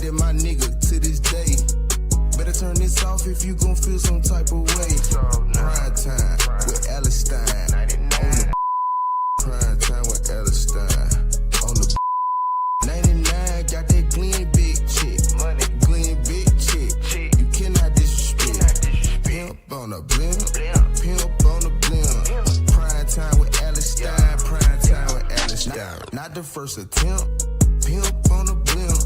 that my nigga to this day. Better turn this off if you gon' feel some type of way. Prime time with Stein. Prime time with Stein. On the 99, got that Glen big chick. Glen big chick. You cannot disrespect. Pimp on the Blimp. Pimp on the Blimp. Prime time with Stein. Prime time with Stein. Not the first attempt. Pimp on the Blimp.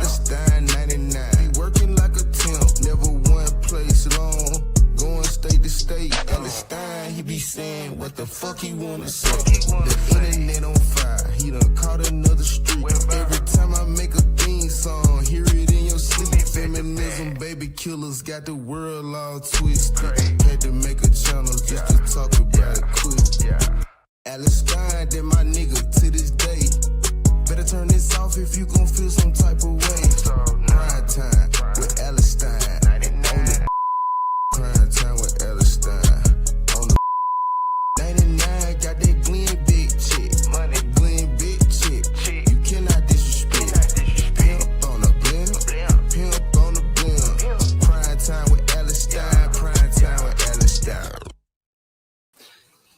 Stein 99. He working like a temp. Never one place long. Going state to state. Stein, he be saying what the fuck he wanna say. The internet on fire. He done caught another street. Every time I make a theme song, hear it in your sleep. Feminism, baby killers got the world all twisted. Had to make a channel just to talk about it quick. Stein, that my nigga to this day. Better turn this off if you gon' feel some type of way. Prime time with Stein. Prime time with Stein. On the 99, got that Glen big chick. Glen big chick. You cannot disrespect. Pimp on the Blimp. Pimp on the Blimp. Prime time with Stein. Prime time with Stein.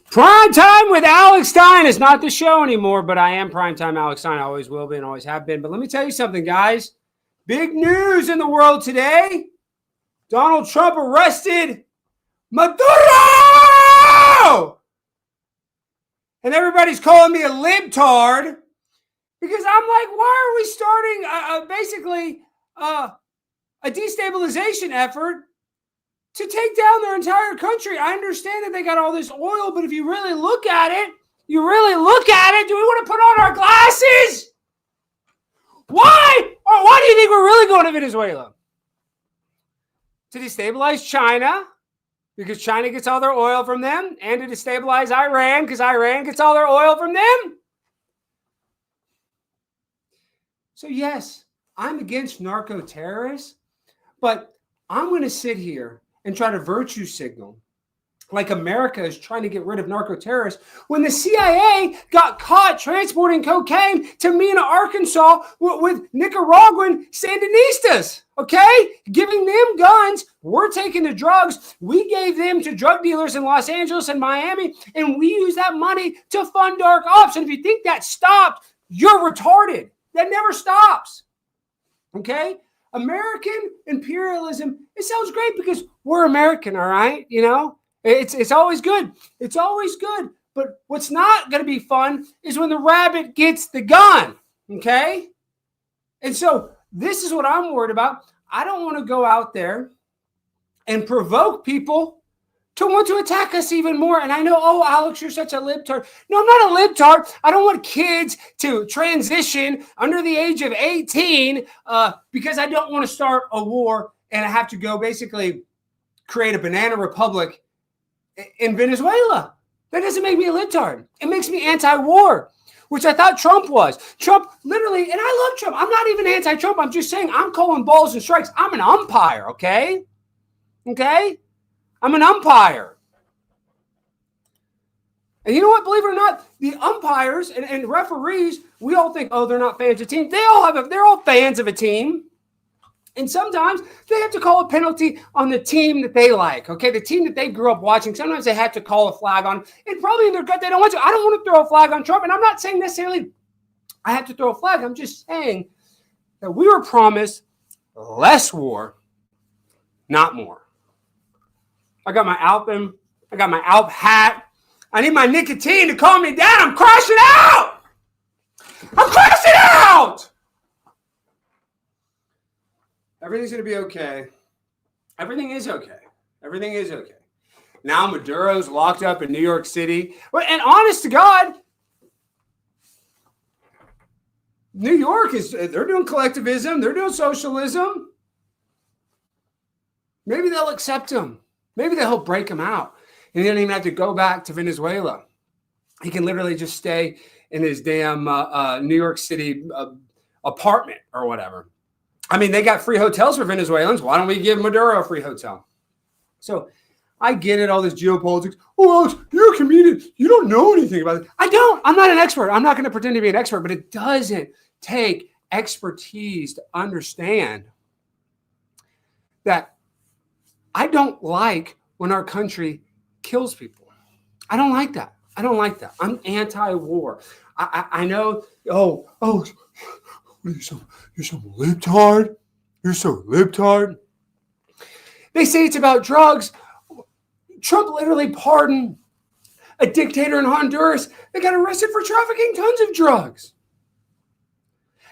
Prime Time with Alex Stein is not the show anymore, but I am Prime Time Alex Stein. I always will be and always have been. But let me tell you something, guys. Big news in the world today. Donald Trump arrested Maduro! And everybody's calling me a libtard because I'm like, why are we starting basically a destabilization effort to take down their entire country? I understand that they got all this oil, but if you really look at it, do we want to put on our glasses? Why? Or why do you think we're really going to Venezuela? To destabilize China, because China gets all their oil from them, and to destabilize Iran, because Iran gets all their oil from them. So yes, I'm against narco-terrorists, but I'm going to sit here and try to virtue signal like America is trying to get rid of narco-terrorists when the CIA got caught transporting cocaine to Mena, Arkansas with Nicaraguan Sandinistas, okay? Giving them guns. We're taking the drugs. We gave them to drug dealers in Los Angeles and Miami, and we use that money to fund dark ops. And if you think that stopped, you're retarded. That never stops, okay? American imperialism, it sounds great because we're American, all right? You know, it's always good. It's always good. But what's not going to be fun is when the rabbit gets the gun, okay? And so this is what I'm worried about. I don't want to go out there and provoke people to want to attack us even more. And I know, oh, Alex, you're such a libtard. No, I'm not a libtard. I don't want kids to transition under the age of 18 because I don't want to start a war and I have to go basically create a banana republic in Venezuela. That doesn't make me a libtard. It makes me anti-war, which I thought Trump was. Trump literally, and I love Trump. I'm not even anti-Trump. I'm just saying I'm calling balls and strikes. I'm an umpire, okay? Okay? I'm an umpire. And you know what? Believe it or not, the umpires and referees, we all think, oh, they're not fans of teams. They're all fans of a team. And sometimes they have to call a penalty on the team that they like, okay? The team that they grew up watching. Sometimes they have to call a flag on. And probably in their gut, they don't want to. I don't want to throw a flag on Trump. And I'm not saying necessarily I have to throw a flag. I'm just saying that we were promised less war, not more. I got my album. I got my Alp hat. I need my nicotine to calm me down. I'm crashing out. I'm crashing out. Everything's going to be okay. Everything is okay. Everything is okay. Now Maduro's locked up in New York City. And honest to God, New York they're doing collectivism. They're doing socialism. Maybe they'll accept him. Maybe they'll help break him out. And he doesn't even have to go back to Venezuela. He can literally just stay in his damn New York City apartment or whatever. I mean, they got free hotels for Venezuelans. Why don't we give Maduro a free hotel? So I get it, all this geopolitics. Oh, Alex, you're a comedian. You don't know anything about it. I don't. I'm not an expert. I'm not going to pretend to be an expert, but it doesn't take expertise to understand that I don't like when our country kills people. I don't like that. I don't like that. I'm anti-war. I know, you're so libtard. You're so libtard. They say it's about drugs. Trump literally pardoned a dictator in Honduras that got arrested for trafficking tons of drugs.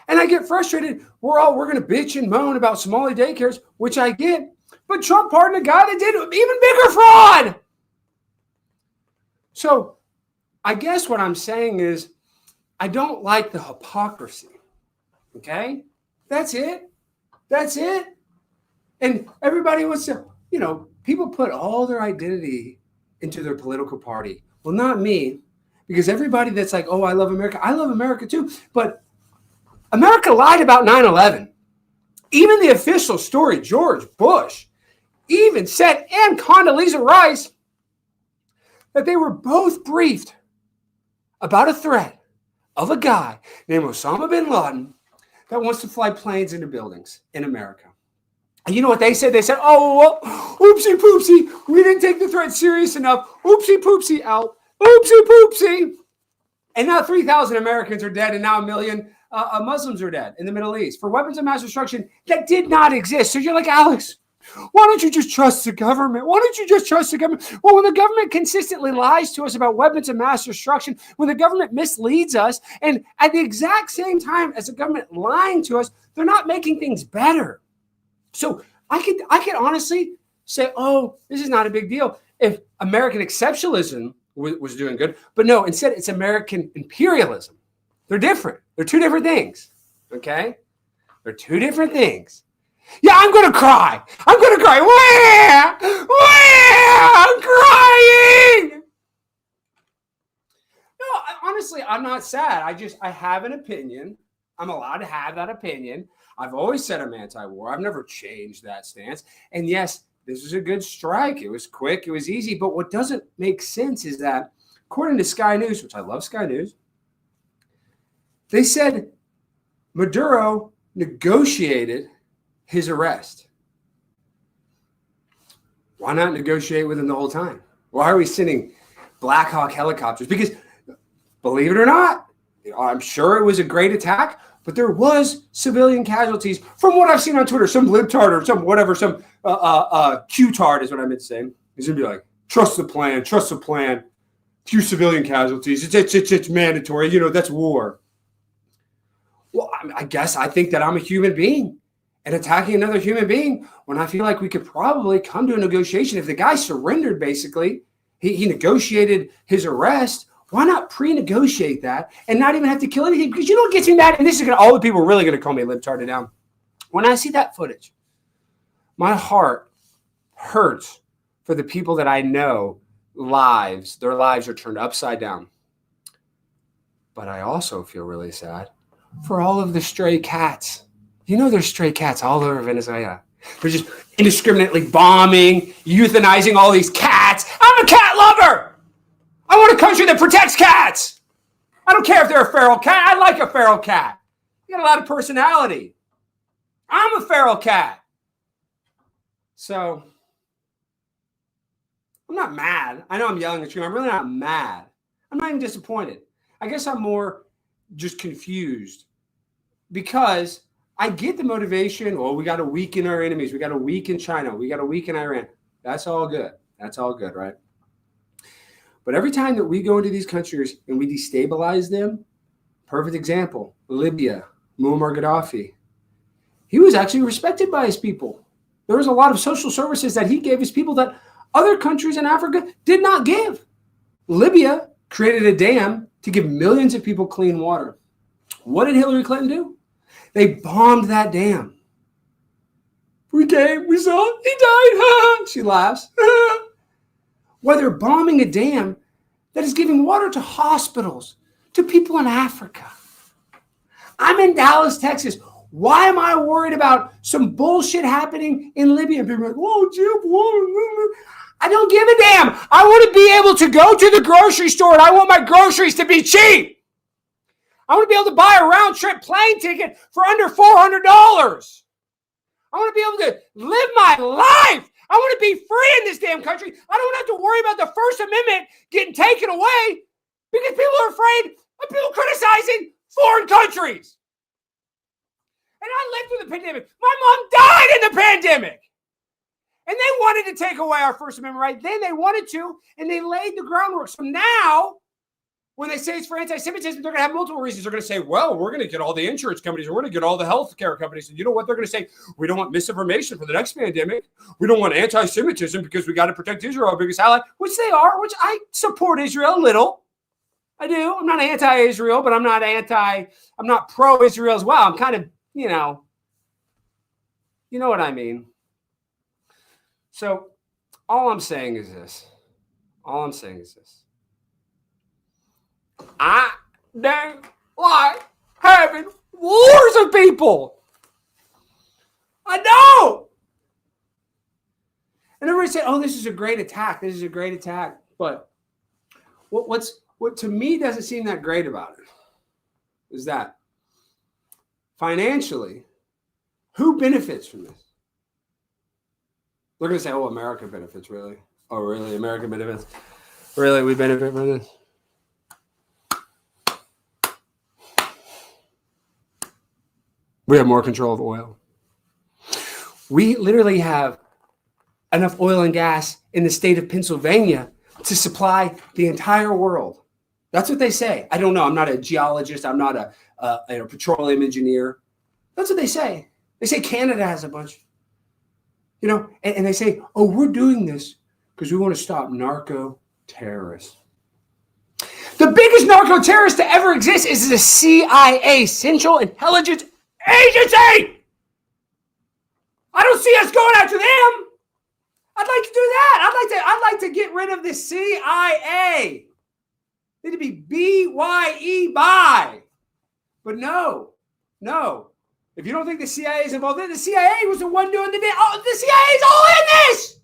And I get frustrated. We're going to bitch and moan about Somali daycares, which I get. But Trump pardoned a guy that did even bigger fraud. So I guess what I'm saying is I don't like the hypocrisy. Okay? That's it. That's it. And everybody wants to, people put all their identity into their political party. Well, not me, because everybody that's like, oh, I love America too. But America lied about 9/11. Even the official story, George Bush, even said, and Condoleezza Rice, that they were both briefed about a threat of a guy named Osama bin Laden that wants to fly planes into buildings in America. And you know what they said? They said, oh, well, oopsie poopsie, we didn't take the threat serious enough. Oopsie poopsie out. Oopsie poopsie. And now 3,000 Americans are dead, and now 1 million Muslims are dead in the Middle East for weapons of mass destruction that did not exist. So you're like, Alex, why don't you just trust the government? Why don't you just trust the government? Well, when the government consistently lies to us about weapons of mass destruction, when the government misleads us, and at the exact same time as the government lying to us, they're not making things better. So I could honestly say, oh, this is not a big deal if American exceptionalism was doing good. But no, instead it's American imperialism. They're different. They're two different things. Okay? They're two different things. Yeah, I'm going to cry. I'm going to cry. Where? I'm crying. No, honestly, I'm not sad. I have an opinion. I'm allowed to have that opinion. I've always said I'm anti-war. I've never changed that stance. And yes, this was a good strike. It was quick. It was easy. But what doesn't make sense is that, according to Sky News, which I love Sky News, they said Maduro negotiated his arrest. Why not negotiate with him the whole time? Why are we sending Black Hawk helicopters? Because, believe it or not, I'm sure it was a great attack, but there was civilian casualties from what I've seen on Twitter. Some libtard or some whatever, some Q-tard is what I meant to say. He's going to be like, trust the plan. Few civilian casualties. It's mandatory. That's war. Well, I guess I think that I'm a human being. And attacking another human being when I feel like we could probably come to a negotiation. If the guy surrendered, basically, he negotiated his arrest, why not pre-negotiate that and not even have to kill anything? Because you know what gets me mad? And this is all the people are really going to call me a libtard now. When I see that footage, my heart hurts for the people that I know their lives are turned upside down. But I also feel really sad for all of the stray cats. There's stray cats all over Venezuela. They're just indiscriminately bombing, euthanizing all these cats. I'm a cat lover. I want a country that protects cats. I don't care if they're a feral cat. I like a feral cat. You got a lot of personality. I'm a feral cat. So I'm not mad. I know I'm yelling at you. I'm really not mad. I'm not even disappointed. I guess I'm more just confused because I get the motivation. Well, we got to weaken our enemies. We got to weaken China. We got to weaken Iran. That's all good. That's all good, right? But every time that we go into these countries and we destabilize them, perfect example, Libya, Muammar Gaddafi. He was actually respected by his people. There was a lot of social services that he gave his people that other countries in Africa did not give. Libya created a dam to give millions of people clean water. What did Hillary Clinton do? They bombed that dam. We came, we saw, he died. She laughs. While they're bombing a dam that is giving water to hospitals, to people in Africa. I'm in Dallas, Texas. Why am I worried about some bullshit happening in Libya? And people are like, oh, Jim, I don't give a damn. I want to be able to go to the grocery store and I want my groceries to be cheap. I want to be able to buy a round trip plane ticket for under $400. I want to be able to live my life. I want to be free in this damn country. I don't have to worry about the First Amendment getting taken away because people are afraid of people criticizing foreign countries. And I lived through the pandemic. My mom died in the pandemic. And they wanted to take away our First Amendment right. Then they wanted to, and they laid the groundwork. So now, when they say it's for anti-Semitism, they're going to have multiple reasons. They're going to say, well, we're going to get all the insurance companies, or we're going to get all the healthcare companies. And you know what they're going to say? We don't want misinformation for the next pandemic. We don't want anti-Semitism because we got to protect Israel, biggest ally, which they are, which I support Israel a little. I do. I'm not anti-Israel, but I'm not pro-Israel as well. I'm kind of, you know what I mean. So all I'm saying is this. I don't like having wars with people. I don't. And everybody say, oh, this is a great attack. But what to me doesn't seem that great about it is that financially, who benefits from this? They're going to say, oh, America benefits, really? Oh, really? America benefits? Really? We benefit from this? We have more control of oil. We literally have enough oil and gas in the state of Pennsylvania to supply the entire world. That's what they say. I don't know. I'm not a geologist. I'm not a petroleum engineer. That's what they say. They say Canada has a bunch. And they say, oh, we're doing this because we want to stop narco terrorists. The biggest narco terrorist to ever exist is the CIA, Central Intelligence Agency. I don't see us going after them. I'd like to do that. I'd like to get rid of the CIA. Need to be B-Y-E by. But no. If you don't think the CIA is involved in it, the CIA was the one doing the deal. Oh, the CIA is all in this.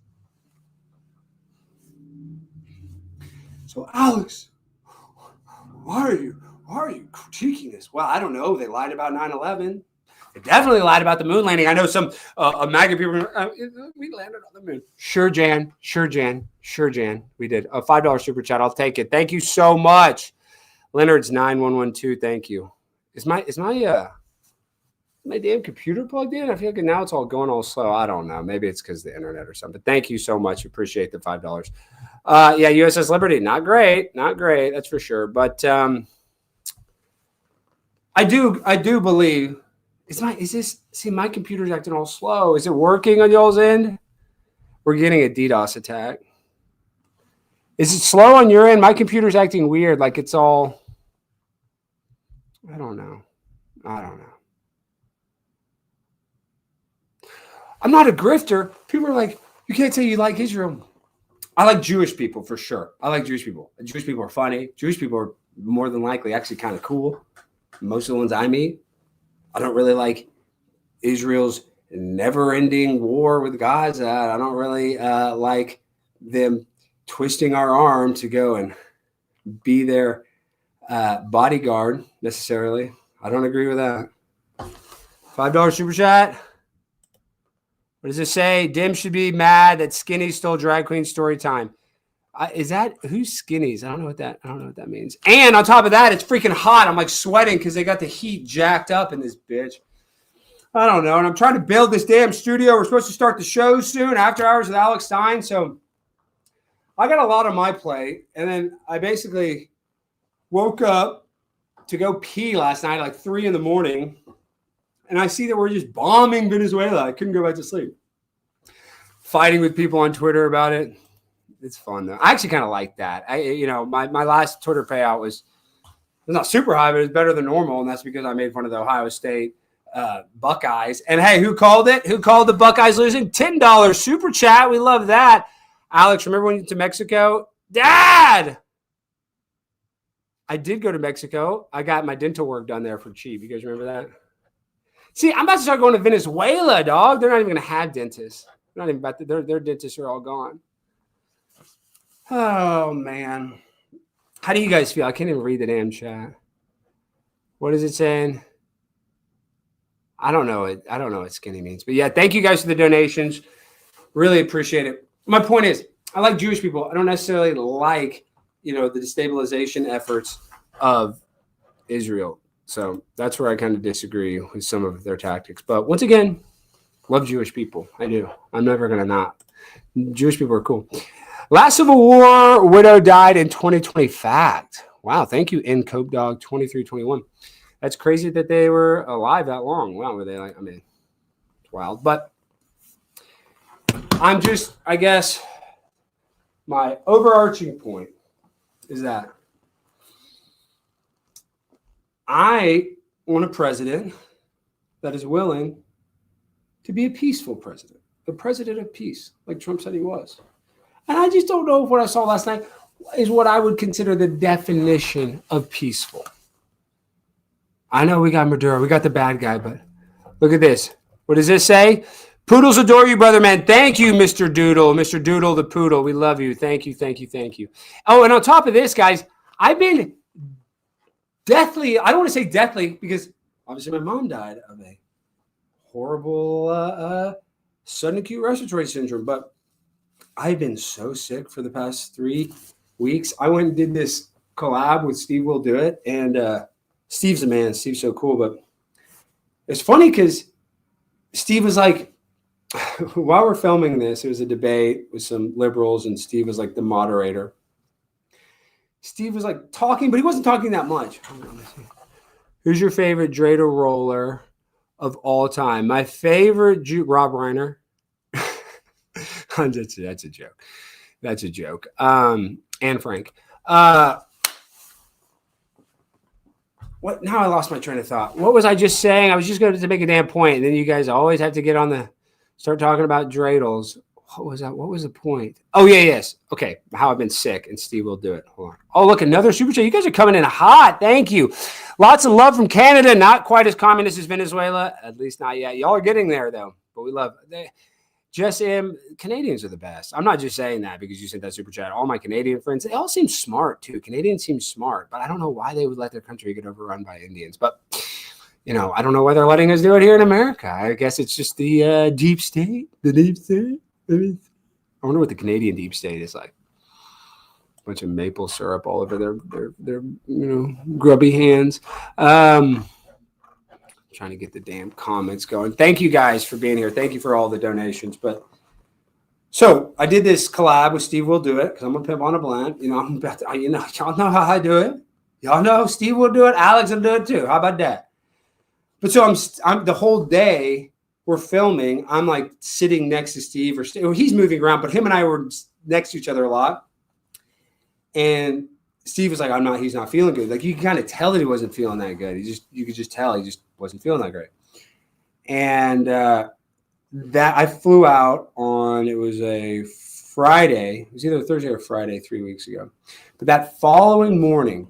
So, Alex, why are you critiquing this? Well, I don't know. They lied about 9/11. They definitely lied about the moon landing. I know some MAGA people. We landed on the moon. Sure, Jan. We did a $5 super chat. I'll take it. Thank you so much. Leonard's 9112. Thank you. Is my damn computer plugged in? I feel like now it's all going all slow. I don't know. Maybe it's because of the internet or something. Thank you so much. Appreciate the $5. Yeah, USS Liberty. Not great. That's for sure. But I do believe. My computer's acting all slow. Is it working on y'all's end? We're getting a DDoS attack. Is it slow on your end? My computer's acting weird. Like it's all. I don't know. I'm not a grifter. People are like, you can't say you like Israel. I like Jewish people for sure. I like Jewish people. Jewish people are funny. Jewish people are more than likely actually kind of cool. Most of the ones I meet. I don't really like Israel's never-ending war with Gaza. I don't really like them twisting our arm to go and be their bodyguard necessarily. I don't agree with that. $5 super chat. What does it say? Dim should be mad that Skinny stole drag queen story time. Is that who's Skinnies? I don't know what that means. And on top of that, it's freaking hot. I'm like sweating because they got the heat jacked up in this bitch. I don't know. And I'm trying to build this damn studio. We're supposed to start the show soon, After Hours with Alex Stein. So I got a lot on my plate. And then I basically woke up to go pee last night at like 3 a.m. And I see that we're just bombing Venezuela. I couldn't go back to sleep. Fighting with people on Twitter about it. It's fun though. I actually kind of like that. My last Twitter payout was not super high, but it's better than normal, and that's because I made fun of the Ohio State Buckeyes. And hey, who called it? Who called the Buckeyes losing? $10 super chat. We love that. Alex, remember when you went to Mexico? Dad! I did go to Mexico. I got my dental work done there for cheap. You guys remember that? See, I'm about to start going to Venezuela, dog. They're not even going to have dentists. They're not even about to, their dentists are all gone. Oh, man. How do you guys feel? I can't even read the damn chat. What is it saying? I don't know it. I don't know what skinny means. But yeah, thank you guys for the donations. Really appreciate it. My point is, I like Jewish people. I don't necessarily like, the destabilization efforts of Israel. So that's where I kind of disagree with some of their tactics. But once again, love Jewish people. I do. I'm never going to not. Jewish people are cool. Last Civil War widow died in 2020. Fact. Wow. Thank you, Cope Dog 2321. That's crazy that they were alive that long. Wow. Were they like, it's wild. But I guess my overarching point is that I want a president that is willing to be a peaceful president, the president of peace, like Trump said he was. And I just don't know if what I saw last night is what I would consider the definition of peaceful. I know we got Maduro, we got the bad guy, but look at this. What does this say? Poodles adore you, brother man. Thank you, Mr. Doodle. Mr. Doodle the poodle. We love you. Thank you, thank you, thank you. Oh, and on top of this, guys, I've been deathly, I don't want to say deathly because obviously my mom died of a horrible sudden acute respiratory syndrome, but I've been so sick for the past 3 weeks. I went and did this collab with Steve Will Do It, and Steve's a man. Steve's so cool, but it's funny because Steve was like, while we're filming this, there was a debate with some liberals, and Steve was like the moderator. Steve was like talking, but he wasn't talking that much. Who's your favorite dreidel roller of all time? My favorite, Rob Reiner. That's a joke. That's a joke. And Frank. What? Now I lost my train of thought. What was I just saying? I was just going to make a damn point, and then you guys always have to get on start talking about dreidels. What was that? What was the point? Oh, yeah, yes. Okay, how I've been sick, and Steve Will Do It. Hold on. Oh, look, another super chat. You guys are coming in hot. Thank you. Lots of love from Canada. Not quite as communist as Venezuela. At least not yet. Y'all are getting there, though. But we love Canadians are the best. I'm not just saying that because you sent that super chat. All my Canadian friends, they all seem smart, too. Canadians seem smart, but I don't know why they would let their country get overrun by Indians. But, I don't know why they're letting us do it here in America. I guess it's just the deep state. The deep state. I wonder what the Canadian deep state is like. A bunch of maple syrup all over their grubby hands. Trying to get the damn comments going. Thank you guys for being here. Thank you for all the donations. But so I did this collab with Steve Will Do It because I'm a pimp on a Blimp. I'm about to, y'all know how I do it. Y'all know Steve will do it. Alex will do it too. How about that? But so I'm the whole day we're filming. I'm like sitting next to Steve, or he's moving around, but him and I were next to each other a lot. And Steve was like, he's not feeling good. Like you can kind of tell that he wasn't feeling that good. You could just tell he just wasn't feeling that great. And that I flew out on, it was a Friday. It was either Thursday or Friday 3 weeks ago. But that following morning,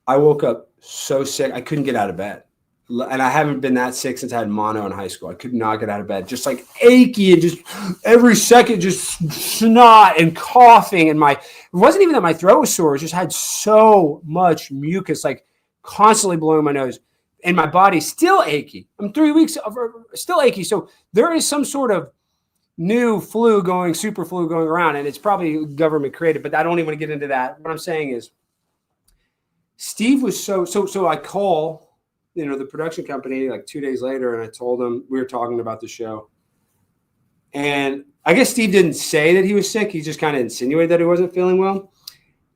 I woke up so sick. I couldn't get out of bed. And I haven't been that sick since I had mono in high school. I could not get out of bed. Just like achy and just every second just snot and coughing. And it wasn't even that my throat was sore. It just had so much mucus, like constantly blowing my nose. And my body's still achy. I'm 3 weeks still achy. So there is some sort of new super flu going around. And it's probably government created, but I don't even want to get into that. What I'm saying is Steve was so I call the production company like 2 days later, and I told them we were talking about the show. And I guess Steve didn't say that he was sick. He just kind of insinuated that he wasn't feeling well.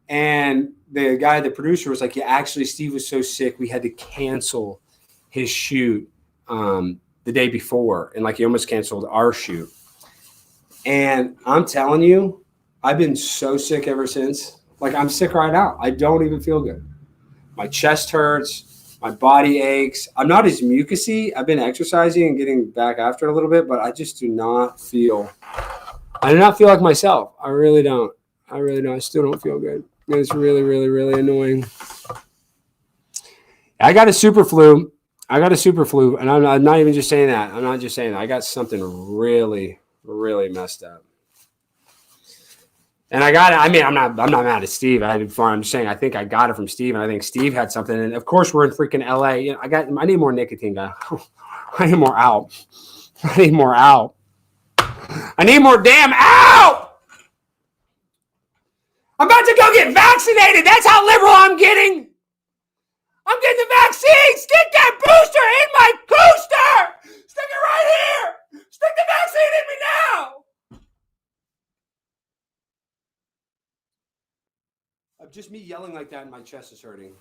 And the producer was like, yeah, actually, Steve was so sick, we had to cancel his shoot the day before. And like he almost canceled our shoot. And I'm telling you, I've been so sick ever since. Like I'm sick right now. I don't even feel good. My chest hurts. My body aches. I'm not as mucusy. I've been exercising and getting back after it a little bit, but I just do not feel like myself. I really don't. I still don't feel good. It's really, really, really annoying. I got a super flu. And I'm not even just saying that. I'm not just saying that. I got something really, really messed up. And I got it. I mean, I'm not mad at Steve. I'm just saying I think I got it from Steve, and I think Steve had something. And of course, we're in freaking LA. You know, I need more nicotine, guy. I need more out. I need more out. I need more damn out. I'm about to go get vaccinated. That's how liberal I'm getting. I'm getting the vaccine. Stick that booster in my booster. Stick it right here. Stick the vaccine in me now. Just me yelling like that and my chest is hurting.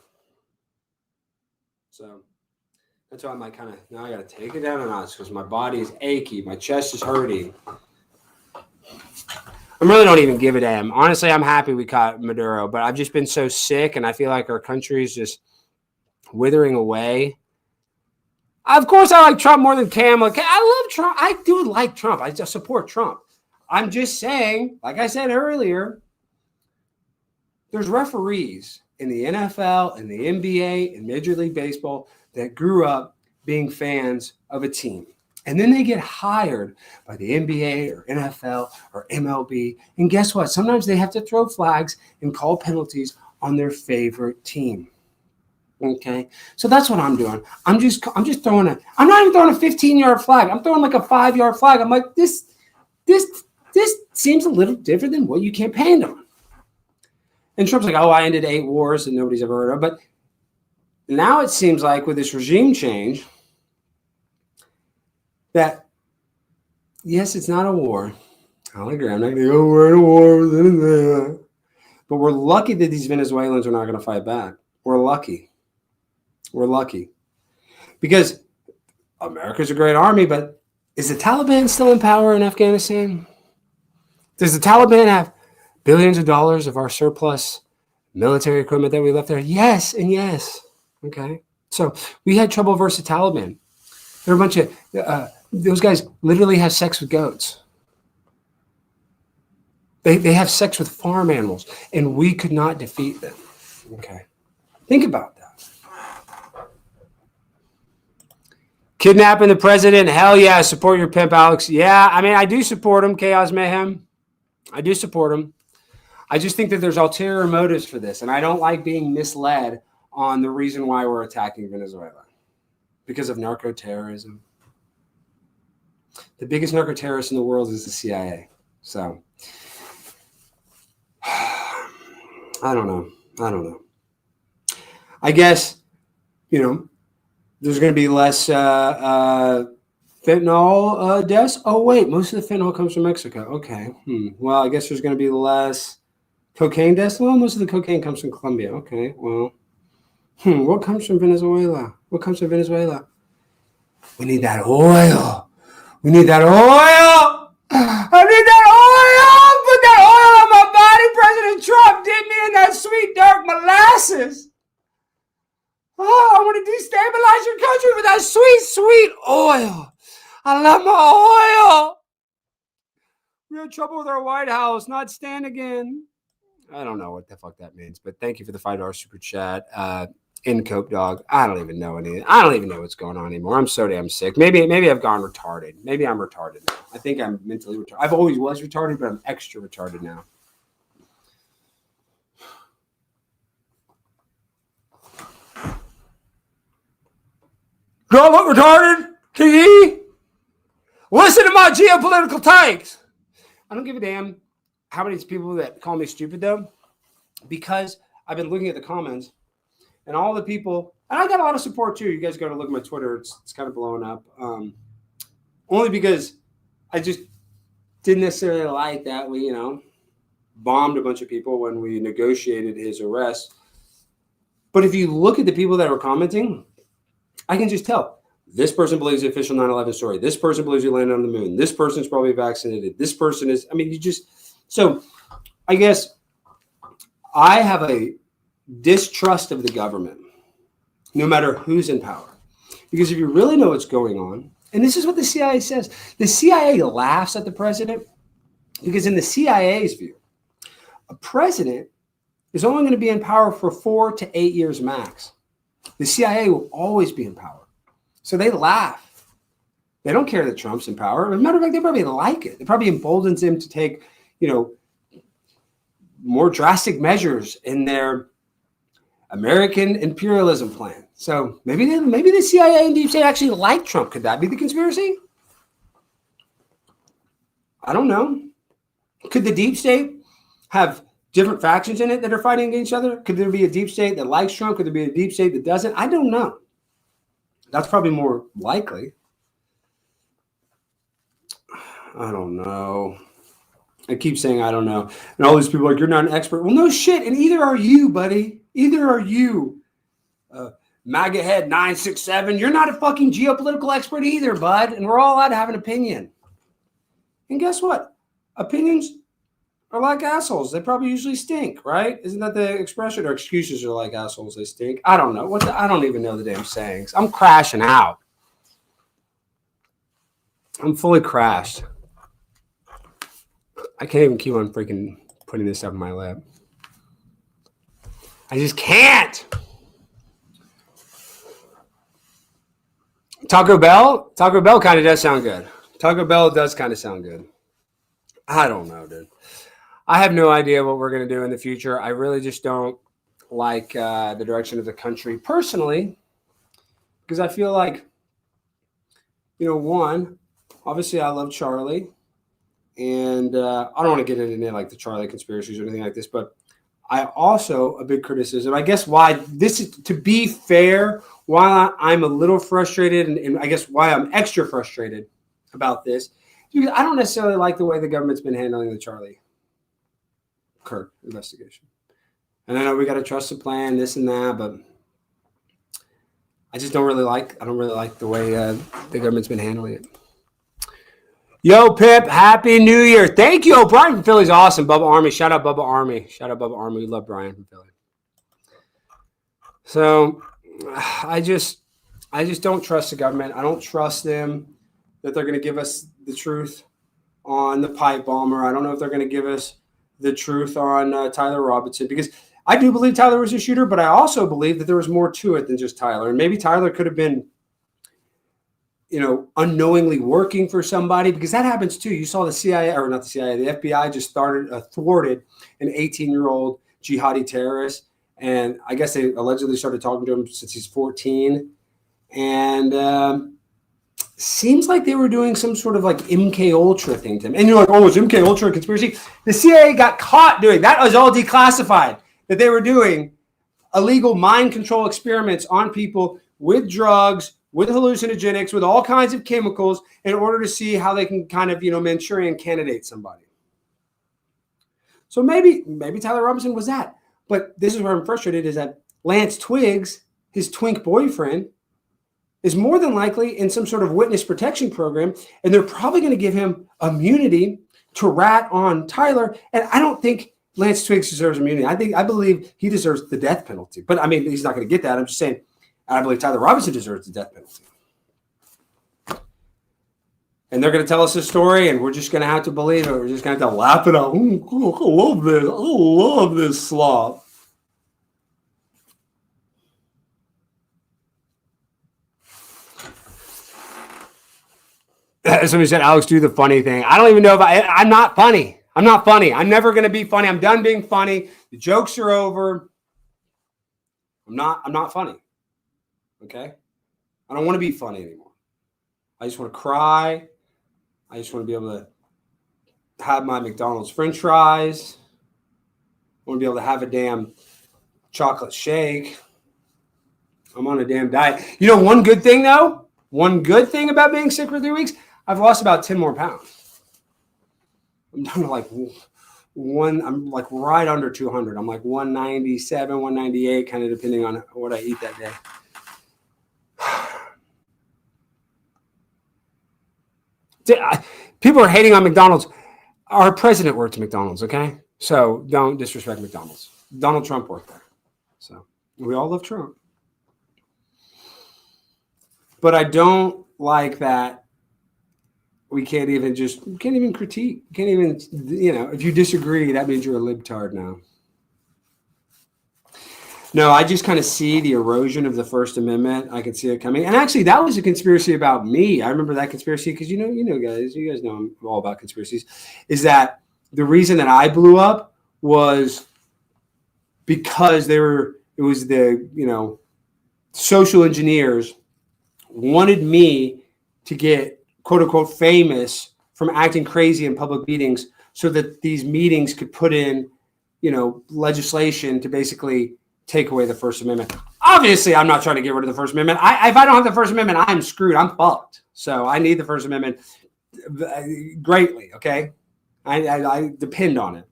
So that's why I'm like now I got to take it down a notch because my body is achy. My chest is hurting. I really don't even give a damn. Honestly, I'm happy we caught Maduro, but I've just been so sick and I feel like our country is just withering away. Of course, I like Trump more than Cam. Like, I love Trump. I do like Trump. I just support Trump. I'm just saying, like I said earlier, there's referees in the NFL and the NBA and Major League Baseball that grew up being fans of a team. And then they get hired by the NBA or NFL or MLB. And guess what? Sometimes they have to throw flags and call penalties on their favorite team. Okay. So that's what I'm doing. I'm just throwing I'm not even throwing a 15-yard flag. I'm throwing like a 5-yard flag. I'm like, this seems a little different than what you campaigned on. And Trump's like, oh, I ended 8 wars that nobody's ever heard of. But now it seems like with this regime change that, yes, it's not a war. I'll agree. I'm not going to go, we're in a war. But we're lucky that these Venezuelans are not going to fight back. We're lucky. We're lucky. Because America's a great army, but is the Taliban still in power in Afghanistan? Does the Taliban have billions of dollars of our surplus military equipment that we left there? Yes and yes. Okay. So we had trouble versus the Taliban. There are a bunch of, those guys literally have sex with goats. They have sex with farm animals, and we could not defeat them. Okay. Think about that. Kidnapping the president. Hell yeah. Support your pimp, Alex. Yeah. I mean, I do support him. Chaos Mayhem. I do support him. I just think that there's ulterior motives for this, and I don't like being misled on the reason why we're attacking Venezuela. Because of narco-terrorism. The biggest narco-terrorist in the world is the CIA. So, I don't know. I guess, there's going to be less fentanyl deaths. Oh, wait, most of the fentanyl comes from Mexico. Okay. Well, I guess there's going to be less cocaine deaths. Well, most of the cocaine comes from Colombia. Okay, well. What comes from Venezuela? What comes from Venezuela? We need that oil. We need that oil. I need that oil. Put that oil on my body. President Trump did me in that sweet, dark molasses. Oh, I want to destabilize your country with that sweet, sweet oil. I love my oil. We had trouble with our White House. Not stand again. I don't know what the fuck that means, but thank you for the $5 super chat. In Cope Dog. I don't even know anything. I don't even know what's going on anymore. I'm so damn sick. Maybe I've gone retarded. Maybe I'm retarded now. I think I'm mentally retarded. I've always was retarded, but I'm extra retarded now. Do I look retarded? Kiki? Listen to my geopolitical takes. I don't give a damn how many people that call me stupid, though, because I've been looking at the comments. And all the people, and I got a lot of support too. You guys got to look at my Twitter. It's kind of blowing up. Only because I just didn't necessarily like that we, bombed a bunch of people when we negotiated his arrest. But if you look at the people that were commenting, I can just tell. This person believes the official 9/11 story. This person believes you landed on the moon. This person's probably vaccinated. This person is, so I guess I have a distrust of the government, no matter who's in power. Because if you really know what's going on, and this is what the CIA says, the CIA laughs at the president because in the CIA's view, a president is only going to be in power for 4 to 8 years max. The CIA will always be in power. So they laugh. They don't care that Trump's in power. As a matter of fact, they probably like it. It probably emboldens him to take, more drastic measures in their American imperialism plan. So maybe the CIA and deep state actually like Trump. Could that be the conspiracy? I don't know. Could the deep state have different factions in it that are fighting against each other? Could there be a deep state that likes Trump? Could there be a deep state that doesn't? I don't know. That's probably more likely. I don't know. I keep saying I don't know. And all these people are like, you're not an expert. Well, no shit. And either are you, buddy. Either are you. MAGA head 967. You're not a fucking geopolitical expert either, bud. And we're all allowed to have an opinion. And guess what? Opinions are like assholes. They probably usually stink, right? Isn't that the expression? Or excuses are like assholes. They stink. I don't know. I don't even know the damn sayings. I'm crashing out. I'm fully crashed. I can't even keep on freaking putting this up in my lap. I just can't. Taco Bell kind of does sound good. Taco Bell does kind of sound good. I don't know, dude. I have no idea what we're going to do in the future. I really just don't like the direction of the country personally, because I feel like, one, obviously I love Charlie, and I don't want to get into like the Charlie conspiracies or anything like this, but I also, a big criticism, I guess why this is, to be fair, why I'm a little frustrated and I guess why I'm extra frustrated about this, because I don't necessarily like the way the government's been handling the Charlie Kirk investigation. And I know we got to trust the plan, this and that, but I don't really like the way the government's been handling it. Yo, Pimp, Happy New Year. Thank you. Oh, Brian from Philly's awesome. Bubba Army. Shout out Bubba Army. We love Brian from Philly. So I just don't trust the government. I don't trust them that they're going to give us the truth on the pipe bomber. I don't know if they're going to give us the truth on Tyler Robinson, because I do believe Tyler was a shooter, but I also believe that there was more to it than just Tyler. And maybe Tyler could have been, unknowingly working for somebody, because that happens too. You saw the CIA, or not the CIA, the FBI just thwarted an 18-year-old jihadi terrorist. And I guess they allegedly started talking to him since he's 14. And seems like they were doing some sort of like MK Ultra thing to him. And you're like, oh, is MK Ultra a conspiracy? The CIA got caught doing that. Was all declassified, that they were doing illegal mind control experiments on people with drugs, with hallucinogenics, with all kinds of chemicals, in order to see how they can kind of, Manchurian candidate somebody. So maybe Tyler Robinson was that. But this is where I'm frustrated, is that Lance Twiggs, his twink boyfriend, is more than likely in some sort of witness protection program, and they're probably going to give him immunity to rat on Tyler. And I don't think Lance Twiggs deserves immunity. I believe he deserves the death penalty. But I mean, he's not going to get that. I'm just saying, I believe Tyler Robinson deserves the death penalty. And they're going to tell us a story, and we're just going to have to believe it. We're just going to have to laugh it out. I love this. I love this slop. Somebody said, Alex, do the funny thing. I don't even know if I'm not funny. I'm not funny. I'm never going to be funny. I'm done being funny. The jokes are over. I'm not funny. Okay? I don't want to be funny anymore. I just want to cry. I just want to be able to have my McDonald's French fries. I want to be able to have a damn chocolate shake. I'm on a damn diet. One good thing, though? One good thing about being sick for 3 weeks? I've lost about 10 more pounds. I'm down to like I'm like right under 200. I'm like 197, 198, kind of depending on what I eat that day. People are hating on McDonald's. Our president worked at McDonald's, okay? So don't disrespect McDonald's. Donald Trump worked there. So we all love Trump. But I don't like that we can't even critique. Can't even, if you disagree, that means you're a libtard now. No, I just kind of see the erosion of the First Amendment. I can see it coming. And actually, that was a conspiracy about me. I remember that conspiracy because, guys, you guys know I'm all about conspiracies, is that the reason that I blew up was because it was the, social engineers wanted me to get quote unquote famous from acting crazy in public meetings so that these meetings could put in, legislation to basically take away the First Amendment. Obviously, I'm not trying to get rid of the First Amendment. If I don't have the First Amendment, I'm screwed. I'm fucked. So I need the First Amendment greatly, okay? I depend on it.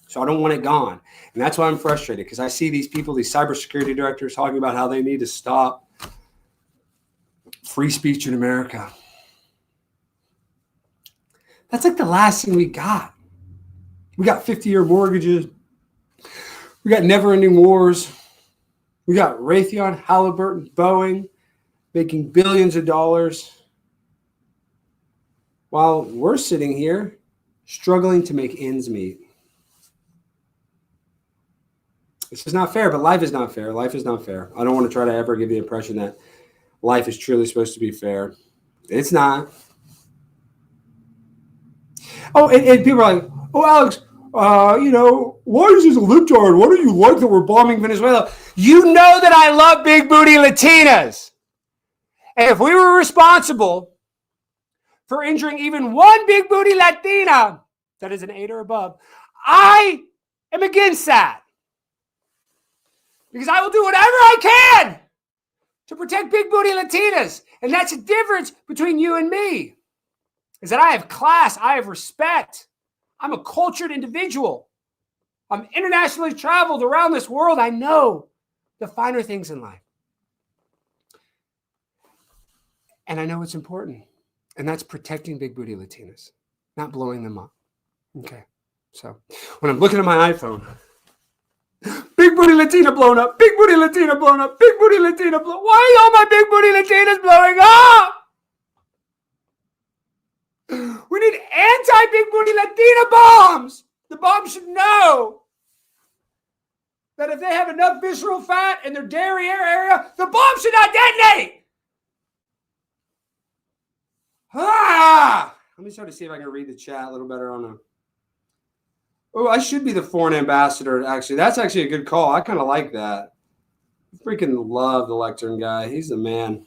So I don't want it gone. And that's why I'm frustrated, because I see these people, these cybersecurity directors, talking about how they need to stop free speech in America. That's like the last thing we got. We got 50-year mortgages. We got never-ending wars. We got Raytheon, Halliburton, Boeing making billions of dollars while we're sitting here struggling to make ends meet. This is not fair, but life is not fair. Life is not fair. I don't want to try to ever give the impression that life is truly supposed to be fair. It's not. Oh, and people are like, oh, Alex, why is this a libtard? Why do you like that we're bombing Venezuela? You know that I love big booty Latinas. And if we were responsible for injuring even one big booty Latina, that is an 8 or above, I am against that. Because I will do whatever I can to protect big booty Latinas. And that's the difference between you and me, is that I have class, I have respect. I'm a cultured individual. I'm internationally traveled around this world. I know the finer things in life. And I know what's important. And that's protecting big booty Latinas, not blowing them up. Okay. So when I'm looking at my iPhone, big booty Latina blown up, big booty Latina blown up, big booty Latina blown up. Why are all my big booty Latinas blowing up? We need anti-big booty Latina bombs. The bomb should know that if they have enough visceral fat in their derriere area, the bomb should not detonate. Let me try to see if I can read the chat a little better on a... Oh, I should be the foreign ambassador, actually. That's actually a good call. I kind of like that. I freaking love the lectern guy. He's the man.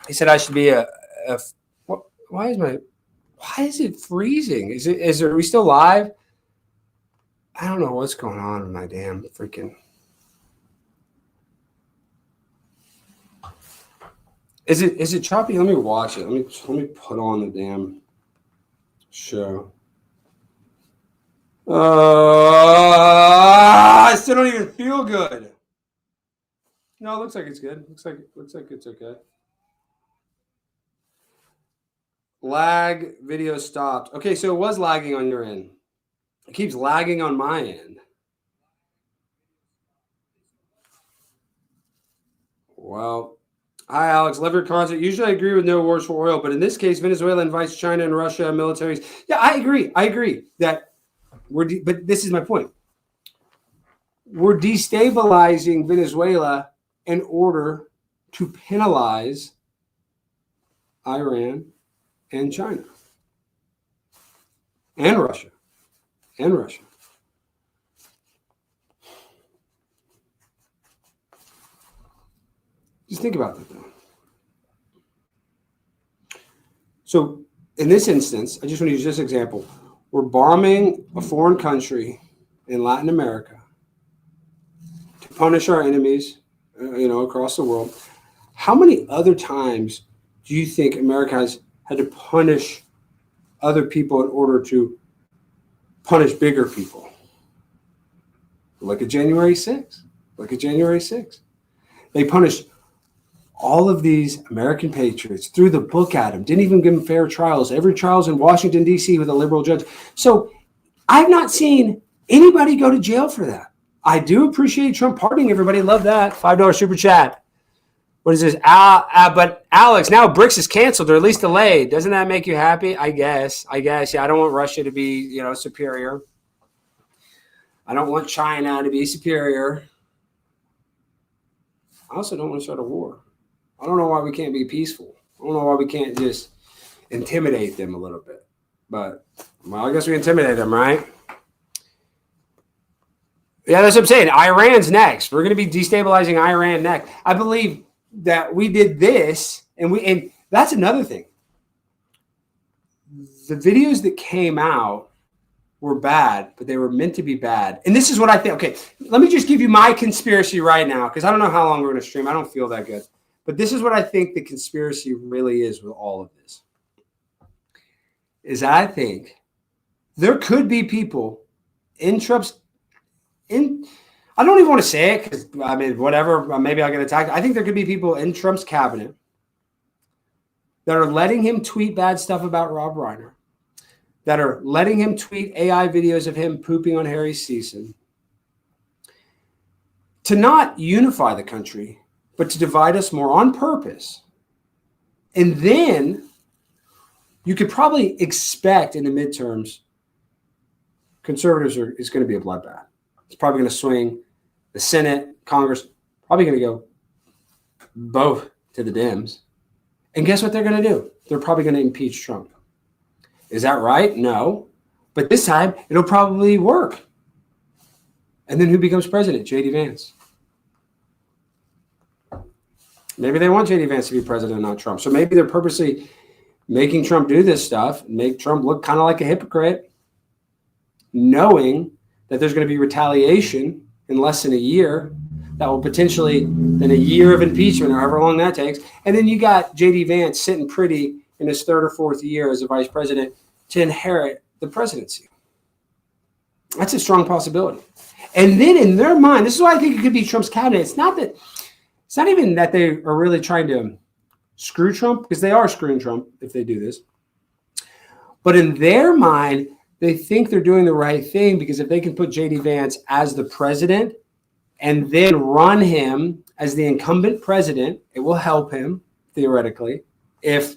He said I should be why is it freezing? Are we still live? I don't know what's going on with my damn freaking... Is it choppy? Let me watch it. Let me put on the damn show. I still don't even feel good. No, it looks like it's good. Looks like it's okay. Lag, video stopped. Okay, so it was lagging on your end. It keeps lagging on my end. Well, hi, Alex. Love your content. Usually I agree with no wars for oil, but in this case, Venezuela invites China and Russia militaries. Yeah, I agree. That but this is my point. We're destabilizing Venezuela in order to penalize Iran and China and Russia. Just think about that, though. So in this instance, I just want to use this example. We're bombing a foreign country in Latin America to punish our enemies, across the world. How many other times do you think America has had to punish other people in order to punish bigger people? Look at January 6th. They punished all of these American patriots, threw the book at them, didn't even give them fair trials. Every trial's in Washington, D.C. with a liberal judge. So I've not seen anybody go to jail for that. I do appreciate Trump pardoning everybody. Love that. $5 super chat. What is this? But Alex, now BRICS is canceled or at least delayed. Doesn't that make you happy? I guess. Yeah, I don't want Russia to be, superior. I don't want China to be superior. I also don't want to start a war. I don't know why we can't be peaceful. I don't know why we can't just intimidate them a little bit. But, well, I guess we intimidate them, right? Yeah, that's what I'm saying. Iran's next. We're going to be destabilizing Iran next. I believe that we did this, and that's another thing. The videos that came out were bad, but they were meant to be bad. And this is what I think. Okay, let me just give you my conspiracy right now, because I don't know how long we're going to stream. I don't feel that good. But this is what I think the conspiracy really is with all of this. Is I think there could be people in Trump's I don't even want to say it because, I mean, whatever, maybe I'll get attacked. I think there could be people in Trump's cabinet that are letting him tweet bad stuff about Rob Reiner, that are letting him tweet AI videos of him pooping on Harry Season, to not unify the country, but to divide us more on purpose. And then you could probably expect in the midterms, conservatives is going to be a bloodbath. It's probably going to swing the Senate, Congress, probably going to go both to the Dems. And guess what they're going to do? They're probably going to impeach Trump. Is that right? No. But this time, it'll probably work. And then who becomes president? J.D. Vance. Maybe they want J.D. Vance to be president, not Trump. So maybe they're purposely making Trump do this stuff, make Trump look kind of like a hypocrite, knowing that there's going to be retaliation in less than a year that will potentially, then a year of impeachment, or however long that takes. And then you got J.D. Vance sitting pretty in his third or fourth year as a vice president to inherit the presidency. That's a strong possibility. And then in their mind, this is why I think it could be Trump's cabinet. It's not even that they are really trying to screw Trump, because they are screwing Trump if they do this. But in their mind, they think they're doing the right thing, because if they can put J.D. Vance as the president and then run him as the incumbent president, it will help him theoretically. If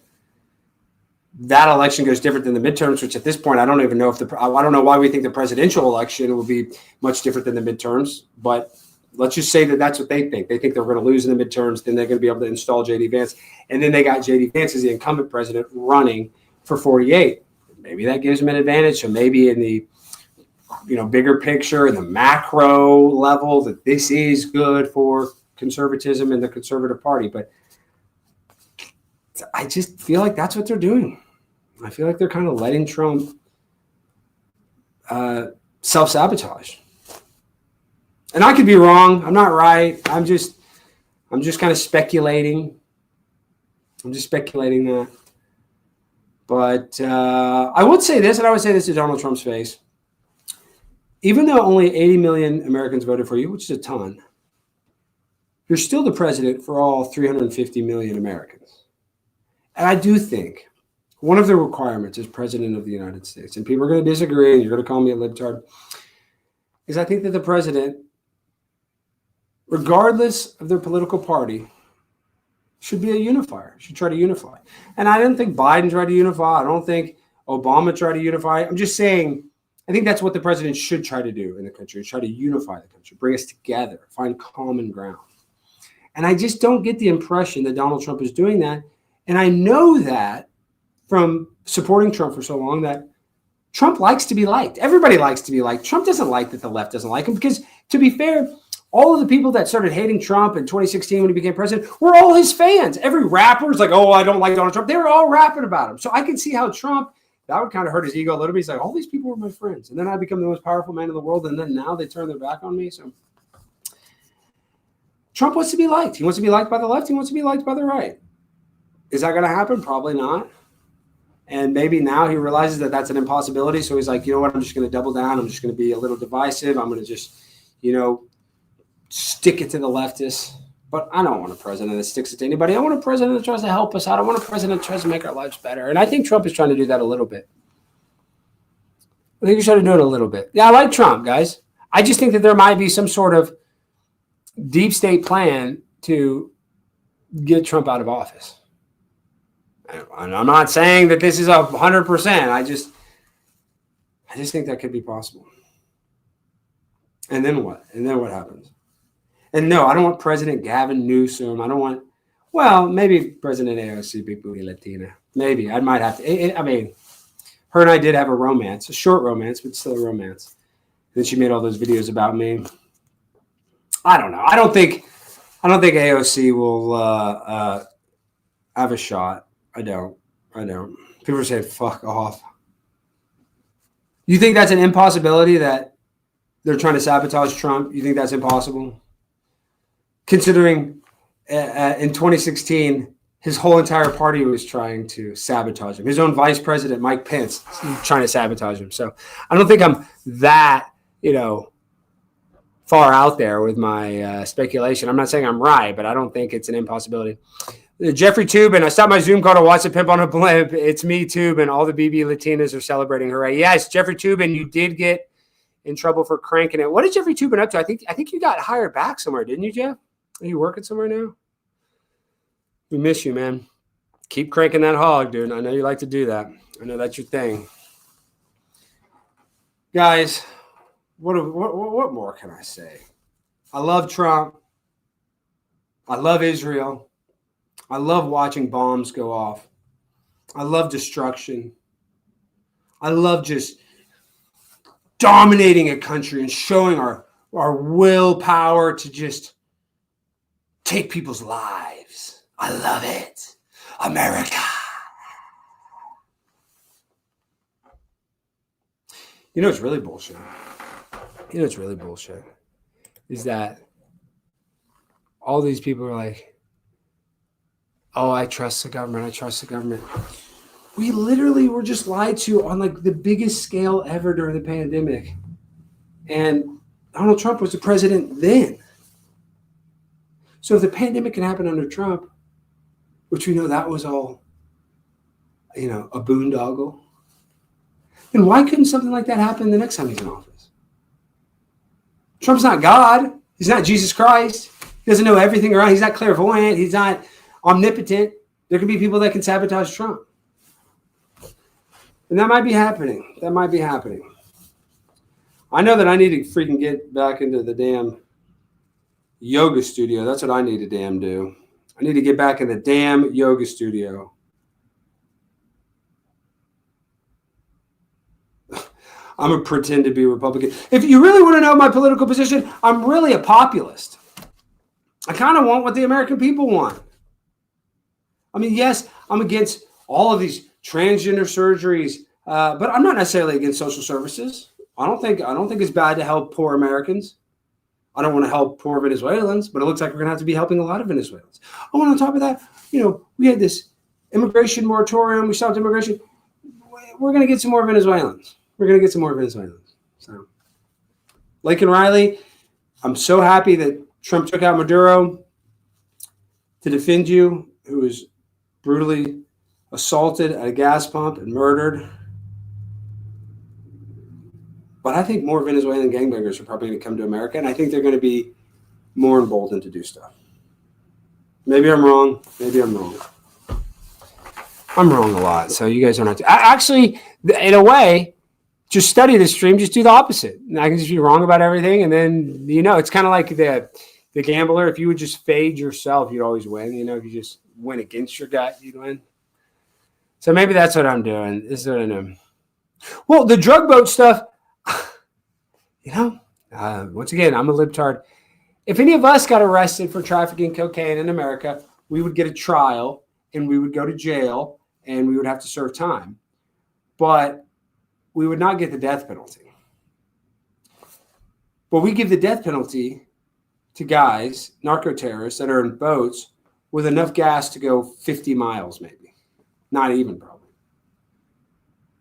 that election goes different than the midterms, which at this point, I don't even know I don't know why we think the presidential election will be much different than the midterms, but let's just say that that's what they think. They think they're going to lose in the midterms, then they're going to be able to install J.D. Vance. And then they got J.D. Vance as the incumbent president running for 48. Maybe that gives them an advantage. So maybe in the bigger picture, in the macro level, that this is good for conservatism and the conservative party. But I just feel like that's what they're doing. I feel like they're kind of letting Trump self-sabotage. And I could be wrong. I'm not right. I'm just kind of speculating. I'm just speculating that. But I would say this, and I would say this to Donald Trump's face. Even though only 80 million Americans voted for you, which is a ton, you're still the president for all 350 million Americans. And I do think one of the requirements as president of the United States, and people are going to disagree, and you're going to call me a libtard, is I think that the president, regardless of their political party, should be a unifier, should try to unify. And I don't think Biden tried to unify. I don't think Obama tried to unify. I'm just saying, I think that's what the president should try to do in the country, try to unify the country, bring us together, find common ground. And I just don't get the impression that Donald Trump is doing that. And I know that from supporting Trump for so long, that Trump likes to be liked. Everybody likes to be liked. Trump doesn't like that the left doesn't like him, because, to be fair, all of the people that started hating Trump in 2016 when he became president were all his fans. Every rapper's like, oh, I don't like Donald Trump. They were all rapping about him. So I can see how Trump, that would kind of hurt his ego a little bit. He's like, all these people were my friends. And then I become the most powerful man in the world. And then now they turn their back on me. So Trump wants to be liked. He wants to be liked by the left. He wants to be liked by the right. Is that going to happen? Probably not. And maybe now he realizes that that's an impossibility. So he's like, you know what? I'm just going to double down. I'm just going to be a little divisive. I'm going to just, stick it to the leftists. But I don't want a president that sticks it to anybody. I want a president that tries to help us out. I want a president that tries to make our lives better. And I think Trump is trying to do that a little bit. I think he's trying to do it a little bit. Yeah, I like Trump, guys. I just think that there might be some sort of deep state plan to get Trump out of office. And I'm not saying that this is 100%. I just think that could be possible. And then what? And then what happens? And no, I don't want President Gavin Newsom. I don't want, well, maybe President AOC, Big Booty Latina. Maybe. I might have to. I mean, her and I did have a romance, a short romance, but still a romance. Then she made all those videos about me. I don't know. I don't think AOC will have a shot. I don't. People are saying fuck off. You think that's an impossibility that they're trying to sabotage Trump? You think that's impossible? Considering in 2016, his whole entire party was trying to sabotage him. His own vice president, Mike Pence, trying to sabotage him. So I don't think I'm that, far out there with my speculation. I'm not saying I'm right, but I don't think it's an impossibility. Jeffrey Tubin, I stopped my Zoom call to watch the Pimp on a Blimp. It's me, Tubin. All the BB Latinas are celebrating. Hooray. Yes, Jeffrey Tubin, you did get in trouble for cranking it. What is Jeffrey Tubin up to? I think you got hired back somewhere, didn't you, Jeff? Are you working somewhere now? We miss you, man. Keep cranking that hog, dude. I know you like to do that. I know that's your thing. Guys, what more can I say? I love Trump. I love Israel. I love watching bombs go off. I love destruction. I love just dominating a country and showing our willpower to just take people's lives. I love it. America. You know what's really bullshit? Is that all these people are like, oh, I trust the government. We literally were just lied to on like the biggest scale ever during the pandemic. And Donald Trump was the president then. So if the pandemic can happen under Trump, which we know that was all, a boondoggle, then why couldn't something like that happen the next time he's in office? Trump's not God. He's not Jesus Christ. He doesn't know everything around. He's not clairvoyant. He's not omnipotent. There can be people that can sabotage Trump. And that might be happening. I know that I need to freaking get back into the damn yoga studio. That's what I need to damn do. I need to get back in the damn yoga studio. I'm going to pretend to be a Republican. If you really want to know my political position, I'm really a populist. I kind of want what the American people want. I mean, yes, I'm against all of these transgender surgeries, but I'm not necessarily against social services. I don't think it's bad to help poor Americans. I don't want to help poor Venezuelans, but it looks like we're going to have to be helping a lot of Venezuelans. Oh, and on top of that, we had this immigration moratorium. We stopped immigration. We're going to get some more Venezuelans. So, Lincoln Riley, I'm so happy that Trump took out Maduro to defend you, who was brutally assaulted at a gas pump and murdered. But I think more Venezuelan gangbangers are probably going to come to America, and I think they're going to be more emboldened to do stuff. Maybe I'm wrong. I'm wrong a lot, so you guys don't have to. Actually, in a way, just study the stream. Just do the opposite. I can just be wrong about everything, and then it's kind of like the gambler. If you would just fade yourself, you'd always win. If you just went against your gut, you'd win. So maybe that's what I'm doing. This is what I know. Well, the drug boat stuff, once again, I'm a libtard. If any of us got arrested for trafficking cocaine in America, we would get a trial and we would go to jail and we would have to serve time. But we would not get the death penalty. But we give the death penalty to guys, narco-terrorists that are in boats with enough gas to go 50 miles maybe. Not even probably.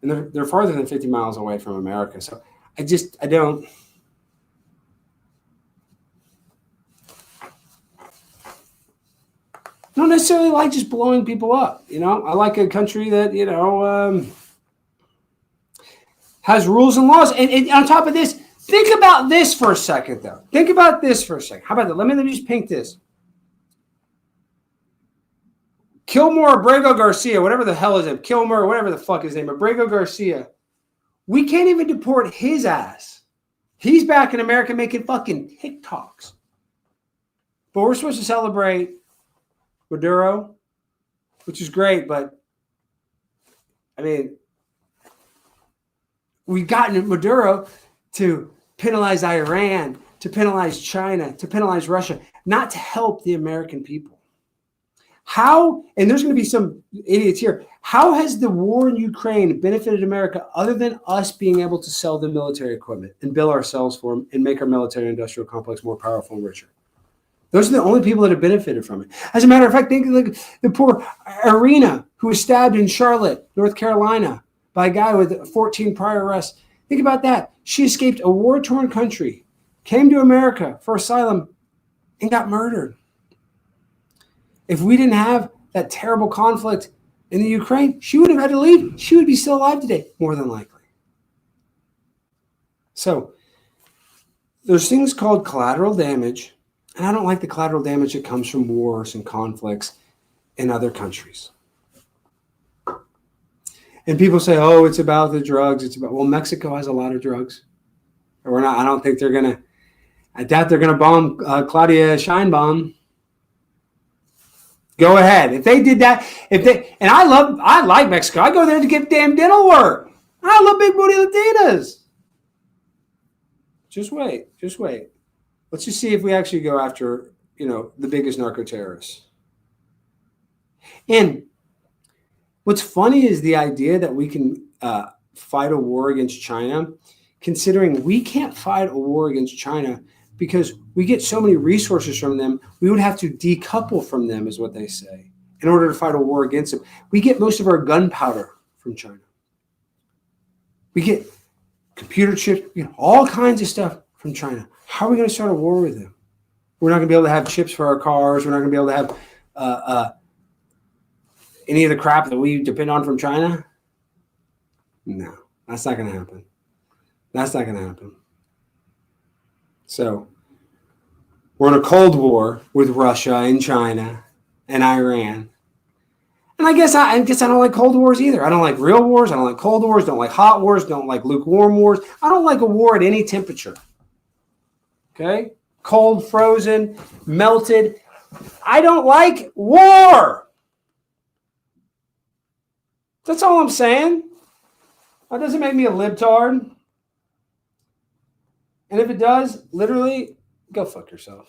And they're farther than 50 miles away from America. So I don't. I don't necessarily like just blowing people up. I like a country that, has rules and laws. And on top of this, think about this for a second, though. How about that? Let me just paint this. Kilmore Abrego Garcia, whatever the hell is it, Kilmer, whatever the fuck his name, Abrego Garcia. We can't even deport his ass. He's back in America making fucking TikToks. But we're supposed to celebrate Maduro, which is great, but I mean, we've gotten Maduro to penalize Iran to penalize China, to penalize Russia, not to help the American people. How, and there's going to be some idiots here, how has the war in Ukraine benefited America other than us being able to sell them military equipment and bill ourselves for them and make our military industrial complex more powerful and richer? Those are the only people that have benefited from it. As a matter of fact, think of the poor Irina who was stabbed in Charlotte, North Carolina, by a guy with 14 prior arrests. Think about that. She escaped a war-torn country, came to America for asylum, and got murdered. If we didn't have that terrible conflict in the Ukraine, she would have had to leave. She would be still alive today, more than likely. So there's things called collateral damage, and I don't like the collateral damage that comes from wars and conflicts in other countries. And people say, oh, it's about the drugs. It's about, well, Mexico has a lot of drugs. Or not, I don't think they're going to, I doubt they're going to bomb Claudia Sheinbaum. Go ahead. If they did that, and I like Mexico. I go there to get damn dental work. I love big booty Latinas. Just wait. Let's just see if we actually go after, the biggest narco terrorists. And what's funny is the idea that we can fight a war against China, considering we can't fight a war against China because we get so many resources from them, we would have to decouple from them, is what they say, in order to fight a war against them. We get most of our gunpowder from China. We get computer chips, we get all kinds of stuff from China. How are we going to start a war with them? We're not going to be able to have chips for our cars. We're not going to be able to have any of the crap that we depend on from China. No, that's not going to happen. That's not going to happen. So we're in a Cold War with Russia and China and Iran. And I guess I don't like Cold Wars either. I don't like real wars. I don't like Cold Wars. Don't like hot wars. Don't like lukewarm wars. I don't like a war at any temperature. Okay? Cold, frozen, melted. I don't like war. That's all I'm saying. That doesn't make me a libtard. And if it does, literally, go fuck yourself.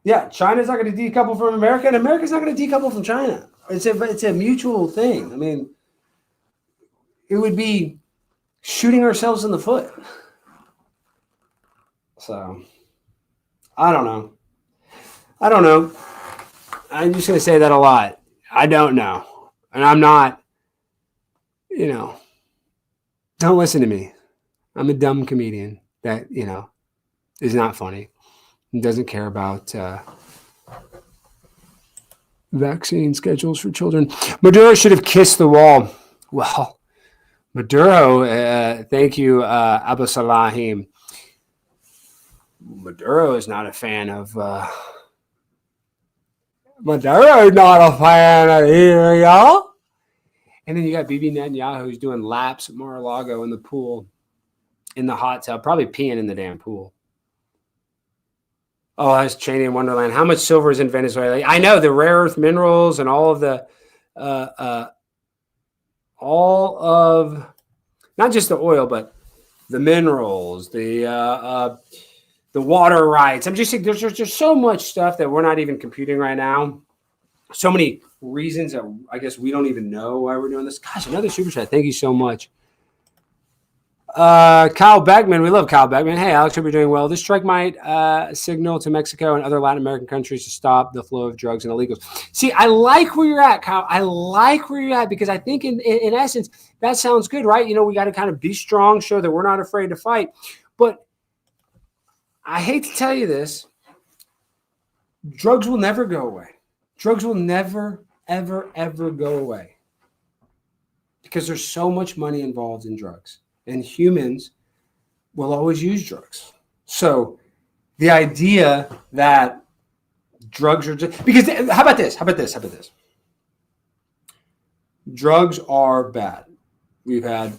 Yeah, China's not going to decouple from America, and America's not going to decouple from China. It's a mutual thing. I mean, it would be shooting ourselves in the foot. So, I don't know. I'm just going to say that a lot. I don't know. And I'm not, don't listen to me. I'm a dumb comedian that, is not funny and doesn't care about vaccine schedules for children. Maduro should have kissed the wall. Well, Maduro, thank you, Abu Salahim. Maduro is not a fan of... Maduro is not a fan of either, y'all. And then you got Bibi Netanyahu who's doing laps at Mar-a-Lago in the pool, in the hot tub, probably peeing in the damn pool. Oh, that's Cheney in Wonderland. How much silver is in Venezuela? I know the rare earth minerals and all of not just the oil, but the minerals, the water rights. I'm just saying there's just so much stuff that we're not even computing right now. So many reasons that I guess we don't even know why we're doing this. Gosh, another super chat. Thank you so much. Kyle Beckman, we love Kyle Beckman. Hey, Alex, hope you're doing well. This strike might signal to Mexico and other Latin American countries to stop the flow of drugs and illegals. See, I like where you're at, Kyle. I like where you're at because I think in essence, that sounds good, right? We got to kind of be strong, show that we're not afraid to fight. But I hate to tell you this, drugs will never go away. Drugs will never, ever, ever go away because there's so much money involved in drugs. And humans will always use drugs. So the idea that drugs are just... Because how about this? Drugs are bad. We've had,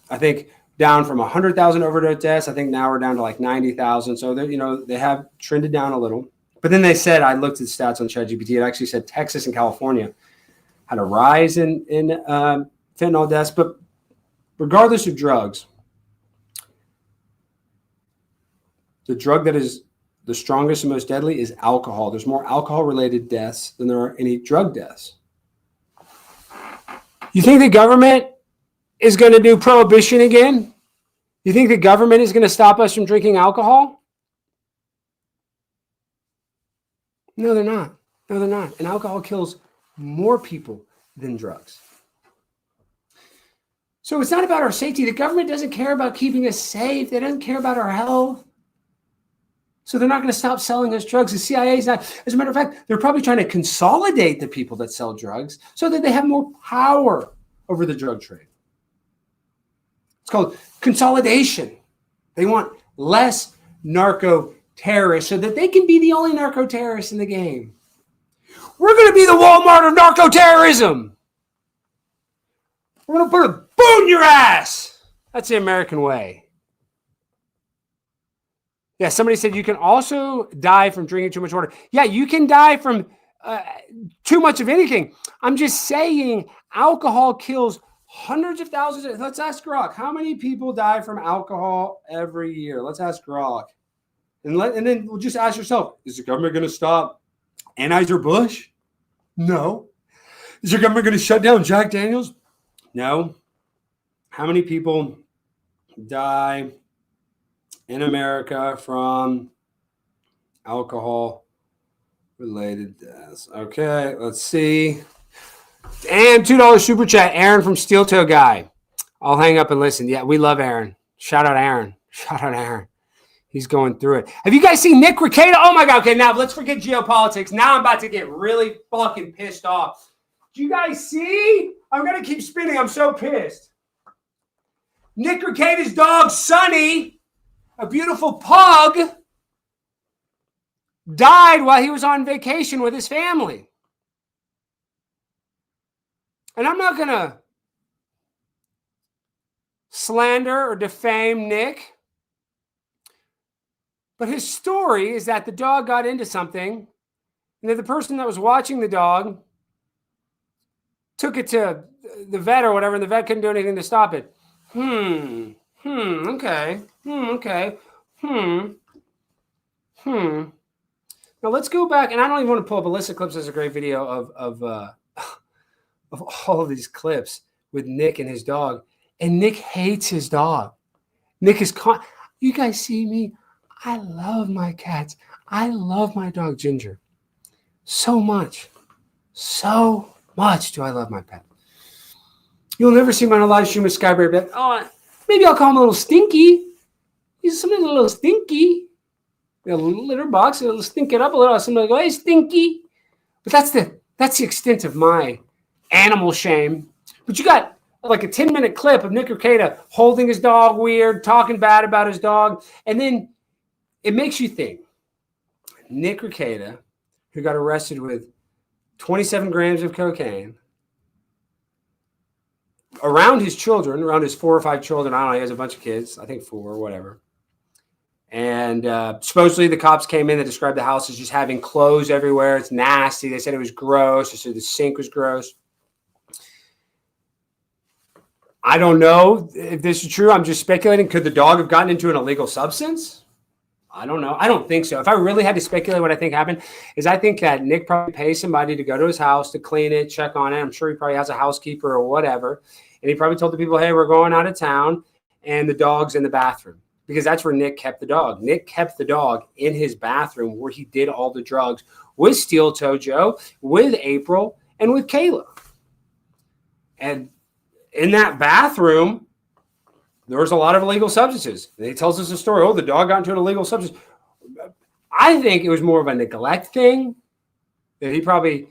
I think, down from 100,000 overdose deaths. I think now we're down to like 90,000. So they have trended down a little. But then they said, I looked at the stats on ChatGPT. It actually said Texas and California had a rise in fentanyl deaths. But regardless of drugs, the drug that is the strongest and most deadly is alcohol. There's more alcohol-related deaths than there are any drug deaths. You think the government is going to do prohibition again? You think the government is going to stop us from drinking alcohol? No, they're not. No, they're not. And alcohol kills more people than drugs. So it's not about our safety. The government doesn't care about keeping us safe. They don't care about our health. So they're not going to stop selling us drugs. The CIA is not. As a matter of fact, they're probably trying to consolidate the people that sell drugs so that they have more power over the drug trade. It's called consolidation. They want less narco terrorists so that they can be the only narco terrorists in the game. We're going to be the Walmart of narco terrorism. We're going to put a boot in your ass. That's the American way. Yeah, somebody said you can also die from drinking too much water. Yeah, you can die from too much of anything. I'm just saying alcohol kills hundreds of thousands. Let's ask Grok. How many people die from alcohol every year? Let's ask Grok. And then we'll just ask yourself, is the government going to stop Anheuser-Busch? No. Is the government going to shut down Jack Daniels? No. How many people die in America from alcohol-related deaths? Okay, let's see. And $2 super chat, Aaron from Steel Toe Guy. I'll hang up and listen. Yeah, we love Aaron. Shout out Aaron. Shout out Aaron. He's going through it. Have you guys seen Nick Rekieta? Oh my God. Okay, now let's forget geopolitics. Now I'm about to get really fucking pissed off. Do you guys see? I'm going to keep spinning. I'm so pissed. Nick Rekieta's dog, Sonny, a beautiful pug, died while he was on vacation with his family. And I'm not going to slander or defame Nick, but his story is that the dog got into something, and that the person that was watching the dog took it to the vet or whatever, and the vet couldn't do anything to stop it. Okay. Now let's go back, and I don't even want to pull up Alyssa Clips. Has a great video of all of these clips with Nick and his dog, and Nick hates his dog. Nick is you guys see me? I love my cats. I love my dog Ginger so much. So much do I love my pet. You'll never see him on a live stream with Skyberry, but maybe I'll call him a little stinky. He's something a little stinky. A little litter box, it'll stink it up a little. Somebody go, hey, stinky. But that's the extent of my animal shame. But you got like a 10-minute clip of Nick Rekieta holding his dog weird, talking bad about his dog, and then it makes you think. Nick Rekieta, who got arrested with 27 grams of cocaine, around his children, around his 4 or 5 children. I don't know, he has a bunch of kids, I think 4 or whatever. And supposedly the cops came in. They described the house as just having clothes everywhere. It's nasty. They said it was gross. They said the sink was gross. I don't know if this is true. I'm just speculating. Could the dog have gotten into an illegal substance? I don't know. I don't think so. If I really had to speculate, what I think happened is I think that Nick probably pays somebody to go to his house to clean it, check on it. I'm sure he probably has a housekeeper or whatever. And he probably told the people, hey, we're going out of town, and the dog's in the bathroom. Because that's where Nick kept the dog. Nick kept the dog in his bathroom where he did all the drugs with Steel Toe Joe, with April, and with Kayla. And in that bathroom, there was a lot of illegal substances. And he tells us a story. Oh, the dog got into an illegal substance. I think it was more of a neglect thing. That he probably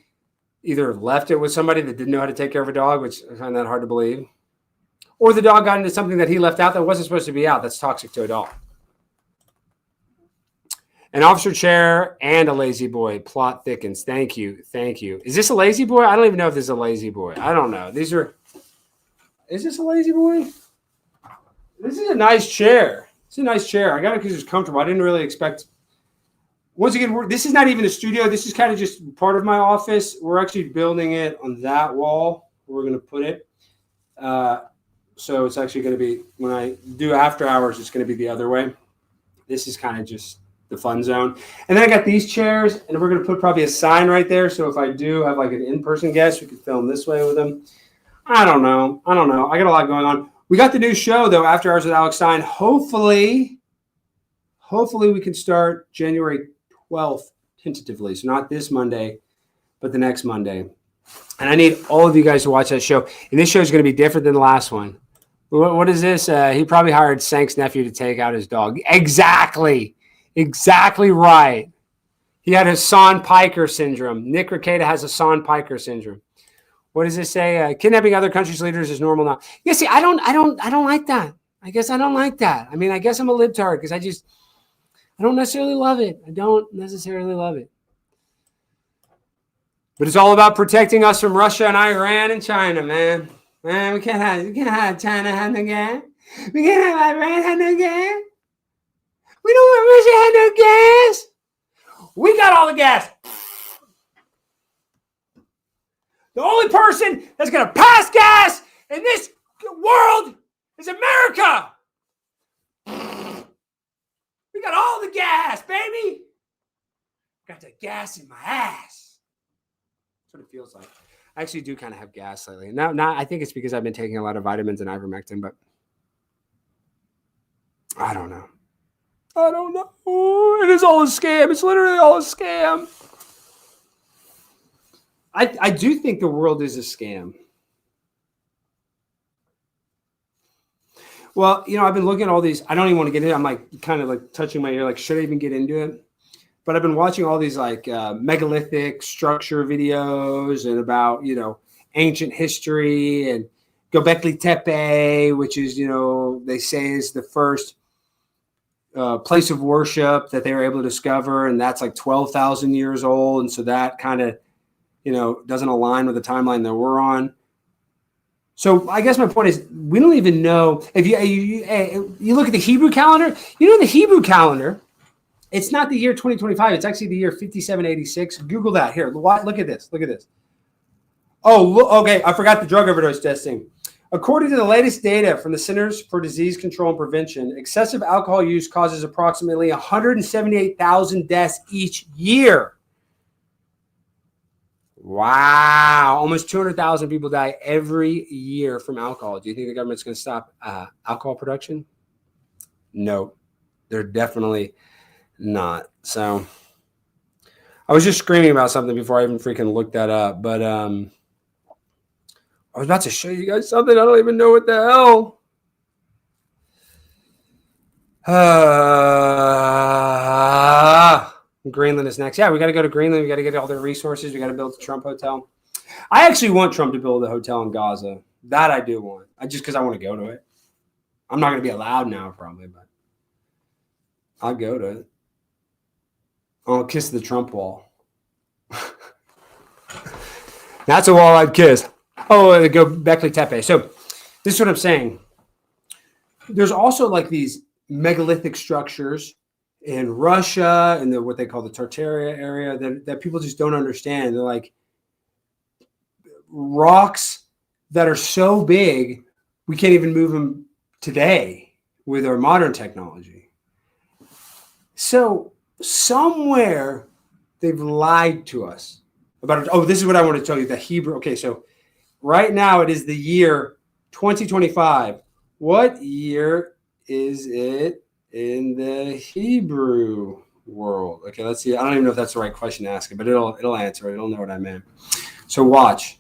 either left it with somebody that didn't know how to take care of a dog, which I find that hard to believe. Or the dog got into something that he left out that wasn't supposed to be out. That's toxic to a dog. An officer chair and a lazy boy. Plot thickens. Thank you. Thank you. Is this a lazy boy? I don't even know if this is a lazy boy. I don't know. Is this a lazy boy? This is a nice chair. It's a nice chair. I got it because it's comfortable. I didn't really expect. Once again, this is not even a studio. This is kind of just part of my office. We're actually building it on that wall. We're going to put it. So it's actually going to be, when I do after hours, it's going to be the other way. This is kind of just the fun zone. And then I got these chairs, and we're going to put probably a sign right there. So if I do have like an in-person guest, we could film this way with them. I don't know. I got a lot going on. We got the new show, though, After Hours with Alex Stein. Hopefully we can start January 12th, tentatively. So not this Monday, but the next Monday. And I need all of you guys to watch that show. And this show is going to be different than the last one. What is this? He probably hired Sank's nephew to take out his dog. Exactly right. He had Hassan-Piker syndrome. Nick Rekieta has Hassan-Piker syndrome. What does it say? Kidnapping other countries' leaders is normal now. Yeah, see, I don't like that. I guess I don't like that. I mean, I guess I'm a libtard because I don't necessarily love it. I don't necessarily love it. But it's all about protecting us from Russia and Iran and China, man. Man, we can't have China have no gas. We can't have Iran have no gas. We don't want Russia have no gas. We got all the gas. The only person that's going to pass gas in this world is America. We got all the gas, baby. Got the gas in my ass. That's what it feels like. I actually do kind of have gas lately. I think it's because I've been taking a lot of vitamins and ivermectin, but I don't know. It is all a scam. It's literally all a scam. I do think the world is a scam. Well, I've been looking at all these. I don't even want to get into it. I'm like kind of like touching my ear, like, should I even get into it? But I've been watching all these like megalithic structure videos and about, ancient history and Göbekli Tepe, which is, they say is the first place of worship that they were able to discover. And that's like 12,000 years old. And so that kind of, doesn't align with the timeline that we're on. So I guess my point is we don't even know if you look at the Hebrew calendar, the Hebrew calendar, it's not the year 2025. It's actually the year 5786. Google that. Here, look at this. Oh, okay. I forgot the drug overdose testing. According to the latest data from the Centers for Disease Control and Prevention, excessive alcohol use causes approximately 178,000 deaths each year. Wow. Almost 200,000 people die every year from alcohol. Do you think the government's going to stop alcohol production? No, they're definitely not. So I was just screaming about something before I even freaking looked that up. But I was about to show you guys something. I don't even know what the hell. Greenland is next. Yeah, we got to go to Greenland. We got to get all their resources. We got to build the Trump hotel. I actually want Trump to build a hotel in Gaza. That I do want. Just because I want to go to it. I'm not going to be allowed now, probably, but I'll go to it. I'll kiss the Trump wall. That's a wall I'd kiss. Oh, Göbekli Tepe. So this is what I'm saying. There's also like these megalithic structures in Russia and what they call the Tartaria area that people just don't understand. They're like rocks that are so big, we can't even move them today with our modern technology. So somewhere they've lied to us about it. Oh, this is what I want to tell you. The Hebrew. Okay, so right now it is the year 2025. What year is it in the Hebrew world? Okay, let's see. I don't even know if that's the right question to ask it, but it'll answer it. It'll know what I meant. So watch.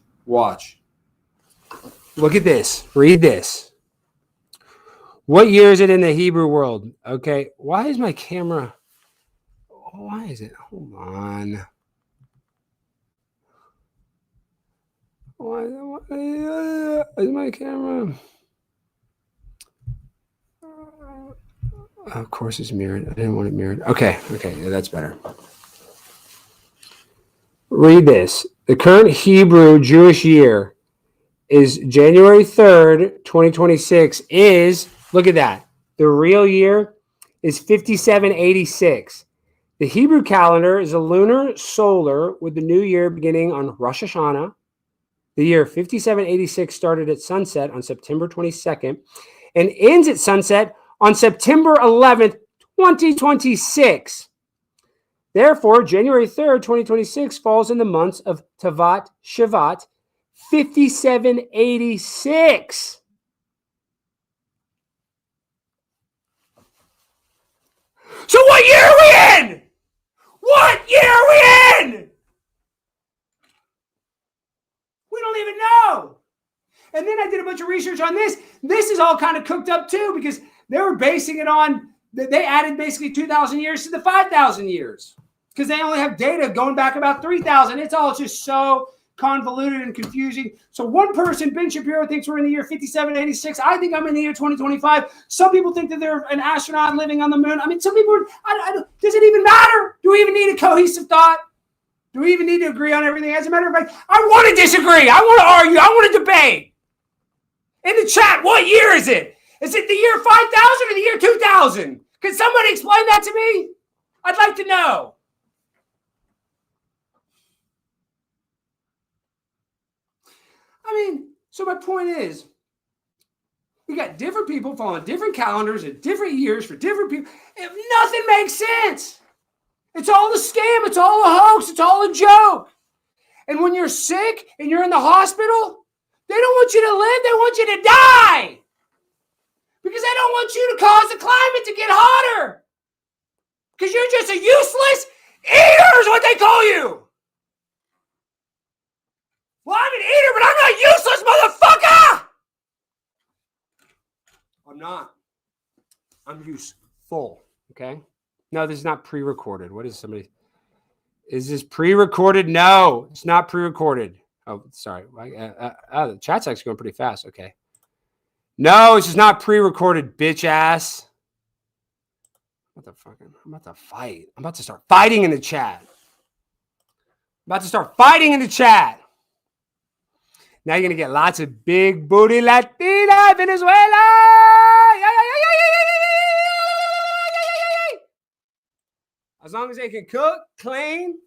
Look at this. Read this. What year is it in the Hebrew world? Okay, why is my camera? Why is it? Hold on. Why is my camera? Of course it's mirrored. I didn't want it mirrored. Okay, yeah, that's better. Read this. The current Hebrew Jewish year is January 3rd, 2026 is, look at that. The real year is 5786. The Hebrew calendar is a lunar solar with the new year beginning on Rosh Hashanah. The year 5786 started at sunset on September 22nd and ends at sunset on September 11th, 2026. Therefore, January 3rd, 2026 falls in the months of Tavat Shavat 5786. So what year are we in? What year are we in? We don't even know. And then I did a bunch of research on this. This is all kind of cooked up too because they were basing it on, they added basically 2,000 years to the 5,000 years because they only have data going back about 3,000. It's all just so convoluted and confusing. So one person, Ben Shapiro, thinks we're in the year 5786. I think I'm in the year 2025. Some people think that they're an astronaut living on the moon. I mean, some people, does it even matter? Do we even need a cohesive thought? Do we even need to agree on everything? As a matter of fact, I want to disagree. I want to argue. I want to debate. In the chat, what year is it? Is it the year 5000 or the year 2000? Can somebody explain that to me? I'd like to know. I mean, so my point is, we got different people following different calendars at different years for different people. Nothing makes sense. It's all a scam. It's all a hoax. It's all a joke. And when you're sick and you're in the hospital, they don't want you to live. They want you to die. Because they don't want you to cause the climate to get hotter. Because you're just a useless eater is what they call you. Well, I'm an eater, but I'm not useless, motherfucker! I'm not. I'm useful, okay? No, this is not pre-recorded. What is somebody? Is this pre-recorded? No, it's not pre-recorded. Oh, sorry. The chat's actually going pretty fast. Okay. No, it's just not pre-recorded, bitch ass. What the fucking? I'm about to fight. I'm about to start fighting in the chat. Now you're going to get lots of big booty Latina Venezuela. As long as they can cook, clean,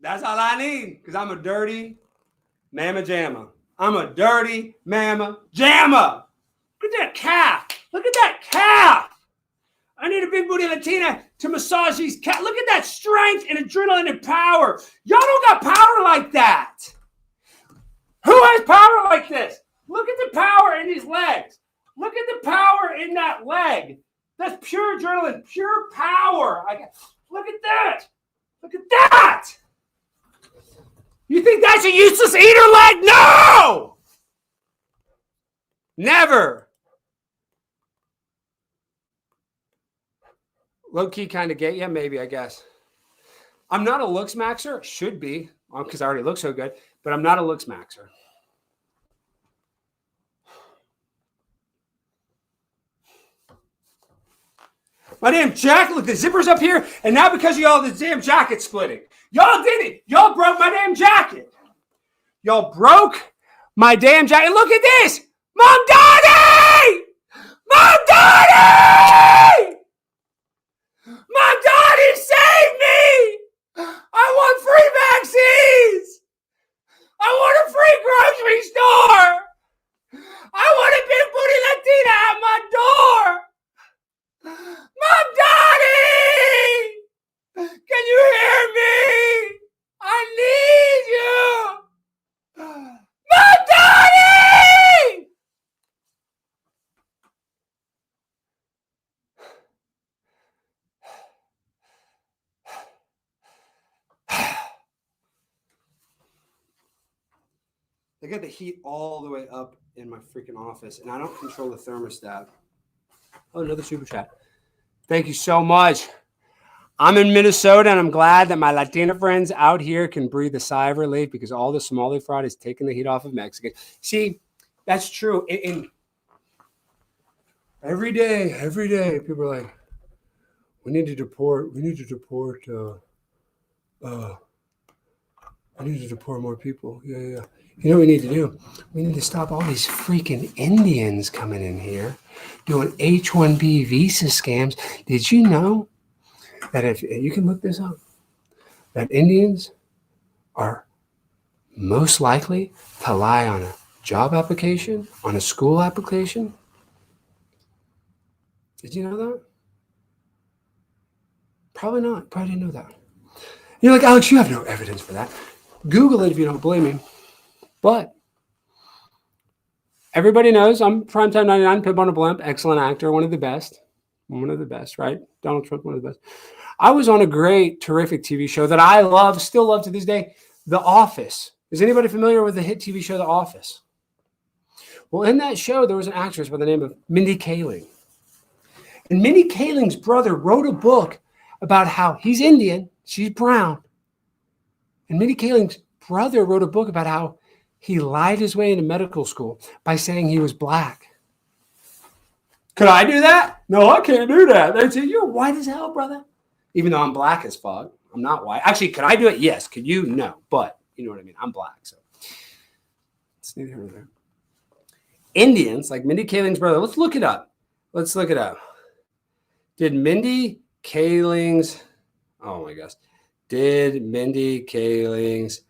that's all I need. Because I'm a dirty mama jamma. I'm a dirty mama jamma. Look at that calf. Look at that calf. I need a big booty Latina to massage these calves. Look at that strength and adrenaline and power. Y'all don't got power like that. Who has power like this? Look at the power in these legs. Look at the power in that leg. That's pure adrenaline, pure power. Look at that. Look at that. You think that's a useless eater leg? No! Never. Low-key kind of gay. Yeah, maybe, I guess. I'm not a looks maxer. Should be, because I already look so good. But I'm not a looks maxer. My damn jacket, look, the zipper's up here. And now because of y'all, the damn jacket's splitting. Y'all did it. Y'all broke my damn jacket. Y'all broke my damn jacket. Look at this. Mom Dottie! Mom Dottie! Mom Dottie, save me! I want free vaccines! I want a free grocery store! I want a big booty Latina at my door! Mom Dottie! Can you hear me? I need you! Mom Dottie! They got the heat all the way up in my freaking office, and I don't control the thermostat. Oh, another super chat. Thank you so much. I'm in Minnesota, and I'm glad that my Latina friends out here can breathe a sigh of relief because all the Somali fraud is taking the heat off of Mexico. See, that's true. In every day, people are like, we need to deport more people. Yeah. You know what we need to do? We need to stop all these freaking Indians coming in here doing H-1B visa scams. Did you know that if you can look this up, that Indians are most likely to lie on a job application, on a school application? Did you know that? Probably not. Probably didn't know that. You're like, Alex, you have no evidence for that. Google it if you don't believe me. But everybody knows I'm Primetime 99, Pimp on a Blimp, excellent actor, one of the best. One of the best, right? Donald Trump, one of the best. I was on a great, terrific TV show that I love, still love to this day, The Office. Is anybody familiar with the hit TV show The Office? Well, in that show, there was an actress by the name of Mindy Kaling. And Mindy Kaling's brother wrote a book about how he's Indian, she's brown. And Mindy Kaling's brother wrote a book about how he lied his way into medical school by saying he was black. Could I do that? No, I can't do that. They'd say, you're white as hell, brother. Even though I'm black as fuck. I'm not white. Actually, could I do it? Yes. Could you? No. But you know what I mean? I'm black. So it's neither here nor there. Indians, like Mindy Kaling's brother, let's look it up. Let's look it up. Did Mindy Kaling's, oh my gosh, did Mindy Kaling's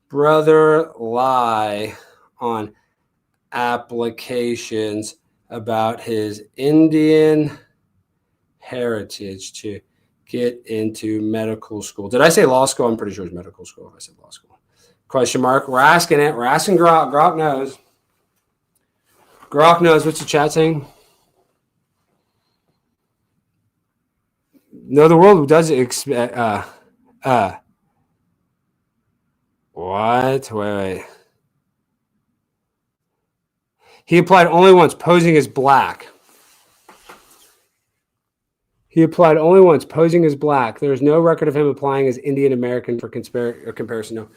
brother lie on applications about his Indian heritage to get into medical school? Did I say law school? I'm pretty sure it's medical school. I said law school. Question mark. We're asking it. We're asking Grok. Grok knows. Grok knows. What's the chat saying? No, the world does expect. What? Wait. He applied only once, posing as black. He applied only once, posing as black. There is no record of him applying as Indian American for comparison. No.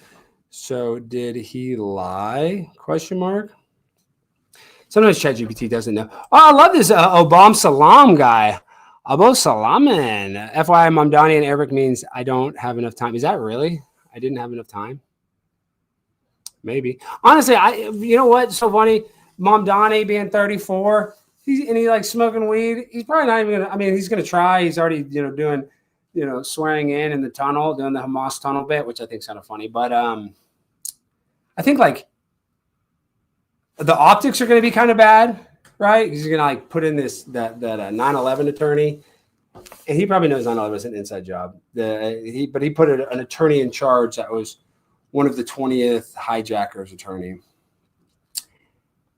So did he lie? Question mark. Sometimes ChatGPT doesn't know. Oh, I love this Obama Salam guy. Abo Salaman. FYI, Mamdani in Arabic means I don't have enough time. Is that really? I didn't have enough time? Maybe. Honestly, you know what's so funny? Mamdani being 34, he likes smoking weed. He's probably not even gonna, I mean, he's gonna try. He's already, doing, swearing in the tunnel, doing the Hamas tunnel bit, which I think is kind of funny. But I think like the optics are gonna be kind of bad, right? He's gonna like put in that 9/11 attorney, and he probably knows 9/11 is an inside job. But he put an attorney in charge that was one of the 20th hijackers attorney.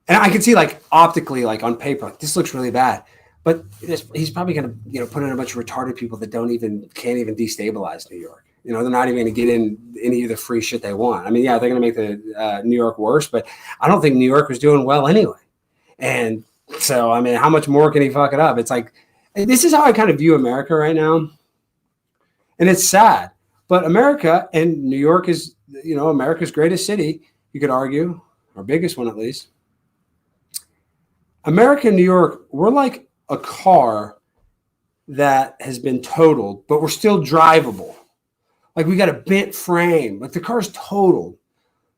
And I can see like optically, like on paper, like, this looks really bad. But he's probably going to, put in a bunch of retarded people that can't even destabilize New York. They're not even going to get in any of the free shit they want. I mean, yeah, they're going to make the New York worse, but I don't think New York was doing well anyway. And so, I mean, how much more can he fuck it up? It's like, this is how I kind of view America right now. And it's sad. But America, and New York is, America's greatest city, you could argue, our biggest one at least. America and New York, we're like a car that has been totaled, but we're still drivable. Like we got a bent frame. Like the car's totaled.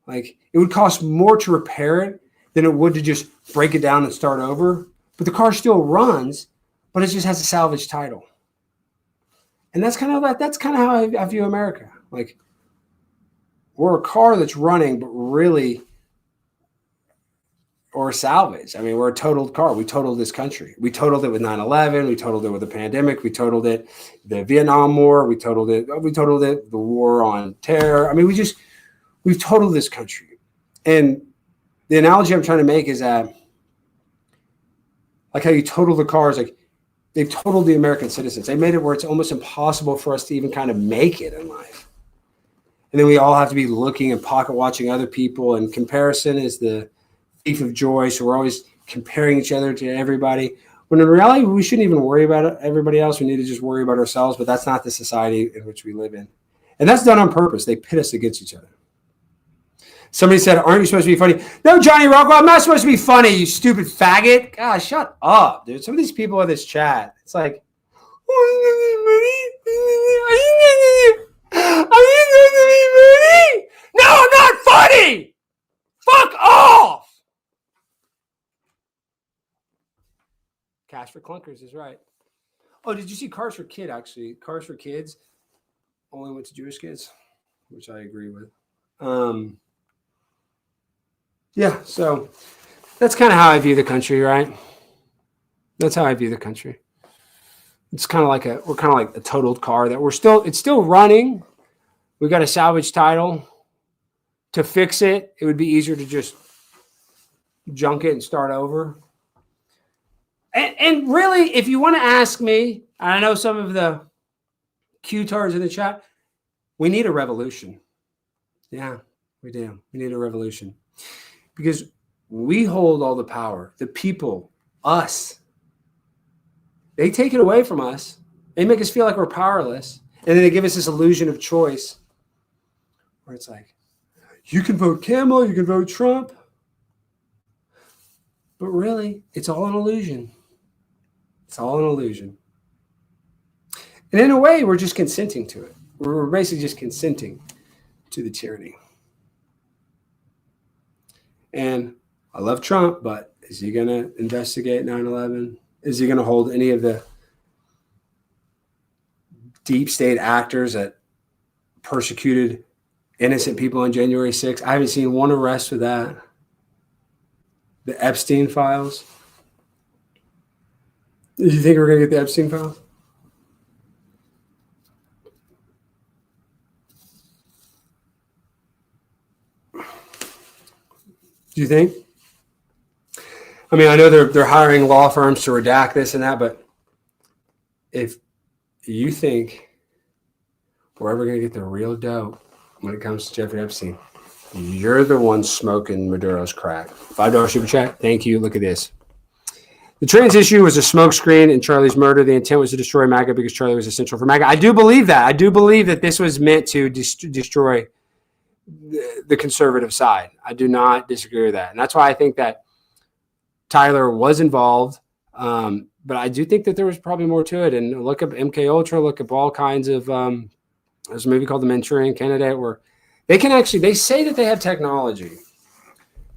Like it would cost more to repair it than it would to just break it down and start over. But the car still runs, but it just has a salvage title. And that's kind of how I view America. Like we're a car that's running, but really, or salvage. I mean, we're a totaled car. We totaled this country. We totaled it with 9/11. We totaled it with the pandemic. We totaled it the Vietnam War. We totaled it the war on terror. I mean, we've totaled this country. And the analogy I'm trying to make is that like how you total the cars, like they've totaled the American citizens. They made it where it's almost impossible for us to even kind of make it in life. And then we all have to be looking and pocket watching other people, and comparison is the thief of joy. So we're always comparing each other to everybody. When in reality, we shouldn't even worry about everybody else. We need to just worry about ourselves. But that's not the society in which we live in. And that's done on purpose. They pit us against each other. Somebody said, aren't you supposed to be funny? No, Johnny Rockwell, I'm not supposed to be funny, you stupid faggot. God, shut up, dude. Some of these people in this chat, it's like, are you supposed to be funny? No, I'm not funny. Fuck off. Cash for clunkers is right. Oh, did you see Cars for Kids, actually? Cars for Kids only went to Jewish kids, which I agree with. Yeah, so that's kind of how I view the country, right? That's how I view the country. It's kind of like we're kind of like a totaled car that it's still running. We got a salvage title. To fix it, it would be easier to just junk it and start over. And really, if you want to ask me, I know some of the Q-tars in the chat, we need a revolution. Yeah, we do. We need a revolution. Because we hold all the power. The people, us. They take it away from us. They make us feel like we're powerless. And then they give us this illusion of choice where it's like, you can vote Camel, you can vote Trump. But really, it's all an illusion. It's all an illusion. And in a way, we're just consenting to it. We're basically just consenting to the tyranny. And I love Trump, but is he going to investigate 9/11? Is he going to hold any of the deep state actors that persecuted innocent people on January 6th? I haven't seen one arrest for that. The Epstein files. Do you think we're going to get the Epstein files? Do you think? I mean, I know they're hiring law firms to redact this and that, but if you think we're ever going to get the real dope when it comes to Jeffrey Epstein, you're the one smoking Maduro's crack. $5 super chat. Thank you. Look at this. The trans issue was a smokescreen in Charlie's murder. The intent was to destroy MAGA because Charlie was essential for MAGA. I do believe that. I do believe that this was meant to destroy the conservative side. I do not disagree with that. And that's why I think that Tyler was involved. But I do think that there was probably more to it. And look up MK Ultra, look up all kinds of, there's a movie called The Manchurian Candidate where they say that they have technology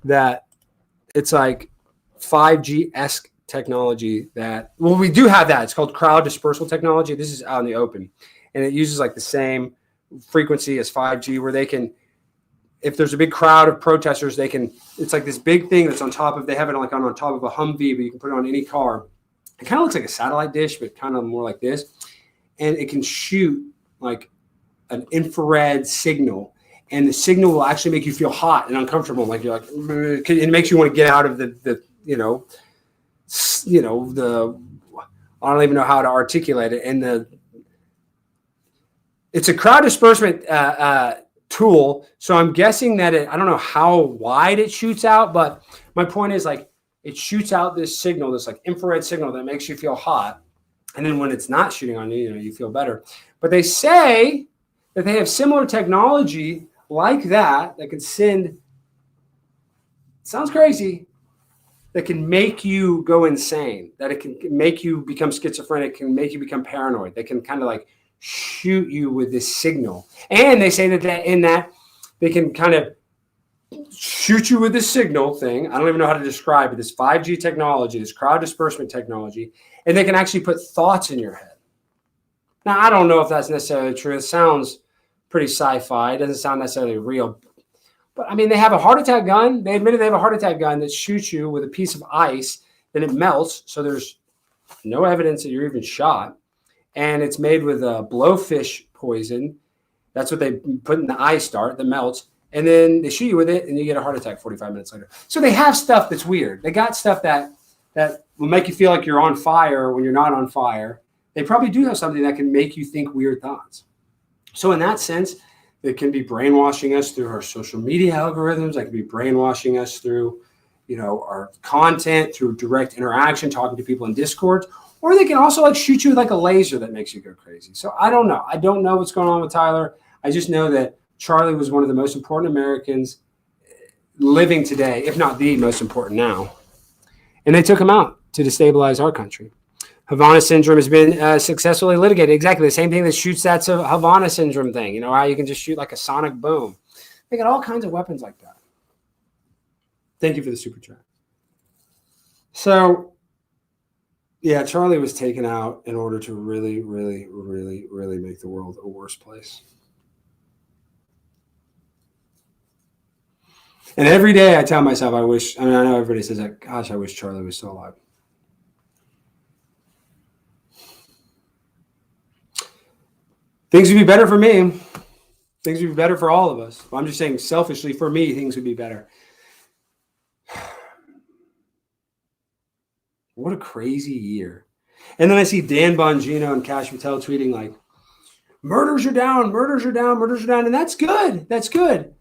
that it's like 5G-esque technology that, well, we do have that. It's called crowd dispersal technology. This is out in the open. And it uses like the same frequency as 5G where they can, if there's a big crowd of protesters, it's like this big thing that's on top of, they have it like on top of a Humvee, but you can put it on any car. It kind of looks like a satellite dish, but kind of more like this. And it can shoot like an infrared signal. And the signal will actually make you feel hot and uncomfortable. Like you're like, it makes you want to get out of the I don't even know how to articulate it. And it's a crowd disbursement tool. So I'm guessing that I don't know how wide it shoots out, but my point is like it shoots out this signal, this like infrared signal that makes you feel hot. And then when it's not shooting on you, you feel better. But they say that they have similar technology like that can send, sounds crazy, that can make you go insane, that it can make you become schizophrenic, can make you become paranoid. They can kind of like shoot you with this signal. And they say that they can kind of shoot you with this signal thing. I don't even know how to describe it. This 5G technology, this crowd disbursement technology, and they can actually put thoughts in your head. Now, I don't know if that's necessarily true. It sounds pretty sci-fi. It doesn't sound necessarily real. But, I mean, they have a heart attack gun. They admitted they have a heart attack gun that shoots you with a piece of ice. Then it melts, so there's no evidence that you're even shot. And it's made with a blowfish poison. That's what they put in the ice dart that melts. And then they shoot you with it, and you get a heart attack 45 minutes later. So they have stuff that's weird. They got stuff that will make you feel like you're on fire when you're not on fire. They probably do have something that can make you think weird thoughts. So in that sense, it can be brainwashing us through our social media algorithms. It can be brainwashing us through, our content, through direct interaction, talking to people in Discord. Or they can also like shoot you with like a laser that makes you go crazy. So I don't know. I don't know what's going on with Tyler. I just know that Charlie was one of the most important Americans living today, if not the most important now. And they took him out to destabilize our country. Havana syndrome has been successfully litigated. Exactly the same thing that shoots that Havana syndrome thing. You know how you can just shoot like a sonic boom. They got all kinds of weapons like that. Thank you for the super chat. So, yeah, Charlie was taken out in order to really, really, really, really make the world a worse place. And every day I tell myself, I know everybody says that, gosh, I wish Charlie was still alive. Things would be better for me. Things would be better for all of us. I'm just saying selfishly for me, things would be better. What a crazy year. And then I see Dan Bongino and Cash Patel tweeting like, murders are down, murders are down, murders are down. And that's good. That's good.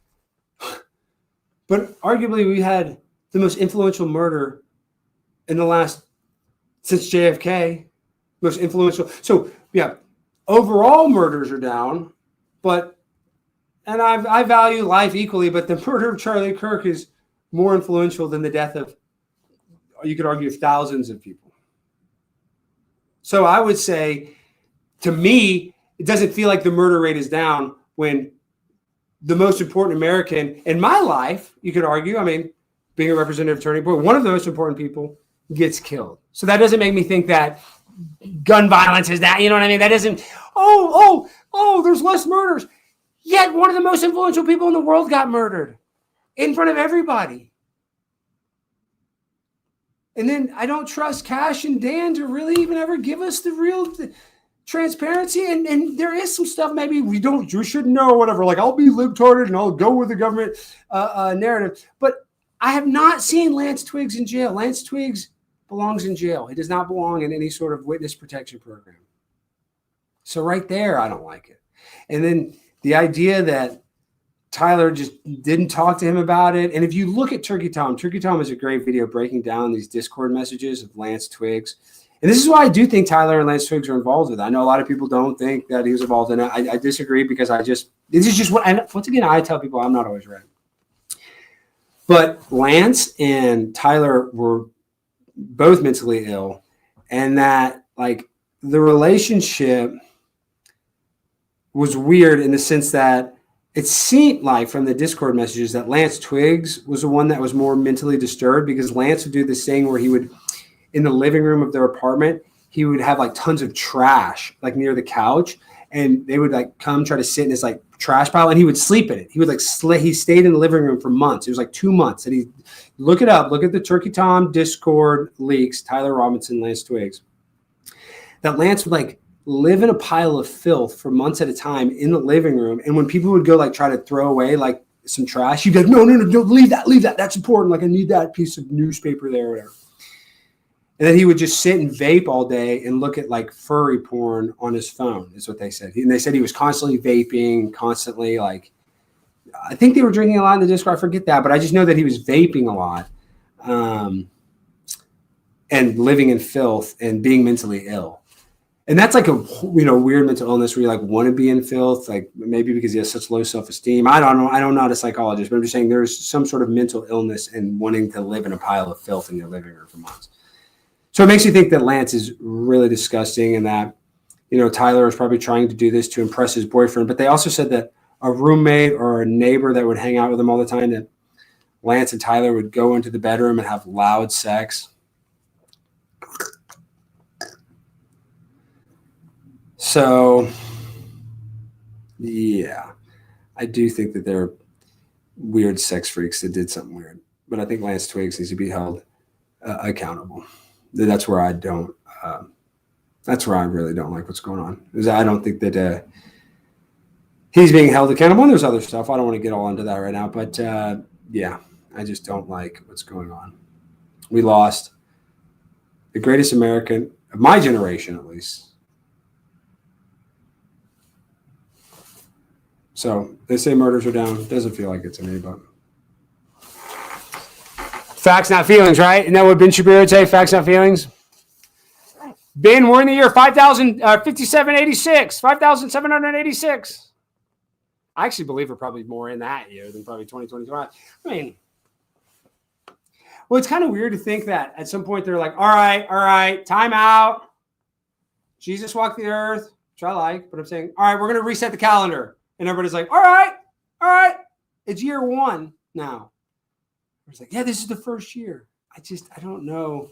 But arguably we had the most influential murder in the last, since JFK, most influential. So yeah, overall murders are down, but, and I value life equally, but the murder of Charlie Kirk is more influential than the death of, you could argue, thousands of people. So I would say, to me, it doesn't feel like the murder rate is down when the most important American in my life, you could argue, I mean, being a representative turning point, one of the most important people gets killed. So that doesn't make me think that gun violence is that, you know what I mean? That doesn't, there's less murders. Yet one of the most influential people in the world got murdered in front of everybody. And then I don't trust Cash and Dan to really even ever give us the real transparency. And there is some stuff maybe we should know, whatever. Like, I'll be libtarded and I'll go with the government narrative. But I have not seen Lance Twiggs in jail. Lance Twiggs belongs in jail. He does not belong in any sort of witness protection program. So right there, I don't like it. And then the idea that Tyler just didn't talk to him about it. And if you look at Turkey Tom is a great video breaking down these Discord messages of Lance Twiggs. And this is why I do think Tyler and Lance Twiggs are involved with it. I know a lot of people don't think that he was involved in it. I disagree because this is just what, and once again, I tell people I'm not always right. But Lance and Tyler were both mentally ill, and that like the relationship was weird in the sense that it seemed like from the Discord messages that Lance Twiggs was the one that was more mentally disturbed, because Lance would do this thing where he would, in the living room of their apartment, he would have like tons of trash like near the couch, and they would like come try to sit in this like trash pile, and he would sleep in it. He would like he stayed in the living room for months. It was like 2 months. And he look it up, look at the Turkey Tom Discord leaks, Tyler Robinson, Lance Twiggs, that Lance would like live in a pile of filth for months at a time in the living room. And when people would go like try to throw away like some trash, he'd be like, no, leave that. That's important. Like, I need that piece of newspaper there or whatever. And then he would just sit and vape all day and look at like furry porn on his phone, is what they said. And they said he was constantly vaping, constantly like, I think they were drinking a lot in the Discord. I forget that, but I just know that he was vaping a lot and living in filth and being mentally ill. And that's like a weird mental illness where you like want to be in filth, like maybe because he has such low self-esteem. I don't know. I'm not a psychologist, but I'm just saying there's some sort of mental illness in wanting to live in a pile of filth in your living room for months. So it makes you think that Lance is really disgusting, and that, Tyler is probably trying to do this to impress his boyfriend. But they also said that a roommate or a neighbor that would hang out with him all the time, that Lance and Tyler would go into the bedroom and have loud sex. So, yeah, I do think that there are weird sex freaks that did something weird. But I think Lance Twiggs needs to be held accountable. That's where I don't. That's where I really don't like what's going on. Is I don't think that he's being held accountable. And there's other stuff. I don't want to get all into that right now. But yeah, I just don't like what's going on. We lost the greatest American of my generation, at least. So they say murders are down. Doesn't feel like it to me, but facts, not feelings, right? Isn't that what Ben Shapiro would say? Facts, not feelings. Ben, we're in the year 5786, 5,786. I actually believe we're probably more in that year than probably 2025. I mean, well, it's kind of weird to think that at some point they're like, all right, time out. Jesus walked the earth, which I like, but I'm saying, all right, we're going to reset the calendar. And everybody's like, all right, it's year one now. It's like, yeah, this is the first year. I don't know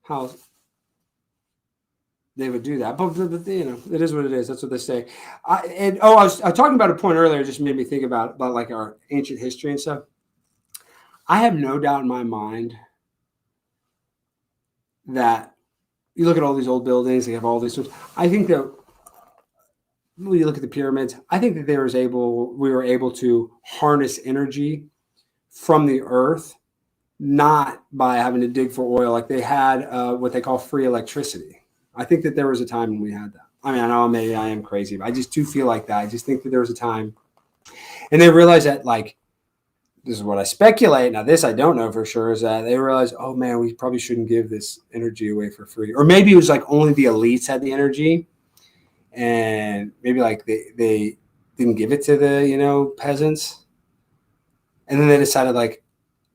how they would do that. But it is what it is. That's what they say. I was talking about a point earlier, it just made me think about like our ancient history and stuff. I have no doubt in my mind that you look at all these old buildings, they have all these things. I think that when you look at the pyramids, I think that we were able to harness energy from the earth, not by having to dig for oil. Like they had what they call free electricity. I think that there was a time when we had that. I mean, I know maybe I am crazy, but I just do feel like that. I just think that there was a time, and they realized that, like, this is what I speculate. Now, this I don't know for sure, is that they realized, oh man, we probably shouldn't give this energy away for free. Or maybe it was like only the elites had the energy, and maybe like they didn't give it to the, peasants. And then they decided, like,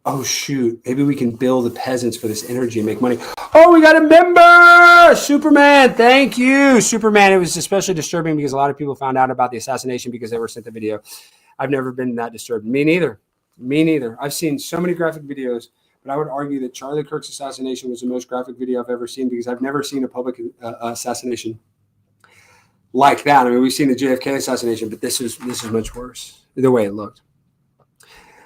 oh shoot, maybe we can bill the peasants for this energy and make money. Oh, we got a member! Superman, thank you. Superman, it was especially disturbing because a lot of people found out about the assassination because they were sent the video. I've never been that disturbed. Me neither. I've seen so many graphic videos, but I would argue that Charlie Kirk's assassination was the most graphic video I've ever seen, because I've never seen a public assassination like that. I mean, we've seen the JFK assassination, but this is much worse, the way it looked.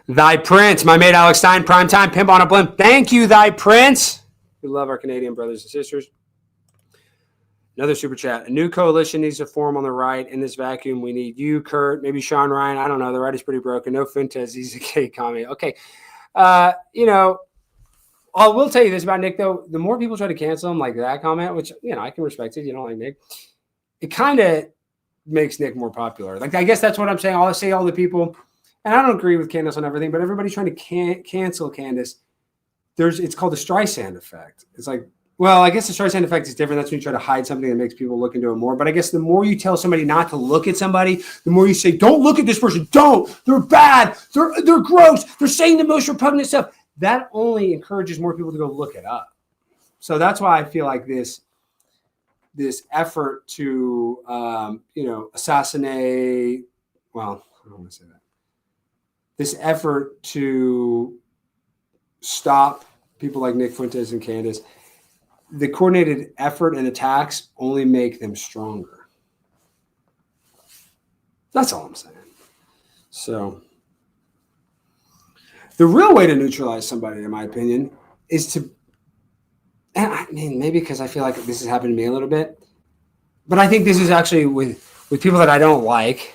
Thy Prince, my mate Alex Stein, primetime pimp on a blimp. Thank you, Thy Prince. We love our Canadian brothers and sisters. Another super chat. A new coalition needs to form on the right. In this vacuum, we need you, Kurt, maybe Sean Ryan. I don't know. The right is pretty broken. No Fuentes. He's a K comment. Okay. I will tell you this about Nick, though. The more people try to cancel him, like that comment, which, I can respect it. You don't like Nick. It kind of makes Nick more popular. Like, I guess that's what I'm saying. I'll say all the people, and I don't agree with Candace on everything, but everybody's trying to cancel Candace. It's called the Streisand effect. It's like, well, I guess the Streisand effect is different. That's when you try to hide something that makes people look into it more. But I guess the more you tell somebody not to look at somebody, the more you say, don't look at this person. Don't. They're bad. They're gross. They're saying the most repugnant stuff. That only encourages more people to go look it up. So that's why I feel like this effort to, assassinate, well, I don't want to say that. This effort to stop people like Nick Fuentes and Candace, the coordinated effort and attacks only make them stronger. That's all I'm saying. So the real way to neutralize somebody, in my opinion, is to, and I mean, maybe because I feel like this has happened to me a little bit, but I think this is actually with people that I don't like.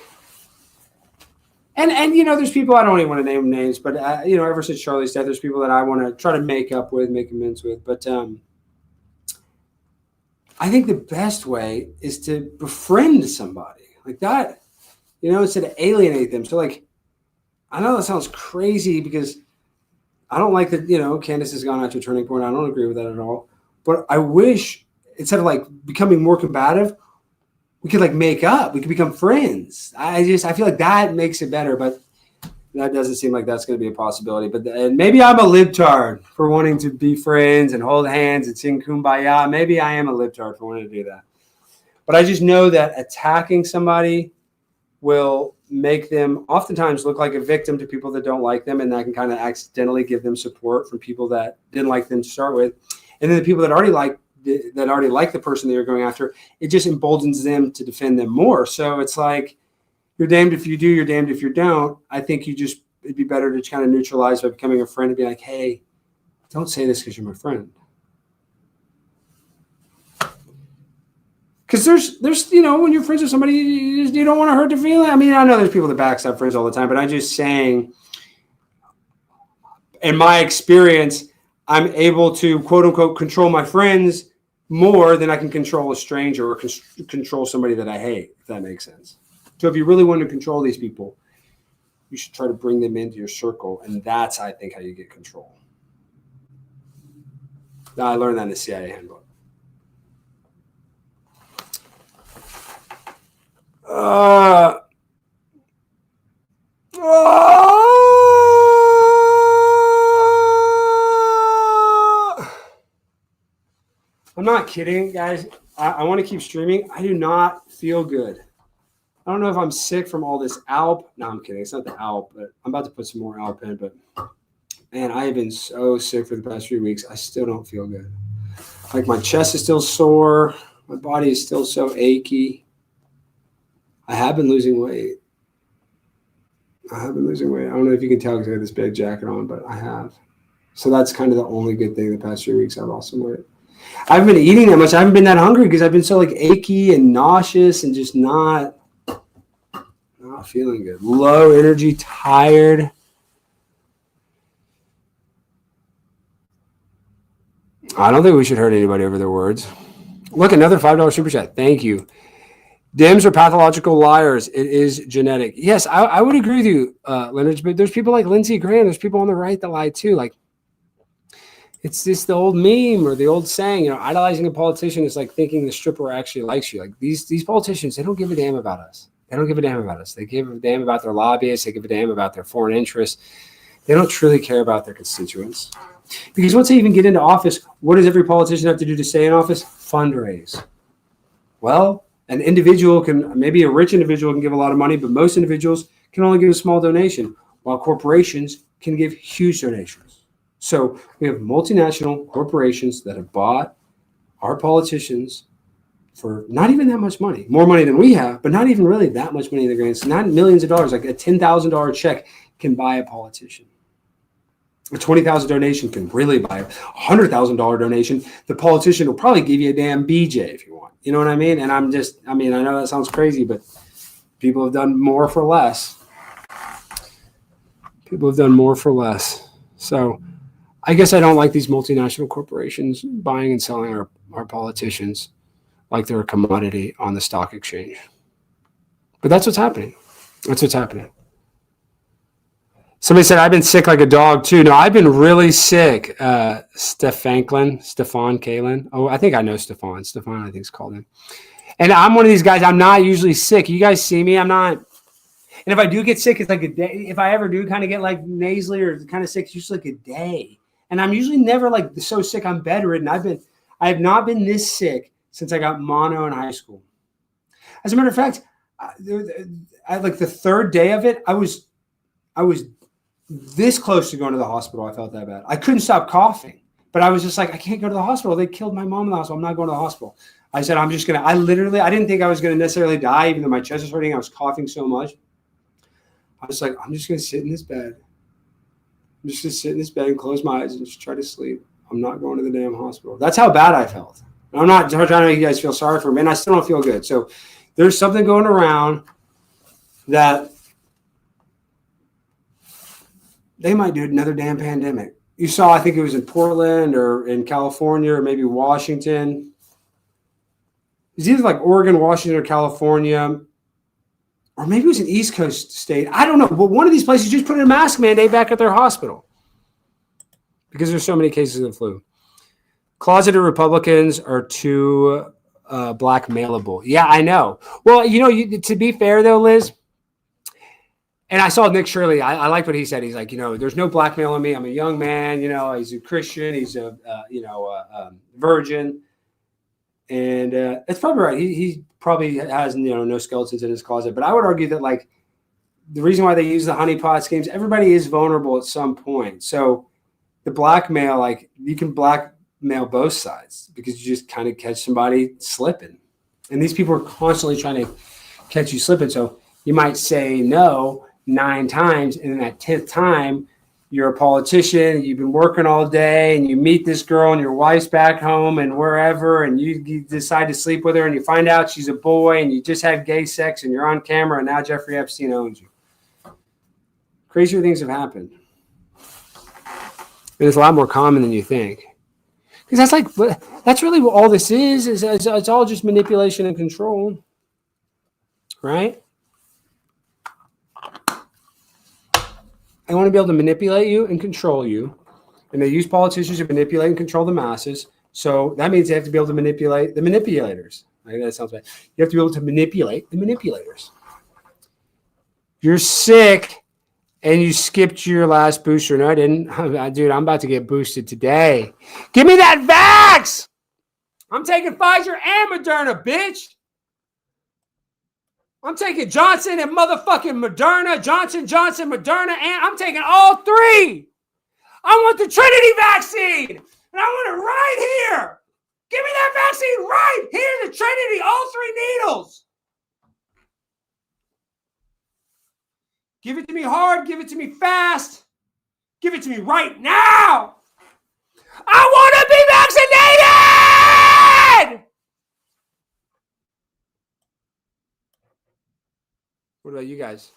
And there's people, I don't even want to name names, but, ever since Charlie's death, there's people that I want to try to make up with, make amends with. But I think the best way is to befriend somebody like that, instead of alienate them. So, like, I know that sounds crazy because I don't like that, Candace has gone out to a turning point. I don't agree with that at all. But I wish, instead of, like, becoming more combative, we could, like, make up. We could become friends. I feel like that makes it better, but that doesn't seem like that's going to be a possibility. But and maybe I'm a libtard for wanting to be friends and hold hands and sing Kumbaya. Maybe I am a libtard for wanting to do that. But I just know that attacking somebody will make them oftentimes look like a victim to people that don't like them, and that can kind of accidentally give them support from people that didn't like them to start with. And then the people that already like the person that you're going after, it just emboldens them to defend them more. So it's like, you're damned if you do, you're damned if you don't. I think it'd be better to kind of neutralize by becoming a friend and be like, hey, don't say this because you're my friend. Because there's when you're friends with somebody, you don't want to hurt their feelings. I mean, I know there's people that backstab friends all the time, but I'm just saying, in my experience, I'm able to, quote unquote, control my friends more than I can control a stranger or control somebody that I hate, if that makes sense. So if you really want to control these people, you should try to bring them into your circle. And that's, I think, how you get control. Now, I learned that in the CIA handbook. I'm not kidding, guys. I want to keep streaming. I do not feel good. I don't know if I'm sick from all this Alp. No, I'm kidding. It's not the Alp, but I'm about to put some more Alp in. But, man, I have been so sick for the past few weeks. I still don't feel good. Like, my chest is still sore. My body is still so achy. I have been losing weight. I don't know if you can tell because I have this big jacket on, but I have. So that's kind of the only good thing the past 3 weeks. I've lost some weight. I haven't been eating that much. I haven't been that hungry because I've been so, like, achy and nauseous and just not Not feeling good. Low energy, tired. I don't think we should hurt anybody over their words. Look, another $5 super chat. Thank you. Dims are pathological liars. It is genetic. Yes, I would agree with you, Leonard. But there's people like Lindsey Graham. There's people on the right that lie too. Like, it's just the old meme or the old saying, you know, idolizing a politician is like thinking the stripper actually likes you. Like these politicians, they don't give a damn about us. They don't give a damn about us. They give a damn about their lobbyists. They give a damn about their foreign interests. They don't truly care about their constituents. Because once they even get into office, what does every politician have to do to stay in office? Fundraise. Well, an individual can, maybe a rich individual can give a lot of money, but most individuals can only give a small donation, while corporations can give huge donations. So we have multinational corporations that have bought our politicians for not even that much money, more money than we have, but not even really that much money in the grand. It's not millions of dollars. Like a $10,000 check can buy a politician. A $20,000 donation can really buy a $100,000 donation. The politician will probably give you a damn BJ if you want. You know what I mean? And I know that sounds crazy, but people have done more for less. People have done more for less. So I guess I don't like these multinational corporations buying and selling our politicians like they're a commodity on the stock exchange. But that's what's happening. That's what's happening. Somebody said, I've been sick like a dog too. No, I've been really sick. Stefan Kalin. Oh, I think I know Stefan. Stefan, I think is called him. And I'm one of these guys, I'm not usually sick. You guys see me, I'm not. And if I do get sick, it's like a day. If I ever do kind of get like nasally or kind of sick, it's usually like a day. And I'm usually never like so sick I'm bedridden. I have not been this sick since I got mono in high school. As a matter of fact, I like the third day of it, I was this close to going to the hospital. I felt that bad. I couldn't stop coughing, but I was just like, I can't go to the hospital. They killed my mom in the hospital. I'm not going to the hospital. I said, I didn't think I was going to necessarily die, even though my chest was hurting. I was coughing so much. I was like, I'm just going to sit in this bed. I'm just going to sit in this bed and close my eyes and just try to sleep. I'm not going to the damn hospital. That's how bad I felt. And I'm not trying to make you guys feel sorry for me, and I still don't feel good. So there's something going around that they might do another damn pandemic. You saw, I think it was in Portland or in California or maybe Washington. It's either like Oregon, Washington, or California, or maybe it was an East Coast state. I don't know. But one of these places just put in a mask mandate back at their hospital because there's so many cases of the flu. Closeted Republicans are too blackmailable. Yeah, I know. Well, to be fair though, Liz, and I saw Nick Shirley. I liked what he said. He's like, there's no blackmail on me. I'm a young man. He's a Christian. He's a virgin, and it's probably right. He probably has no skeletons in his closet. But I would argue that like the reason why they use the honeypot schemes, everybody is vulnerable at some point. So the blackmail, like you can blackmail both sides because you just kind of catch somebody slipping, and these people are constantly trying to catch you slipping. So you might say no 9 times, and then that 10th time, you're a politician, you've been working all day, and you meet this girl, and your wife's back home and wherever, and you decide to sleep with her, and you find out she's a boy, and you just had gay sex, and you're on camera, and now Jeffrey Epstein owns you. Crazier things have happened. And it's a lot more common than you think. Because that's really what all this is it's all just manipulation and control, right? They want to be able to manipulate you and control you. And they use politicians to manipulate and control the masses. So that means they have to be able to manipulate the manipulators. I think that sounds bad. You have to be able to manipulate the manipulators. You're sick and you skipped your last booster. No, I didn't. Dude, I'm about to get boosted today. Give me that vax! I'm taking Pfizer and Moderna, bitch! I'm taking Johnson and motherfucking Moderna, Johnson, Moderna, and I'm taking all 3. I want the Trinity vaccine, and I want it right here. Give me that vaccine right here, the Trinity, all 3 needles. Give it to me hard, give it to me fast, give it to me right now. I want to be vaccinated! What about you guys?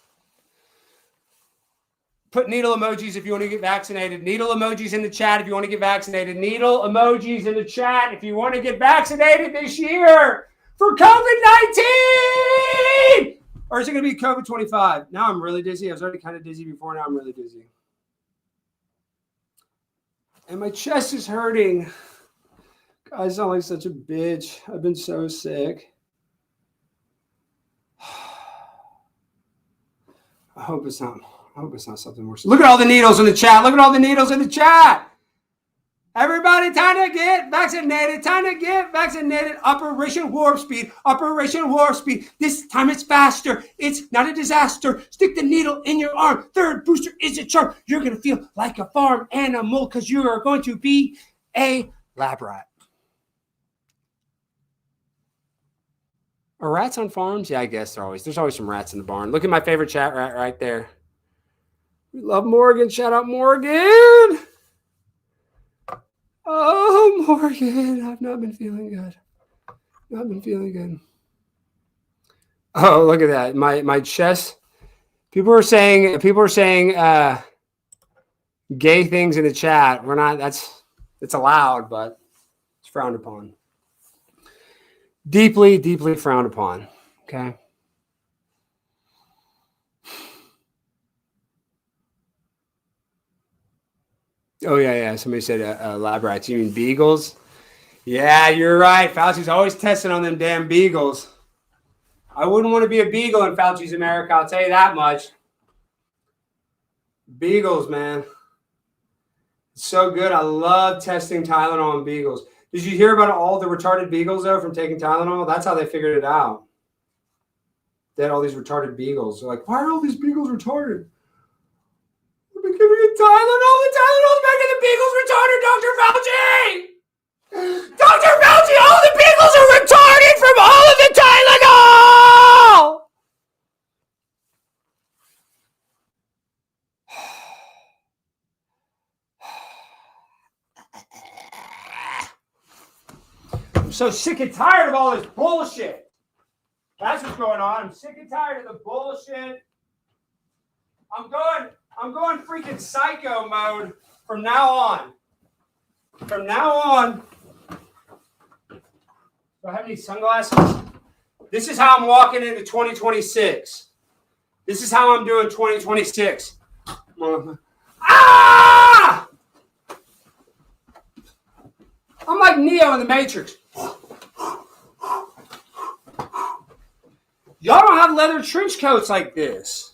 Put needle emojis if you want to get vaccinated. Needle emojis in the chat if you want to get vaccinated. Needle emojis in the chat if you want to get vaccinated this year for COVID-19. Or is it going to be COVID-25? Now I'm really dizzy. I was already kind of dizzy before. Now I'm really dizzy. And my chest is hurting. I sound like such a bitch. I've been so sick. I hope it's not something worse. Look at all the needles in the chat. Look at all the needles in the chat. Everybody, time to get vaccinated. Time to get vaccinated. Operation Warp Speed. Operation Warp Speed. This time it's faster. It's not a disaster. Stick the needle in your arm. Third booster is a charm. You're going to feel like a farm animal because you are going to be a lab rat. Are rats on farms? Yeah, I guess there's always some rats in the barn. Look at my favorite chat rat right there. We love Morgan. Shout out Morgan. Oh, Morgan. I've not been feeling good. Oh, look at that. My chest. People are saying gay things in the chat. We're not, it's allowed, but it's frowned upon. Deeply, deeply frowned upon. Okay. Oh, yeah. Somebody said lab rats. You mean beagles? Yeah, you're right. Fauci's always testing on them damn beagles. I wouldn't want to be a beagle in Fauci's America. I'll tell you that much. Beagles, man. It's so good. I love testing Tylenol on beagles. Did you hear about all the retarded beagles, though, from taking Tylenol? That's how they figured it out. They had all these retarded beagles. They're like, why are all these beagles retarded? We've been giving it Tylenol. The Tylenol's making the beagles retarded, Dr. Fauci! Dr. Fauci, all the beagles are retarded from all of the Tylenol! I'm so sick and tired of all this bullshit. That's what's going on. I'm sick and tired of the bullshit. I'm going freaking psycho mode from now on. From now on. Do I have any sunglasses? This is how I'm walking into 2026. This is how I'm doing 2026. Ah! I'm like Neo in the Matrix. Y'all don't have leather trench coats like this.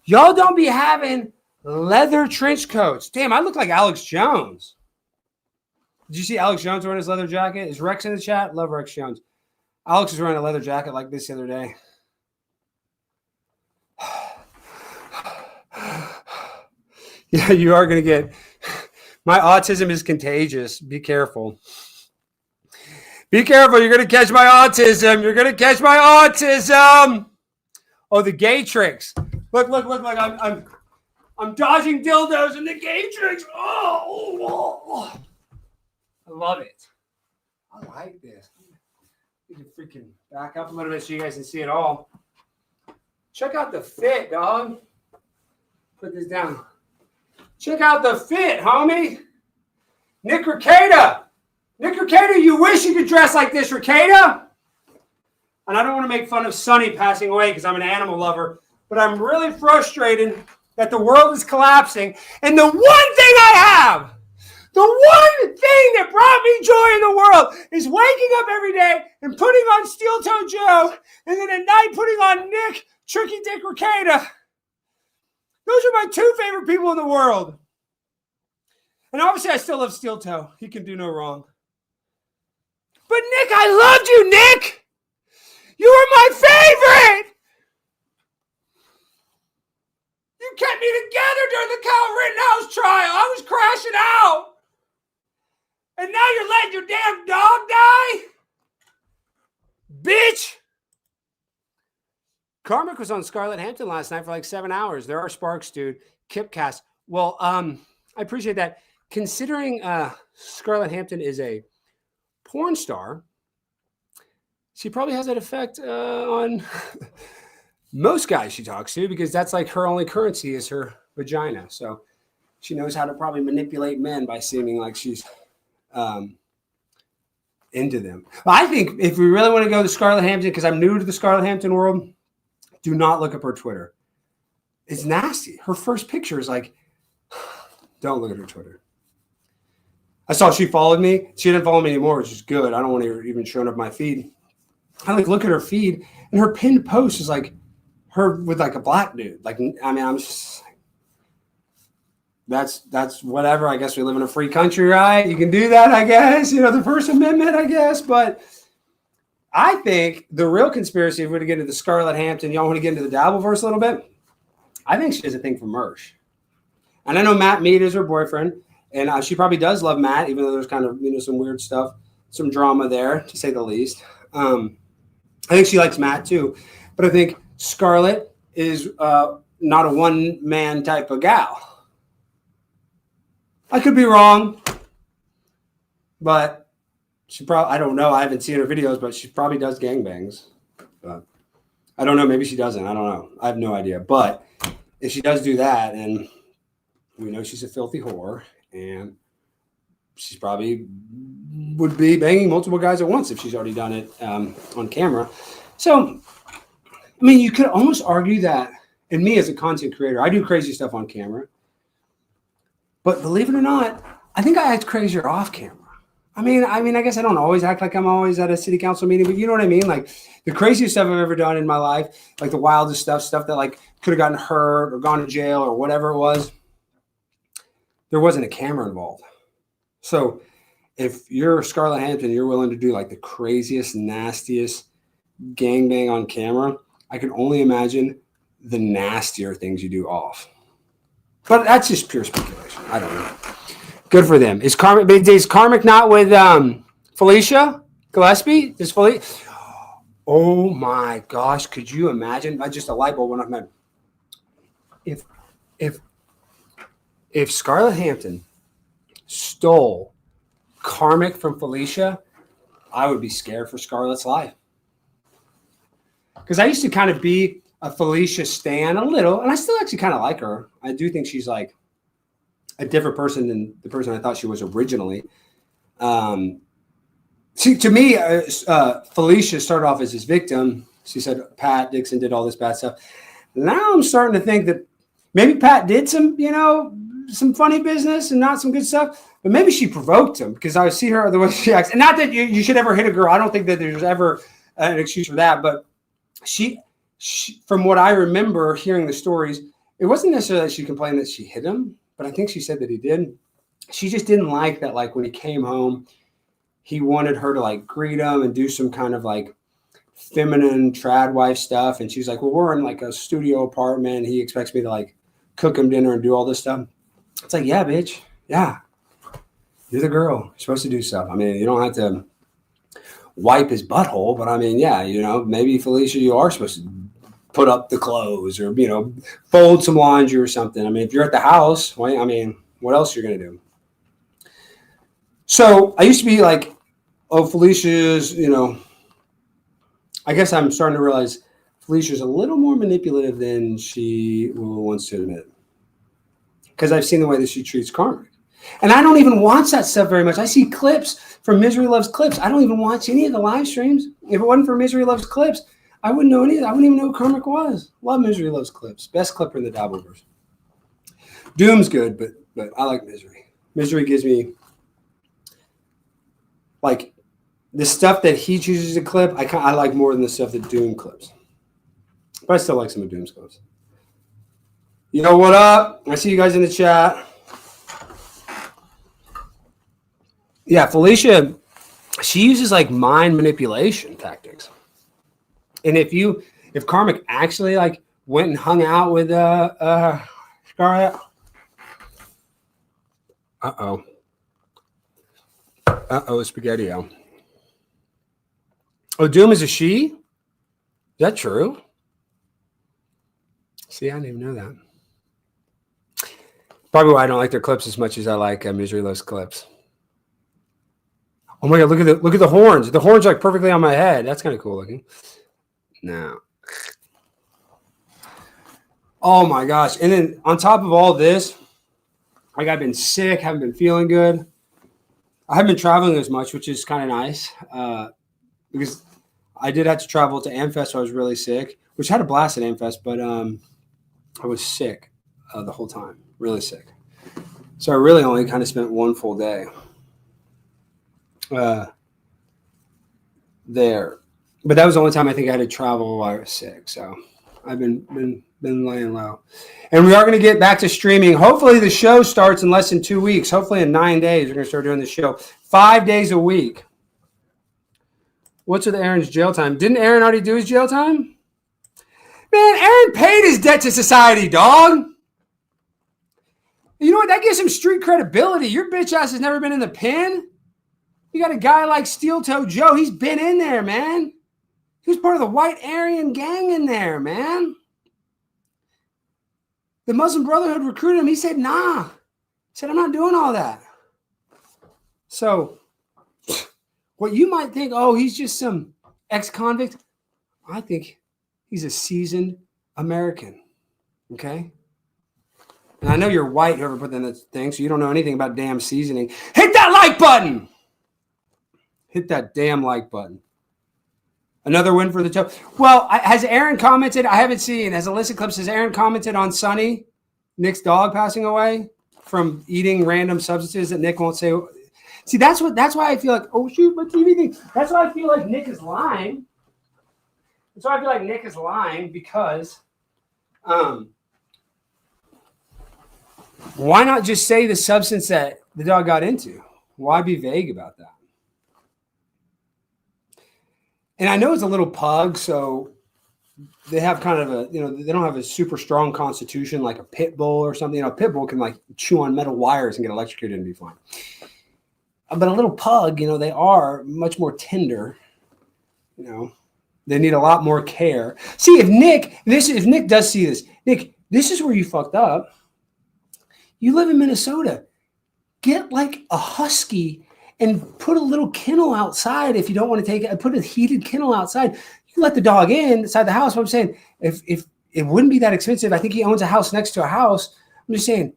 Y'all don't be having leather trench coats. Damn, I look like Alex Jones. Did you see Alex Jones wearing his leather jacket? Is Rex in the chat? Love Rex Jones. Alex was wearing a leather jacket like this the other day. Yeah, you are going to get... My autism is contagious. Be careful. Be careful. You're going to catch my autism. You're going to catch my autism. Oh, the gay tricks. Look. I'm dodging dildos and the gay tricks. Oh. I love it. I like this. You can freaking back up a little bit so you guys can see it all. Check out the fit, dog. Put this down. Check out the fit, homie. Nick Rekieta. You wish you could dress like this, Rekieta. And I don't want to make fun of Sonny passing away because I'm an animal lover, but I'm really frustrated that the world is collapsing. And the one thing I have, the one thing that brought me joy in the world is waking up every day and putting on Steel Toe Joe and then at night putting on Nick Tricky Dick Rekieta. Those are my two favorite people in the world. And obviously I still love Steel Toe. He can do no wrong. But Nick, I loved you, Nick! You were my favorite! You kept me together during the Kyle Rittenhouse trial. I was crashing out. And now you're letting your damn dog die? Bitch! Carmick was on Scarlett Hampton last night for like 7 hours. There are sparks, dude. Kipcast. Well, I appreciate that. Considering Scarlett Hampton is a porn star, she probably has that effect on most guys she talks to, because that's like her only currency is her vagina. So she knows how to probably manipulate men by seeming like she's into them. But I think if we really want to go to Scarlett Hampton, because I'm new to the Scarlett Hampton world, do not look up her Twitter. It's nasty. Her first picture is like, don't look at her Twitter. I saw she followed me. She didn't follow me anymore, which is good. I don't want her even showing up my feed. I like look at her feed, and her pinned post is like her with like a black dude. Like, I mean, I'm just that's whatever. I guess we live in a free country, right? You can do that, I guess. You know, the First Amendment, I guess. But I think the real conspiracy, if we're to get into the Scarlett Hampton, y'all want to get into the Dabbleverse a little bit? I think she has a thing for Mersh. And I know Matt Mead is her boyfriend, and she probably does love Matt, even though there's kind of, you know, some weird stuff, some drama there, to say the least. I think she likes Matt too, but I think Scarlett is not a one-man type of gal. I could be wrong, but she probably, I don't know. I haven't seen her videos, but she probably does gangbangs. But I don't know. Maybe she doesn't. I don't know. I have no idea. But if she does do that, and we know she's a filthy whore, and she's probably would be banging multiple guys at once if she's already done it on camera. So, I mean, you could almost argue that, and me as a content creator, I do crazy stuff on camera. But believe it or not, I think I act crazier off camera. I mean, I guess I don't always act like I'm always at a city council meeting, but you know what I mean? Like the craziest stuff I've ever done in my life, like the wildest stuff that like could have gotten hurt or gone to jail or whatever it was, there wasn't a camera involved. So if you're Scarlett Hampton, you're willing to do like the craziest, nastiest gangbang on camera, I can only imagine the nastier things you do off. But that's just pure speculation. I don't know. Good for them. Is Carmick not with Felicia Gillespie? Is Felicia? Oh my gosh! Could you imagine? Just a light bulb went off my head. If Scarlett Hampton stole Carmick from Felicia, I would be scared for Scarlett's life. Because I used to kind of be a Felicia stan a little, and I still actually kind of like her. I do think she's like a different person than the person I thought she was originally. See, to me, Felicia started off as his victim. She said Pat Dixon did all this bad stuff. Now I'm starting to think that maybe Pat did some, you know, some funny business and not some good stuff, but maybe she provoked him, because I see her the way she acts. And not that you should ever hit a girl. I don't think that there's ever an excuse for that, but she, from what I remember hearing the stories, it wasn't necessarily that she complained that she hit him, but I think she said that he did. She just didn't like that, like when he came home, he wanted her to like greet him and do some kind of like feminine trad wife stuff. And she's like, well, we're in like a studio apartment. He expects me to like cook him dinner and do all this stuff. It's like, yeah, bitch. Yeah. You're the girl. You're supposed to do stuff. I mean, you don't have to wipe his butthole, but I mean, yeah, you know, maybe Felicia, you are supposed to put up the clothes or, you know, fold some laundry or something. I mean, if you're at the house, well, I mean, what else you're going to do? So I used to be like, oh, Felicia's, you know, I guess I'm starting to realize Felicia's a little more manipulative than she wants to admit. Because I've seen the way that she treats Carmick. And I don't even watch that stuff very much. I see clips from Misery Loves Clips. I don't even watch any of the live streams. If it wasn't for Misery Loves Clips, I wouldn't know any of that. I wouldn't even know who Carmick was. Love Misery Loves Clips. Best clipper in the Dabbleverse. Doom's good, but I like Misery. Misery gives me, like, the stuff that he chooses to clip, I like more than the stuff that Doom clips. But I still like some of Doom's clips. Yo, what up? I see you guys in the chat. Yeah, Felicia, she uses like mind manipulation tactics. And if Carmick actually like went and hung out with Scarlett, Spaghetti-O. Oh, Doom is a she? Is that true? See, I didn't even know that. Probably why I don't like their clips as much as I like Misery Loves Clips. Oh my God! Look at the horns. The horns are like perfectly on my head. That's kind of cool looking. Now, Oh my gosh. And then on top of all this, like I've been sick, haven't been feeling good. I haven't been traveling as much, which is kind of nice because I did have to travel to Amfest, so I was really sick, which I had a blast at Amfest, but I was sick the whole time, really sick. So I really only kind of spent one full day there. But that was the only time I think I had to travel while I was sick. So I've been laying low. And we are going to get back to streaming. Hopefully the show starts in less than 2 weeks. Hopefully in 9 days we're going to start doing the show 5 days a week. What's with Aaron's jail time? Didn't Aaron already do his jail time? Man, Aaron paid his debt to society, dog. You know what? That gives him street credibility. Your bitch ass has never been in the pen. You got a guy like Steel Toe Joe. He's been in there, man. He was part of the White Aryan gang in there, man. The Muslim Brotherhood recruited him. He said, nah. He said, I'm not doing all that. So what you might think, oh, he's just some ex-convict. I think he's a seasoned American, okay? And I know you're white, whoever put that thing, so you don't know anything about damn seasoning. Hit that like button! Hit that damn like button. Another win for the toe. Well, has Aaron commented? I haven't seen. As Alyssa Clips, has Aaron commented on Sonny, Nick's dog passing away from eating random substances that Nick won't say? See, that's why I feel like, oh, shoot, my TV thing. That's why I feel like Nick is lying. That's why I feel like Nick is lying because why not just say the substance that the dog got into? Why be vague about that? And I know it's a little pug, so they have kind of a, they don't have a super strong constitution like a pit bull or something. A pit bull can like chew on metal wires and get electrocuted and be fine. But a little pug, they are much more tender. They need a lot more care. See, if Nick does see this, Nick, this is where you fucked up. You live in Minnesota. Get like a husky and put a little kennel outside if you don't want to take it. Put a heated kennel outside. You can let the dog inside the house. What I'm saying, if it wouldn't be that expensive, I think he owns a house next to a house. I'm just saying,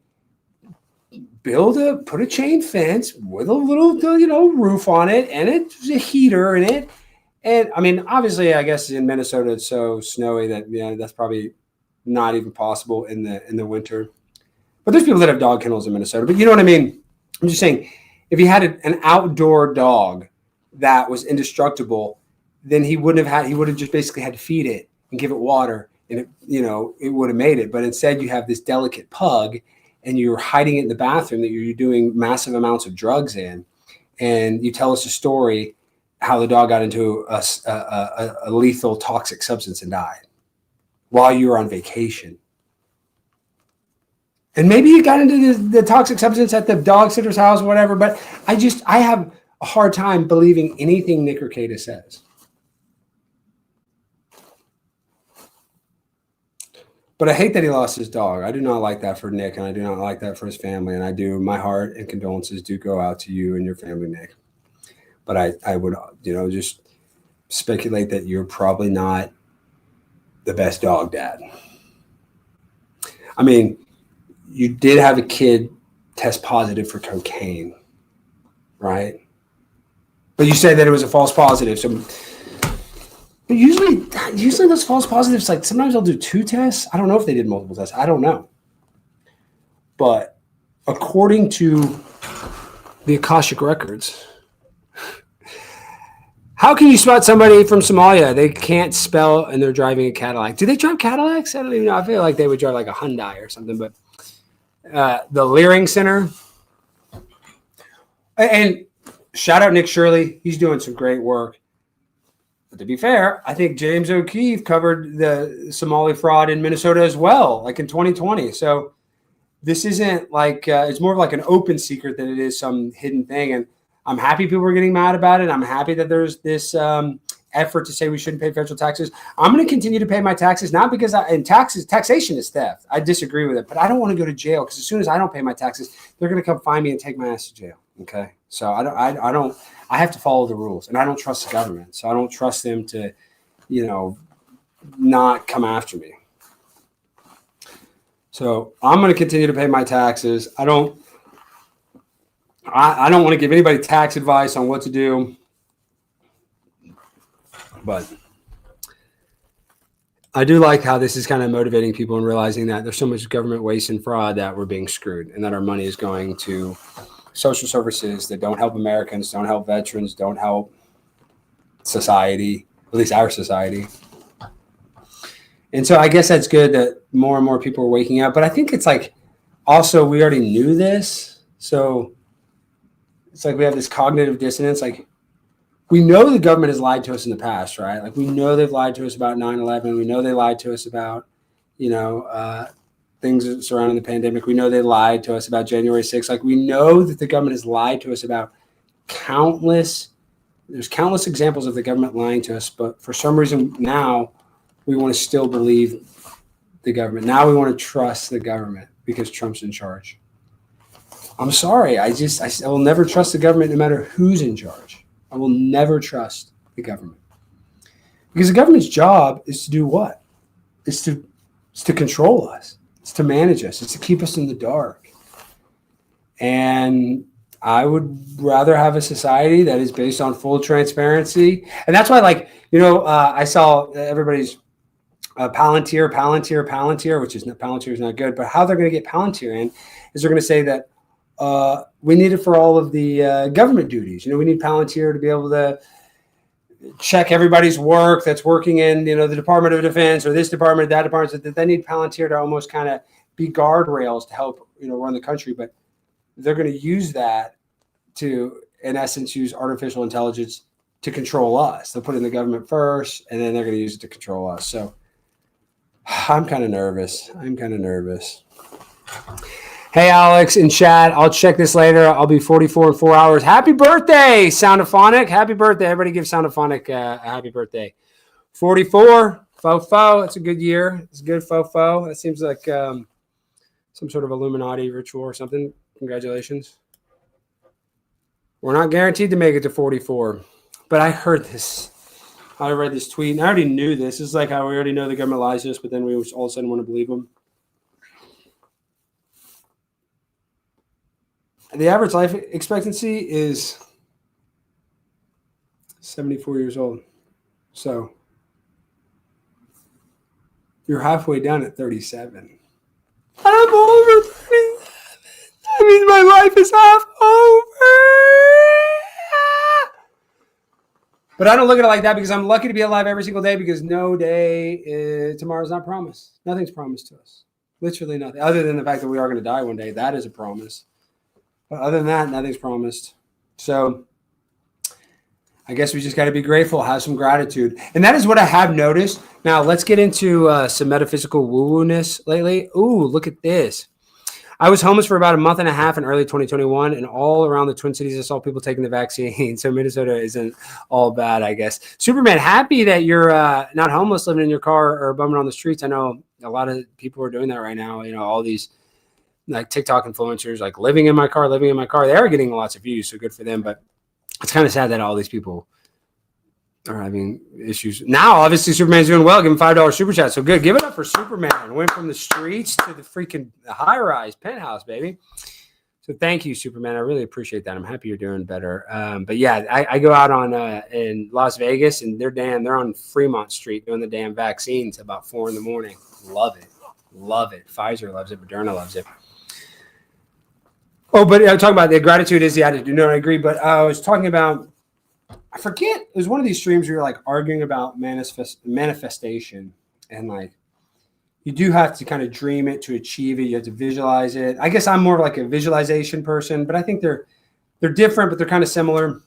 put a chain fence with a little, roof on it, and it's a heater in it. And I mean, obviously, I guess in Minnesota it's so snowy that that's probably not even possible in the winter. But there's people that have dog kennels in Minnesota. But you know what I mean? I'm just saying, if he had an outdoor dog that was indestructible, then he would have just basically had to feed it and give it water, and it would have made it. But instead, you have this delicate pug, and you're hiding it in the bathroom that you're doing massive amounts of drugs in, and you tell us a story how the dog got into a lethal toxic substance and died while you were on vacation. And maybe you got into the toxic substance at the dog sitter's house or whatever, but I have a hard time believing anything Nick Rekieta says. But I hate that he lost his dog. I do not like that for Nick, and I do not like that for his family. And my heart and condolences do go out to you and your family, Nick. But I would, just speculate that you're probably not the best dog dad. I mean, you did have a kid test positive for cocaine, right? But you said that it was a false positive. So, but usually those false positives, like sometimes they'll do 2 tests. I don't know if they did multiple tests. I don't know. But according to the Akashic Records, how can you spot somebody from Somalia? They can't spell and they're driving a Cadillac. Do they drive Cadillacs? I don't even know. I feel like they would drive like a Hyundai or something, but the Leering Center. And shout out Nick Shirley. He's doing some great work. But to be fair, I think James O'Keefe covered the Somali fraud in Minnesota as well, like in 2020. So this isn't like, it's more of like an open secret than it is some hidden thing. And I'm happy people are getting mad about it. I'm happy that there's this effort to say we shouldn't pay federal taxes. I'm going to continue to pay my taxes, not because taxation is theft. I disagree with it, but I don't want to go to jail because as soon as I don't pay my taxes, they're going to come find me and take my ass to jail. Okay. So I have to follow the rules, and I don't trust the government. So I don't trust them to, not come after me. So I'm going to continue to pay my taxes. I don't want to give anybody tax advice on what to do, but I do like how this is kind of motivating people and realizing that there's so much government waste and fraud that we're being screwed, and that our money is going to social services that don't help Americans, don't help veterans, don't help society, at least our society. And so I guess that's good that more and more people are waking up. But I think it's like also we already knew this. So it's like we have this cognitive dissonance. Like we know the government has lied to us in the past, right? Like we know they've lied to us about 9/11. We know they lied to us about, things surrounding the pandemic. We know they lied to us about January 6th. Like we know that the government has lied to us about there's countless examples of the government lying to us. But for some reason now, we want to still believe the government. Now we want to trust the government because Trump's in charge. I'm sorry. I will never trust the government no matter who's in charge. I will never trust the government. Because the government's job is to do what? It's to control us. It's to manage us. It's to keep us in the dark. And I would rather have a society that is based on full transparency. And that's why, I saw everybody's Palantir, which is not, Palantir is not good, but how they're going to get Palantir in is they're going to say that we need it for all of the government duties. We need Palantir to be able to check everybody's work that's working in, the Department of Defense or this department, that department. So they need Palantir to almost kind of be guardrails to help, run the country. But they're going to use that to, in essence, use artificial intelligence to control us. They'll put in the government first, and then they're going to use it to control us. So I'm kind of nervous. Hey, Alex in chat. I'll check this later. I'll be 44 in 4 hours. Happy birthday, Soundophonic. Happy birthday. Everybody give Soundophonic a happy birthday. 44, fofo. It's a good year. It's a good fofo. That seems like some sort of Illuminati ritual or something. Congratulations. We're not guaranteed to make it to 44, but I heard this. I read this tweet, and I already knew this. It's like how we already know the government lies to us, but then we all of a sudden want to believe them. The average life expectancy is 74 years old. So you're halfway down at 37. I'm over 37. That means my life is half over. But I don't look at it like that because I'm lucky to be alive every single day because no day tomorrow's not promised. Nothing's promised to us. Literally nothing. Other than the fact that we are going to die one day. That is a promise. But other than that, nothing's promised. So I guess we just got to be grateful, have some gratitude. And that is what I have noticed. Now, let's get into some metaphysical woo-woo-ness lately. Ooh, look at this. I was homeless for about a month and a half in early 2021, and all around the Twin Cities, I saw people taking the vaccine. So Minnesota isn't all bad, I guess. Superman, happy that you're not homeless, living in your car or bumming on the streets. I know a lot of people are doing that right now. All these like TikTok influencers, like living in my car. They are getting lots of views, so good for them. But it's kind of sad that all these people are having issues. Now, obviously, Superman's doing well. Give him $5 super chat. So good. Give it up for Superman. Went from the streets to the freaking high-rise penthouse, baby. So thank you, Superman. I really appreciate that. I'm happy you're doing better. But yeah, I go out on in Las Vegas, and they're on Fremont Street doing the damn vaccines about 4 a.m. Love it. Pfizer loves it. Moderna loves it. Oh, but I'm talking about the gratitude is the attitude. No, I agree. But I was talking about, I forget, it was one of these streams where you're like arguing about manifestation. And like, you do have to kind of dream it to achieve it. You have to visualize it. I guess I'm more of like a visualization person, but I think they're different, but they're kind of similar.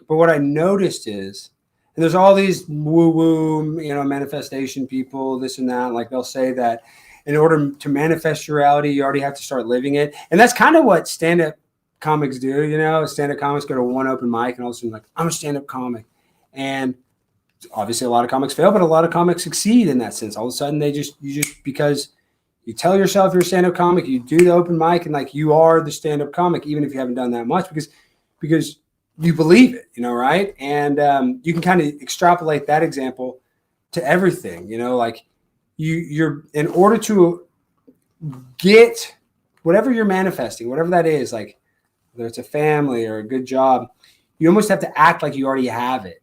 But what I noticed is, and there's all these woo-woo, manifestation people, this and that. Like they'll say that in order to manifest your reality, you already have to start living it. And that's kind of what stand-up comics do. Stand-up comics go to one open mic and all of a sudden like, I'm a stand-up comic. And obviously a lot of comics fail, but a lot of comics succeed in that sense. All of a sudden you just because you tell yourself you're a stand-up comic, you do the open mic and like you are the stand-up comic, even if you haven't done that much because you believe it, right? And you can kind of extrapolate that example to everything, like you're in order to get whatever you're manifesting, whatever that is, like whether it's a family or a good job, you almost have to act like you already have it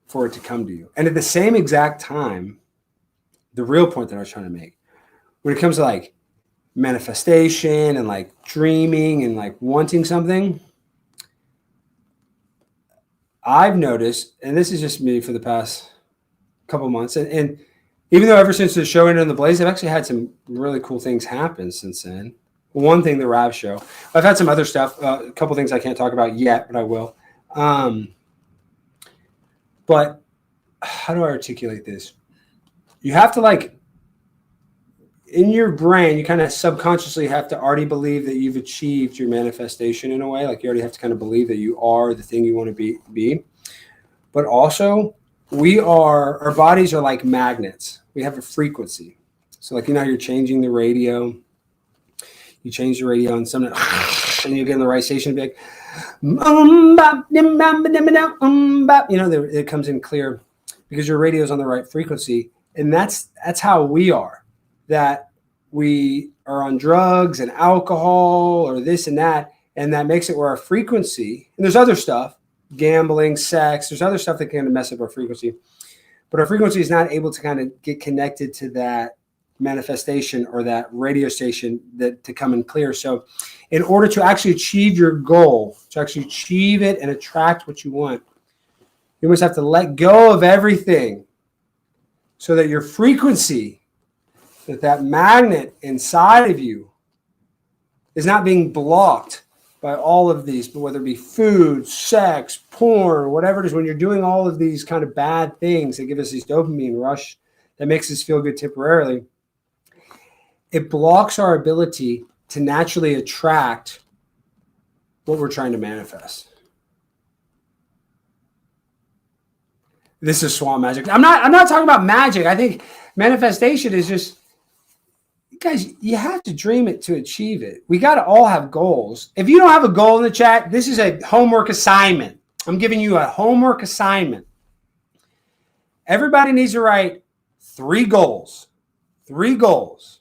for it to come to you. And at the same exact time, the real point that I was trying to make, when it comes to like manifestation and like dreaming and like wanting something, I've noticed, and this is just me for the past couple months, and even though ever since the show ended on the Blaze, I've actually had some really cool things happen since then. One thing, the Rav show. I've had some other stuff, a couple things I can't talk about yet, but I will. But how do I articulate this? You have to like, in your brain, you kind of subconsciously have to already believe that you've achieved your manifestation in a way. Like you already have to kind of believe that you are the thing you want to be. But also, our bodies are like magnets. We have a frequency. So like, you know how you're changing the radio? You change the radio and something, and you get in the right station, be like, it comes in clear because your radio is on the right frequency. And that's how we are. That we are on drugs and alcohol or this and that. And that makes it where our frequency, and there's other stuff, gambling, sex, there's other stuff that can mess up our frequency. But our frequency is not able to kind of get connected to that manifestation or that radio station to come in clear. So in order to actually achieve your goal, to actually achieve it and attract what you want, you must have to let go of everything so that your frequency, that magnet inside of you is not being blocked by all of these, but whether it be food, sex, porn, whatever it is, when you're doing all of these kind of bad things that give us this dopamine rush that makes us feel good temporarily, it blocks our ability to naturally attract what we're trying to manifest. This is swamp magic. I'm not talking about magic. I think manifestation is just, guys, you have to dream it to achieve it. We got to all have goals. If you don't have a goal in the chat, this is a homework assignment. I'm giving you a homework assignment. Everybody needs to write 3 goals. 3 goals.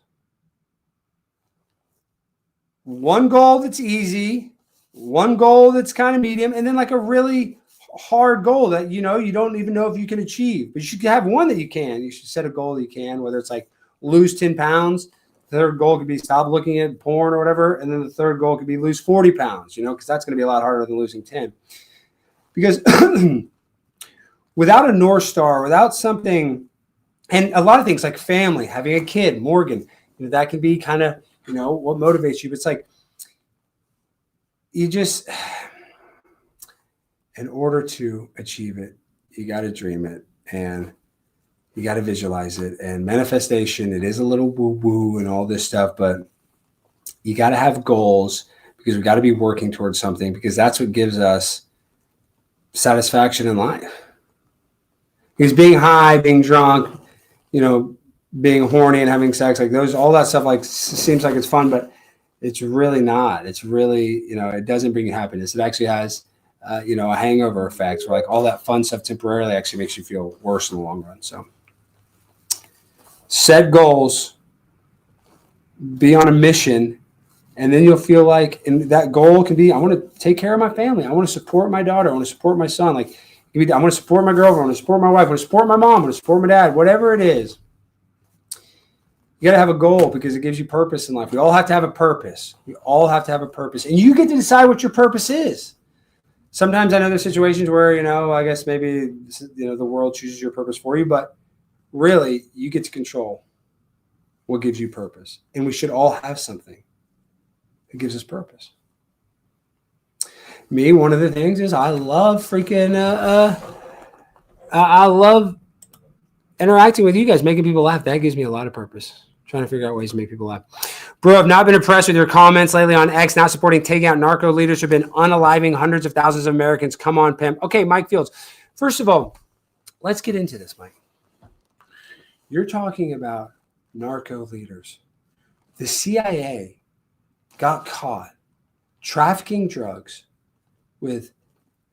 1 goal that's easy, 1 goal that's kind of medium, and then like a really hard goal that, you know, you don't even know if you can achieve. But you should have one that you can. You should set a goal that you can, whether it's like lose 10 pounds. The third goal could be stop looking at porn or whatever. And then the third goal could be lose 40 pounds, you know, because that's going to be a lot harder than losing 10. Because without a North Star, without something, and a lot of things like family, having a kid, Morgan, you know, that can be kind of, you know, what motivates you. But it's like, you just, in order to achieve it, you got to dream it. And you got to visualize it. And manifestation, it is a little woo-woo and all this stuff, but you got to have goals because we got to be working towards something, because that's what gives us satisfaction in life. Because being high, being drunk, you know, being horny and having sex, like those, all that stuff, like seems like it's fun, but it's really not. It's really, you know, it doesn't bring you happiness. It actually has, you know, a hangover effect where like all that fun stuff temporarily actually makes you feel worse in the long run. So set goals, be on a mission, and then you'll feel like, and that goal can be, I want to take care of my family. I want to support my daughter. I want to support my son. Like, I want to support my girlfriend. I want to support my wife. I want to support my mom. I want to support my dad, whatever it is. You got to have a goal because it gives you purpose in life. We all have to have a purpose. We all have to have a purpose, and you get to decide what your purpose is. Sometimes I know there's situations where, you know, I guess maybe, you know, the world chooses your purpose for you, but really you get to control what gives you purpose. And we should all have something that gives us purpose. Me, one of the things is I love freaking, I love interacting with you guys, making people laugh. That gives me a lot of purpose. Trying to figure out ways to make people laugh. Bro, I've not been impressed with your comments lately on X, not supporting taking out narco leaders who have been unaliving hundreds of thousands of Americans. Come on, Pimp. Okay, Mike Fields. First of all, let's get into this, Mike. You're talking about narco leaders. The CIA got caught trafficking drugs with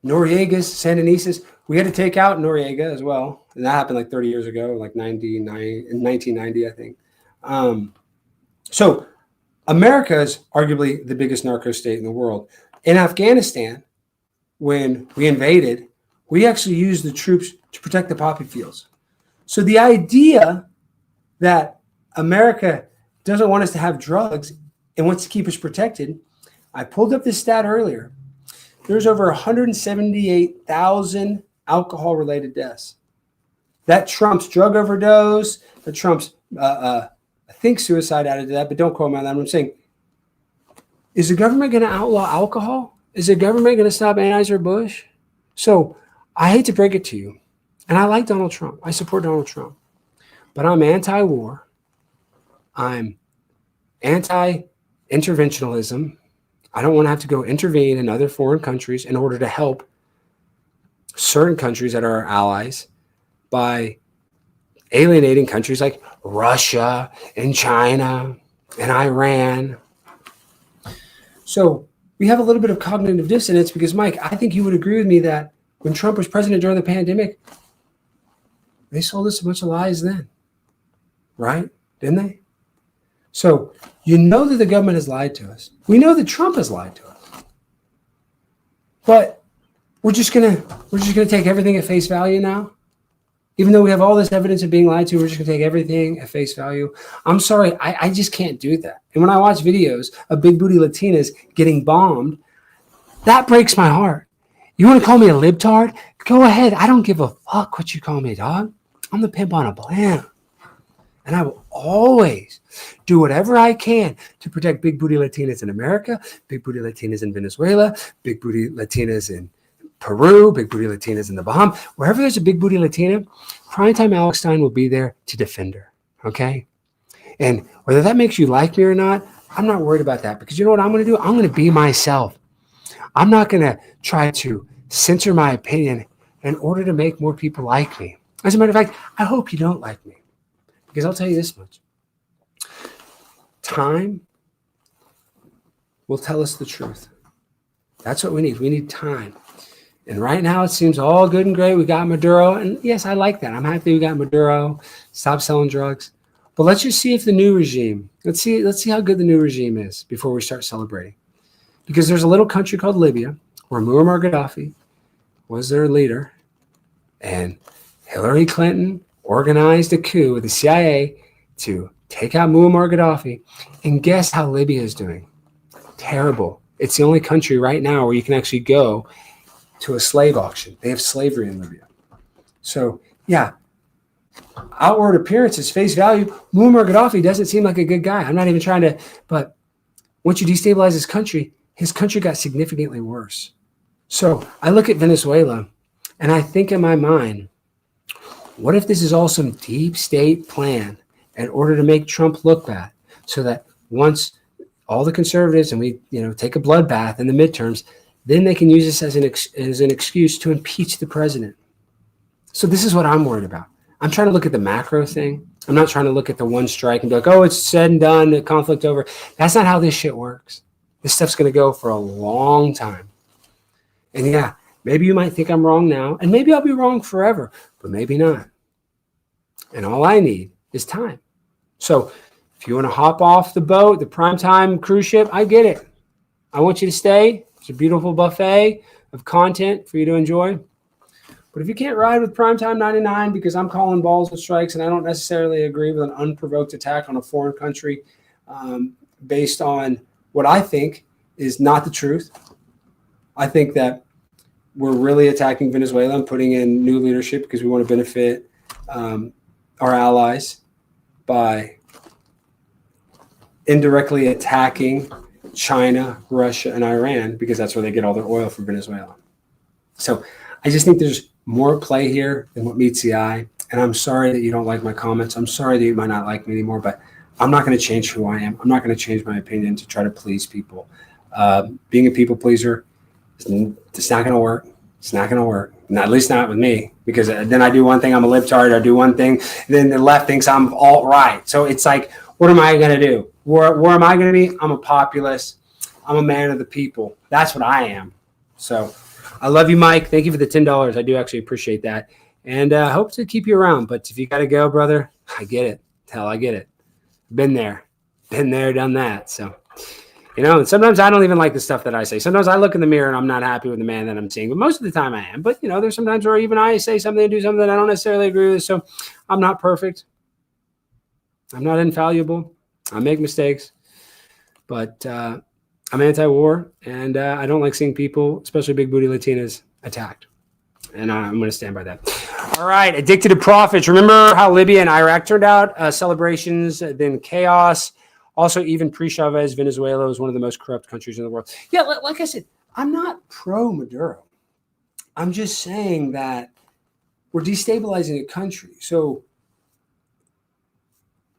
Noriega's Sandinistas. We had to take out Noriega as well. And that happened like 30 years ago, like 1990, I think. So America is arguably the biggest narco state in the world. In Afghanistan, when we invaded, we actually used the troops to protect the poppy fields. So the idea that America doesn't want us to have drugs and wants to keep us protected, I pulled up this stat earlier. There's over 178,000 alcohol-related deaths. That trumps drug overdose, that trumps, I think suicide added to that, but don't quote me on that. I'm saying, is the government going to outlaw alcohol? Is the government going to stop Anheuser-Busch? So I hate to break it to you, and I like Donald Trump. I support Donald Trump, but I'm anti-war. I'm anti-interventionalism. I don't want to have to go intervene in other foreign countries in order to help certain countries that are our allies by alienating countries like Russia and China and Iran. So we have a little bit of cognitive dissonance because, Mike, I think you would agree with me that when Trump was president during the pandemic, they sold us a bunch of lies then, right? Didn't they? So you know that the government has lied to us. We know that Trump has lied to us. But we're just gonna take everything at face value now. Even though we have all this evidence of being lied to, we're just gonna take everything at face value. I'm sorry, I just can't do that. And when I watch videos of big booty Latinas getting bombed, that breaks my heart. You want to call me a libtard? Go ahead. I don't give a fuck what you call me, dog. I'm the pimp on a blimp. And I will always do whatever I can to protect big booty Latinas in America, big booty Latinas in Venezuela, big booty Latinas in Peru, big booty Latinas in the Bahamas. Wherever there's a big booty Latina, Primetime Alex Stein will be there to defend her. Okay? And whether that makes you like me or not, I'm not worried about that, because you know what I'm going to do? I'm going to be myself. I'm not going to try to censor my opinion in order to make more people like me. As a matter of fact, I hope you don't like me. Because I'll tell you this much. Time will tell us the truth. That's what we need. We need time. And right now it seems all good and great. We got Maduro. And yes, I like that. I'm happy we got Maduro. Stop selling drugs. But let's just see if the new regime, let's see how good the new regime is before we start celebrating. Because there's a little country called Libya where Muammar Gaddafi was their leader. And Hillary Clinton organized a coup with the CIA to take out Muammar Gaddafi. And guess how Libya is doing? Terrible. It's the only country right now where you can actually go to a slave auction. They have slavery in Libya. So, yeah, outward appearances, face value, Muammar Gaddafi doesn't seem like a good guy. I'm not even trying to, but once you destabilize his country got significantly worse. So I look at Venezuela and I think in my mind, what if this is all some deep state plan in order to make Trump look bad, so that once all the conservatives and we take a bloodbath in the midterms, then they can use this as an excuse to impeach the president. So this is what I'm worried about. I'm trying to look at the macro thing. I'm not trying to look at the one strike and be like, oh, it's said and done, the conflict over. That's not how this shit works. This stuff's going to go for a long time. And yeah, maybe you might think I'm wrong now, and maybe I'll be wrong forever, but maybe not. And all I need is time. So if you want to hop off the boat, the primetime cruise ship, I get it. I want you to stay. It's a beautiful buffet of content for you to enjoy. But if you can't ride with Primetime 99 because I'm calling balls and strikes and I don't necessarily agree with an unprovoked attack on a foreign country based on what I think is not the truth, I think that we're really attacking Venezuela and putting in new leadership because we want to benefit our allies by indirectly attacking China, Russia, and Iran, because that's where they get all their oil from Venezuela. So I just think there's more play here than what meets the eye. And I'm sorry that you don't like my comments. I'm sorry that you might not like me anymore, but I'm not going to change who I am. I'm not going to change my opinion to try to please people. Being a people pleaser, it's not going to work. It's not going to work. At least not with me, because then I do one thing, I'm a libtard. I do one thing, then the left thinks I'm alt-right. So it's like, what am I going to do? Where am I going to be? I'm a populist. I'm a man of the people. That's what I am. So I love you, Mike. Thank you for the $10. I do actually appreciate that. And I hope to keep you around. But if you got to go, brother, I get it. Hell, I get it. Been there. Been there, done that. So, and sometimes I don't even like the stuff that I say. Sometimes I look in the mirror and I'm not happy with the man that I'm seeing, but most of the time I am. But, there's sometimes where even I say something and do something that I don't necessarily agree with. So I'm not perfect. I'm not infallible. I make mistakes. But I'm anti-war, and I don't like seeing people, especially big booty Latinas, attacked. And I'm going to stand by that. All right, addicted to profits. Remember how Libya and Iraq turned out? Celebrations, then chaos. Also, even pre-Chavez, Venezuela was one of the most corrupt countries in the world. Yeah, like I said, I'm not pro-Maduro. I'm just saying that we're destabilizing a country. So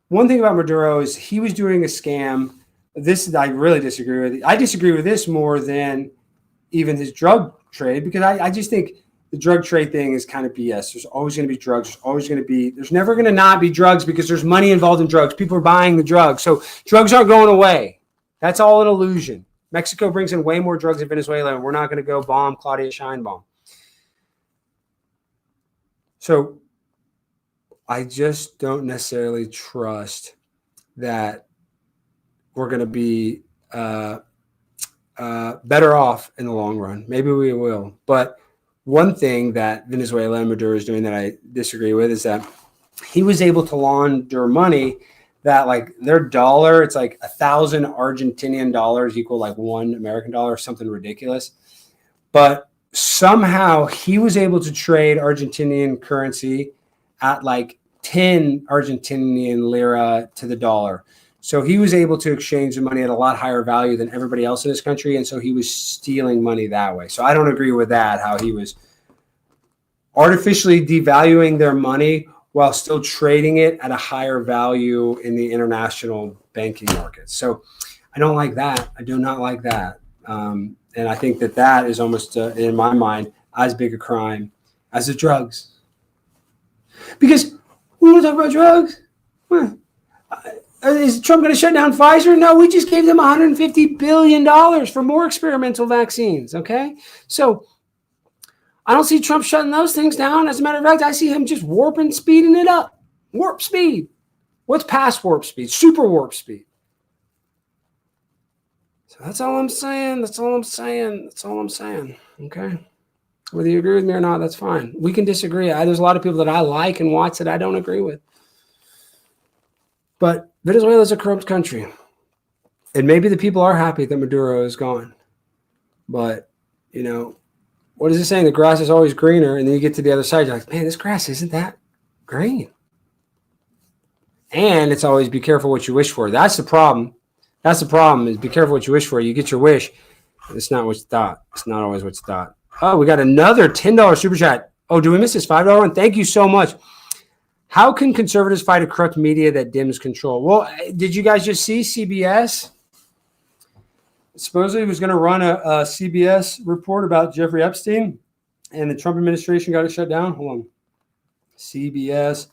one thing about Maduro is he was doing a scam. I really disagree with. I disagree with this more than even his drug trade, because I just think the drug trade thing is kind of BS. There's always going to be drugs. There's never going to not be drugs because there's money involved in drugs. People are buying the drugs. So drugs aren't going away. That's all an illusion. Mexico brings in way more drugs than Venezuela, and we're not going to go bomb Claudia Sheinbaum. So I just don't necessarily trust that we're going to be better off in the long run. Maybe we will. But one thing that Venezuela and Maduro is doing that I disagree with is that he was able to launder money that, like, their dollar, it's like 1,000 Argentinian dollars equal like $1 American dollar, something ridiculous. But somehow he was able to trade Argentinian currency at like 10 Argentinian lira to the dollar. So he was able to exchange the money at a lot higher value than everybody else in his country. And so he was stealing money that way. So I don't agree with that, how he was artificially devaluing their money while still trading it at a higher value in the international banking markets. So I don't like that. I do not like that. And I think that is almost, in my mind, as big a crime as the drugs. Because we want to talk about drugs. Is Trump going to shut down Pfizer? No, we just gave them $150 billion for more experimental vaccines, okay? So I don't see Trump shutting those things down. As a matter of fact, I see him just speeding it up. Warp speed. What's past warp speed? Super warp speed. So that's all I'm saying. Okay? Whether you agree with me or not, that's fine. We can disagree. There's a lot of people that I like and watch that I don't agree with. But Venezuela is a corrupt country. And maybe the people are happy that Maduro is gone. But, what is it saying? The grass is always greener. And then you get to the other side, you're like, man, this grass isn't that green. And it's always be careful what you wish for. That's the problem. Is be careful what you wish for. You get your wish. And it's not what you thought. It's not always what you thought. Oh, we got another $10 super chat. Oh, do we miss this $5 one? Thank you so much. How can conservatives fight a corrupt media that dims control? Well, did you guys just see CBS? Supposedly was going to run a CBS report about Jeffrey Epstein, and the Trump administration got it shut down. Hold on. CBS.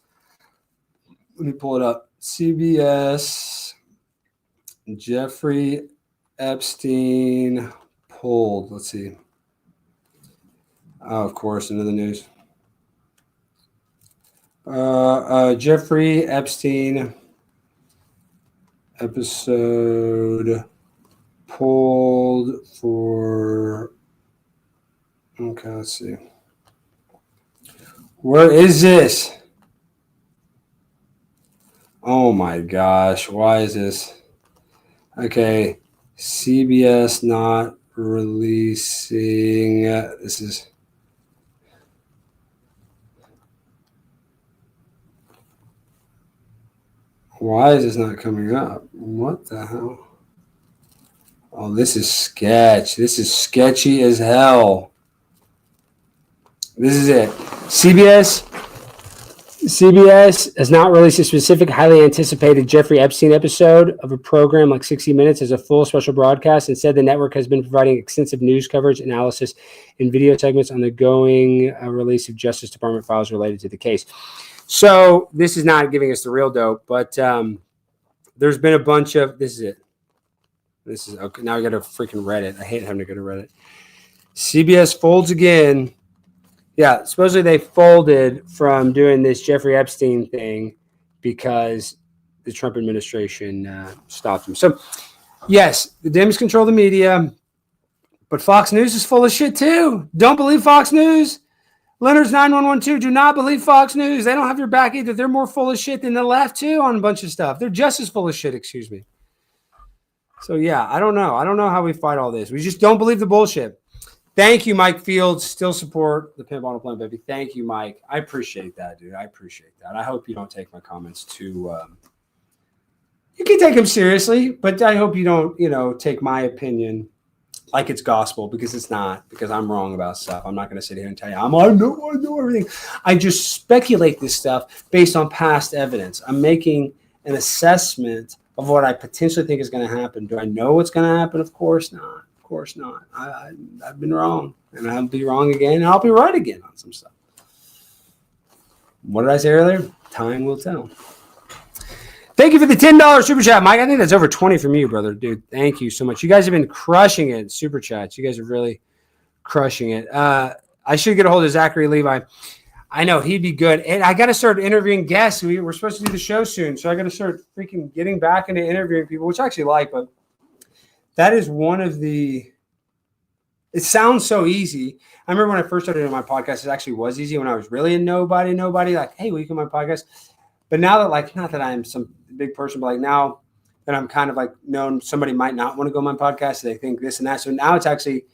Let me pull it up. CBS. Jeffrey Epstein pulled. Let's see. Oh, of course, into the news. Jeffrey Epstein episode pulled for. Okay, let's see. Where is this? Oh my gosh, why is this? Okay, CBS not releasing. This is. Why is this not coming up? What the hell? Oh, this is sketch. This is sketchy as hell. This is it. CBS has not released a specific, highly anticipated Jeffrey Epstein episode of a program like 60 Minutes as a full special broadcast. Instead, the network has been providing extensive news coverage, analysis, and video segments on the going release of Justice Department files related to the case. So this is not giving us the real dope, but there's been a bunch of. This is it. This is okay. Now I got to freaking Reddit. I hate having to go to Reddit. CBS folds again. Yeah, supposedly they folded from doing this Jeffrey Epstein thing because the Trump administration stopped him. So, yes, the Dems control the media, but Fox News is full of shit too. Don't believe Fox News. Leonard's 9112, do not believe Fox News. They don't have your back either. They're more full of shit than the left too on a bunch of stuff. They're just as full of shit, excuse me. So, yeah, I don't know. I don't know how we fight all this. We just don't believe the bullshit. Thank you, Mike Fields. Still support the Pimp on a Plane, baby. Thank you, Mike. I appreciate that, dude. I appreciate that. I hope you don't take my comments too you can take them seriously, but I hope you don't, take my opinion like it's gospel, because it's not, because I'm wrong about stuff. I'm not going to sit here and tell you, I know everything. I just speculate this stuff based on past evidence. I'm making an assessment of what I potentially think is going to happen. Do I know what's going to happen? Of course not. Of course not. I've been wrong, and I'll be wrong again, and I'll be right again on some stuff. What did I say earlier? Time will tell. Thank you for the $10 super chat, Mike. I think that's over 20 from you, brother. Dude, thank you so much. You guys have been crushing it, super chats. You guys are really crushing it. I should get a hold of Zachary Levi. I know he'd be good. And I got to start interviewing guests. We're supposed to do the show soon, so I got to start freaking getting back into interviewing people, which I actually like. But that is one of the – it sounds so easy. I remember when I first started doing my podcast, it actually was easy when I was really a nobody, like, hey, will you come on my podcast? But now that, like, not that I'm some big person, but like now that I'm kind of like known, somebody might not want to go on my podcast. They think this and that. So now it's actually,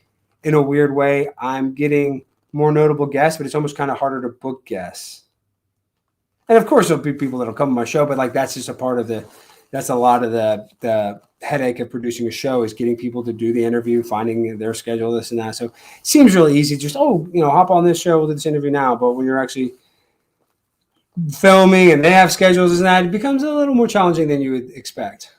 in a weird way, I'm getting more notable guests, but it's almost kind of harder to book guests. And of course, there'll be people that'll come on my show, but like that's just a part of that's a lot of the headache of producing a show is getting people to do the interview, finding their schedule, this and that. So it seems really easy. Just, hop on this show, we'll do this interview now. But when you're actually filming and they have schedules and that, it becomes a little more challenging than you would expect.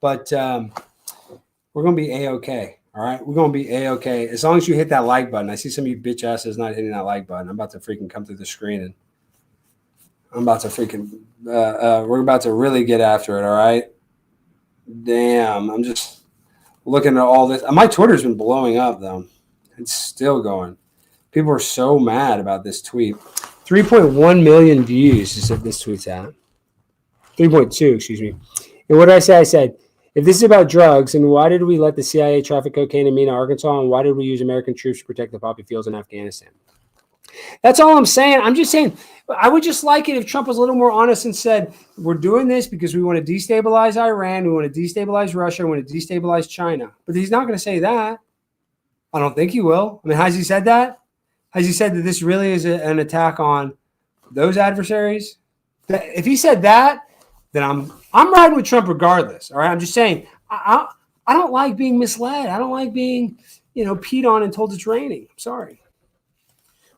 But we're going to be A-okay. All right. We're going to be A-okay. As long as you hit that like button. I see some of you bitch asses not hitting that like button. I'm about to freaking come through the screen and I'm about to freaking, we're about to really get after it. All right. Damn. I'm just looking at all this. My Twitter's been blowing up though. It's still going. People are so mad about this tweet. 3.1 million views is what this tweet's at. 3.2, excuse me. And what did I say? I said, if this is about drugs, then why did we let the CIA traffic cocaine in Mena, Arkansas, and why did we use American troops to protect the poppy fields in Afghanistan? That's all I'm saying. I'm just saying, I would just like it if Trump was a little more honest and said, we're doing this because we want to destabilize Iran, we want to destabilize Russia, we want to destabilize China. But he's not going to say that. I don't think he will. I mean, has he said that? Has he said that this really is an attack on those adversaries? If he said that, then I'm riding with Trump regardless. All right, I'm just saying I don't like being misled. I don't like being peed on and told it's raining. I'm sorry.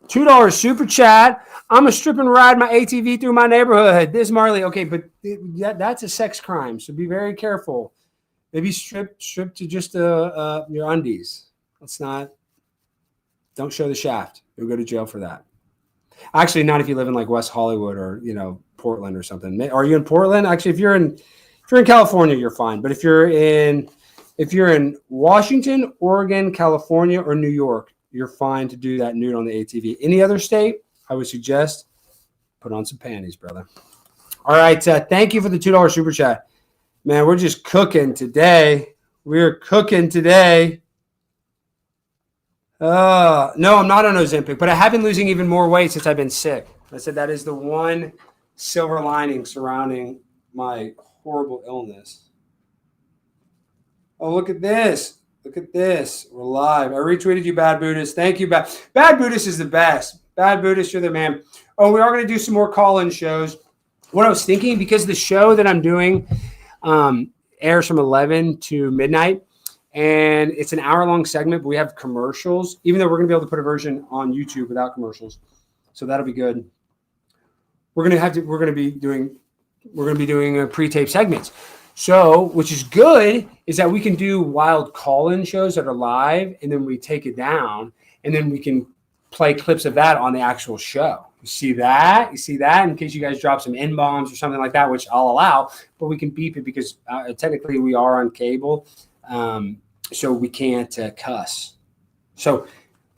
$2 super chat. I'm a strip and ride my ATV through my neighborhood. This Marley. Okay, but that's a sex crime, so be very careful. Maybe strip to just your undies. Let's not. Don't show the shaft. You'll go to jail for that. Actually, not if you live in like West Hollywood or Portland or something. Are you in Portland? Actually, if you're in California, you're fine. But if you're in Washington, Oregon, California, or New York, you're fine to do that nude on the ATV. Any other state, I would suggest put on some panties, brother. All right, thank you for the $2 super chat. Man, we're just cooking today. We're cooking today. No, I'm not on Ozempic, but I have been losing even more weight since I've been sick. I said that is the one silver lining surrounding my horrible illness. Oh, look at this. Look at this. We're live. I retweeted you, Bad Buddhist. Thank you, Bad Buddhist is the best. Bad Buddhist, you're the man. Oh, we are going to do some more call-in shows. What I was thinking, because the show that I'm doing airs from 11 to midnight, and it's an hour-long segment, but we have commercials, even though we're going to be able to put a version on YouTube without commercials. So that'll be good. We're going to be doing pre-tape segments. So, which is good, is that we can do wild call-in shows that are live, and then we take it down, and then we can play clips of that on the actual show. You see that? In case you guys drop some N-bombs or something like that, which I'll allow, but we can beep it because technically we are on cable. So we can't cuss. So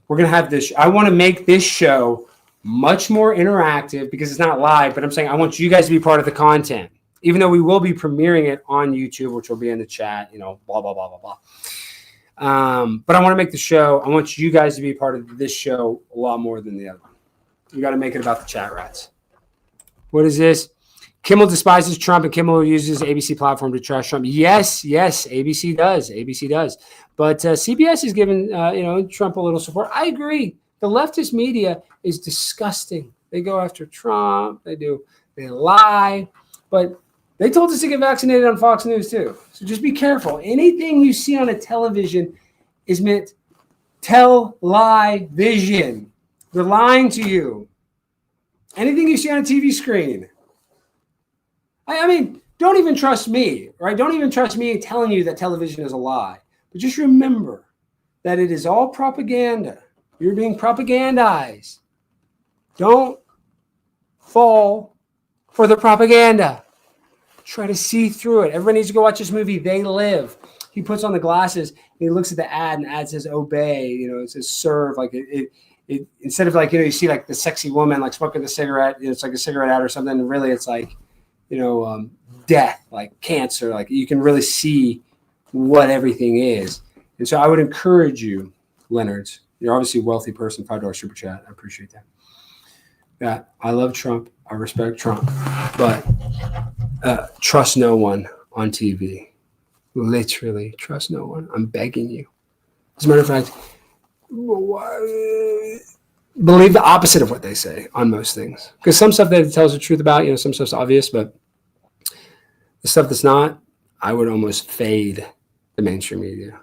we're going to have this. I want to make this show much more interactive because it's not live, but I'm saying I want you guys to be part of the content. even though we will be premiering it on YouTube, which will be in the chat, blah, blah, blah, blah, blah. But I want to make the show. I want you guys to be part of this show a lot more than the other one. You got to make it about the chat rats. What is this? Kimmel despises Trump and Kimmel uses ABC platform to trash Trump. Yes, ABC does. ABC does. But CBS is giving Trump a little support. I agree. The leftist media is disgusting. They go after Trump. They lie. But they told us to get vaccinated on Fox News too. So just be careful. Anything you see on a television is meant lie vision. They're lying to you. Anything you see on a TV screen. I mean, don't even trust me, right? Don't even trust me telling you that television is a lie. But just remember that it is all propaganda. You're being propagandized. Don't fall for the propaganda. Try to see through it. Everybody needs to go watch this movie, They Live. He puts on the glasses, and he looks at the ad, and the ad says obey. It says serve. Like it instead of like, you see like the sexy woman like smoking the cigarette, it's like a cigarette ad or something. And really it's like, death, like cancer. Like you can really see what everything is. And so I would encourage you, Leonards, you're obviously a wealthy person, $5 super chat. I appreciate that. Yeah, I love Trump. I respect Trump. But trust no one on TV. Literally, trust no one. I'm begging you. As a matter of fact, believe the opposite of what they say on most things. Because some stuff that it tells the truth about, some stuff's obvious, but the stuff that's not, I would almost fade the mainstream media.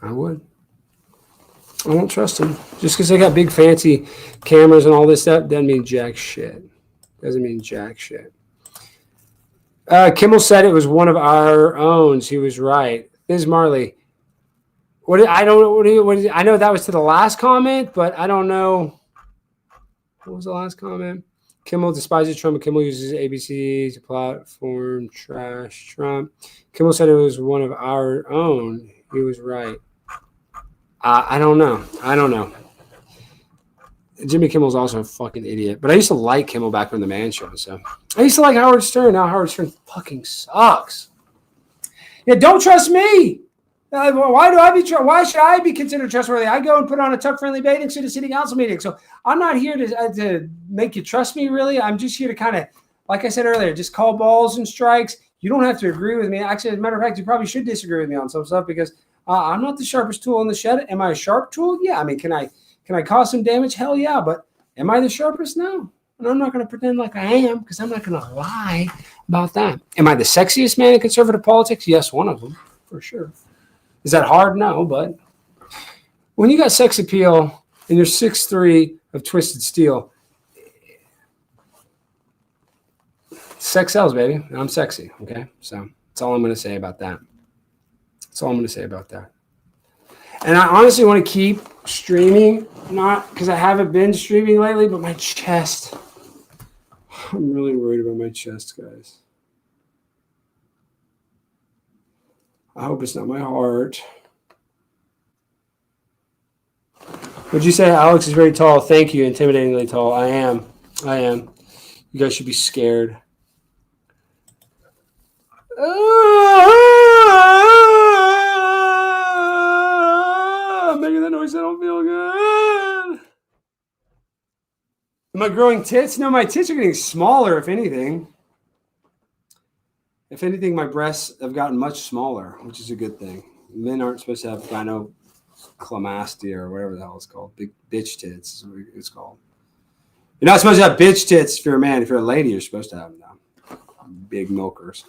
I would. I don't trust them. Just because they got big fancy cameras and all this stuff doesn't mean jack shit. Doesn't mean jack shit. Kimmel said it was one of our own. He was right. Liz Marley. I know that was to the last comment, but I don't know. What was the last comment? Kimmel despises Trump and Kimmel uses ABC to platform trash Trump. Kimmel said it was one of our own. He was right. I don't know. Jimmy Kimmel's also a fucking idiot. But I used to like Kimmel back on the Man Show. So I used to like Howard Stern. Now Howard Stern fucking sucks. Yeah, don't trust me. Why should I be considered trustworthy? I go and put on a tuck-friendly bathing suit at city council meeting. So I'm not here to make you trust me, really. I'm just here to kind of, like I said earlier, just call balls and strikes. You don't have to agree with me. Actually, as a matter of fact, you probably should disagree with me on some stuff because I'm not the sharpest tool in the shed. Am I a sharp tool? Yeah. I mean, can I cause some damage? Hell yeah. But am I the sharpest? No. And I'm not going to pretend like I am because I'm not going to lie about that. Am I the sexiest man in conservative politics? Yes, one of them, for sure. Is that hard? No, but when you got sex appeal and you're 6'3" of twisted steel, sex sells, baby. And I'm sexy, okay? So that's all I'm going to say about that. That's all I'm going to say about that. And I honestly want to keep streaming, not because I haven't been streaming lately, but my chest. I'm really worried about my chest, guys. I hope it's not my heart. Would you say Alex is very tall? Thank you, intimidatingly tall. I am. You guys should be scared. I'm making that noise. I don't feel good. Am I growing tits? No, my tits are getting smaller, if anything. If anything, my breasts have gotten much smaller, which is a good thing. Men aren't supposed to have gynecomastia or whatever the hell it's called. Big bitch tits is what it's called. You're not supposed to have bitch tits if you're a man. If you're a lady, you're supposed to have them now. Big milkers.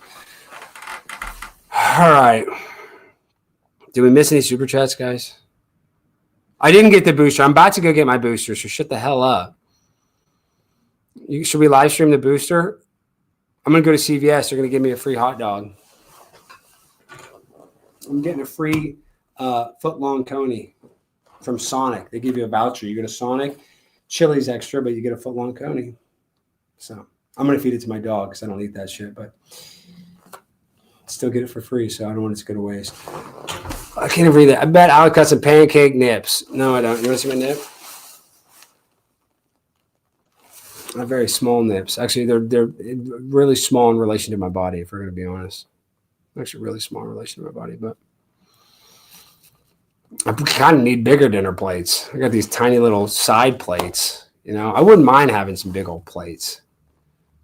All right. Did we miss any super chats, guys? I didn't get the booster. I'm about to go get my booster, so shut the hell up. Should we live stream the booster? I'm going to go to CVS. They're going to give me a free hot dog. I'm getting a free foot-long coney from Sonic. They give you a voucher. You go to Sonic, chili's extra, but you get a foot-long coney. So I'm going to feed it to my dog because I don't eat that shit, but still get it for free, so I don't want it to go to waste. I can't even read that. I bet I'll cut some pancake nips. No, I don't. You want to see my nip? I have very small nips. Actually, they're really small in relation to my body, if we're going to be honest. Actually, really small in relation to my body, but I kind of need bigger dinner plates. I got these tiny little side plates. You know, I wouldn't mind having some big old plates,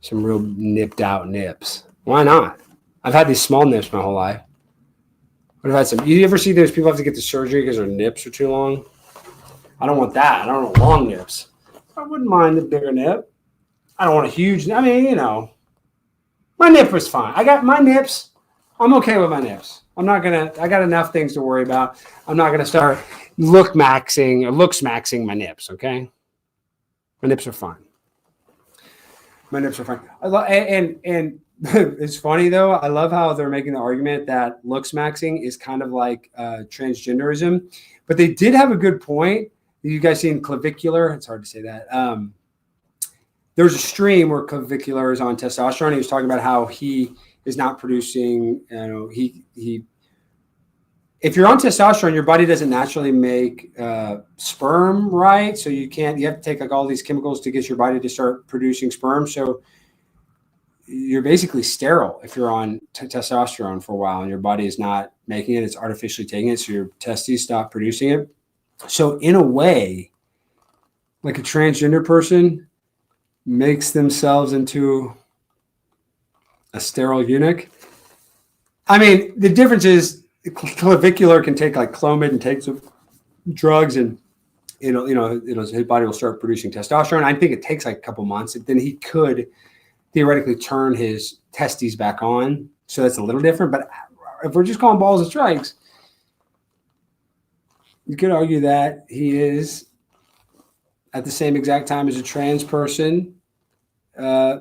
some real nipped out nips. Why not? I've had these small nips my whole life. I've had some. You ever see those people have to get the surgery because their nips are too long? I don't want that. I don't want long nips. I wouldn't mind the bigger nip. I don't want a huge. I mean, you know, my nip was fine. I got my nips. I'm okay with my nips. I'm not gonna. I got enough things to worry about. I'm not gonna start looks maxing my nips. Okay, my nips are fine. My nips are fine. And it's funny though. I love how they're making the argument that looks maxing is kind of like transgenderism, but they did have a good point. You guys seen Clavicular? It's hard to say that. There's a stream where Clavicular is on testosterone. He was talking about how he is not producing, if you're on testosterone, your body doesn't naturally make sperm, right? So you have to take like all these chemicals to get your body to start producing sperm. So you're basically sterile if you're on testosterone for a while and your body is not making it, it's artificially taking it. So your testes stop producing it. So in a way, like a transgender person makes themselves into a sterile eunuch. I mean, the difference is Clavicular can take like Clomid and take some drugs and his body will start producing testosterone. I think it takes like a couple months. And then he could theoretically turn his testes back on. So that's a little different. But if we're just calling balls and strikes, you could argue that he is at the same exact time as a trans person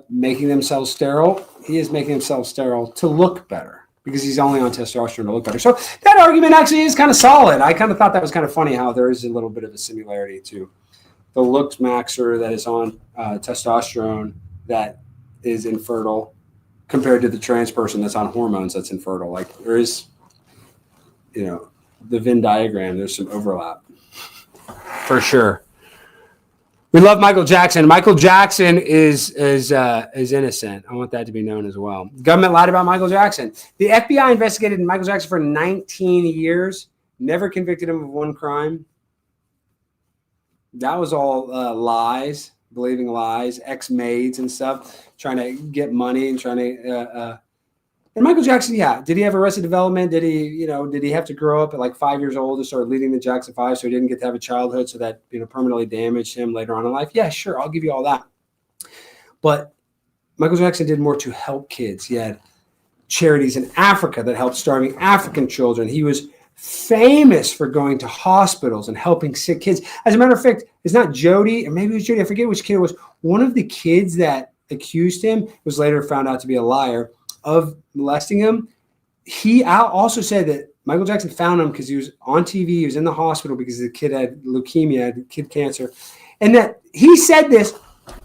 making themselves sterile. He is making himself sterile to look better because he's only on testosterone to look better. So that argument actually is kind of solid. I kind of thought that was kind of funny how there is a little bit of a similarity to the looks maxer that is on testosterone that is infertile compared to the trans person that's on hormones that's infertile. Like there is, the Venn diagram, there's some overlap for sure. We love Michael Jackson. Michael Jackson is innocent. I want that to be known as well. The government lied about Michael Jackson. The FBI investigated Michael Jackson for 19 years, never convicted him of one crime. That was all lies, believing lies, ex-maids and stuff, trying to get money and trying to. And Michael Jackson, yeah, did he have Arrested Development? Did he have to grow up at like 5 years old to start leading the Jackson 5 so he didn't get to have a childhood so that, permanently damaged him later on in life? Yeah, sure. I'll give you all that. But Michael Jackson did more to help kids. He had charities in Africa that helped starving African children. He was famous for going to hospitals and helping sick kids. As a matter of fact, it's not Jody, or maybe it was Jody. I forget which kid it was. One of the kids that accused him was later found out to be a liar of molesting him. He also said that Michael Jackson found him because he was on TV. He was in the hospital because the kid had leukemia, had kid cancer. And that he said this,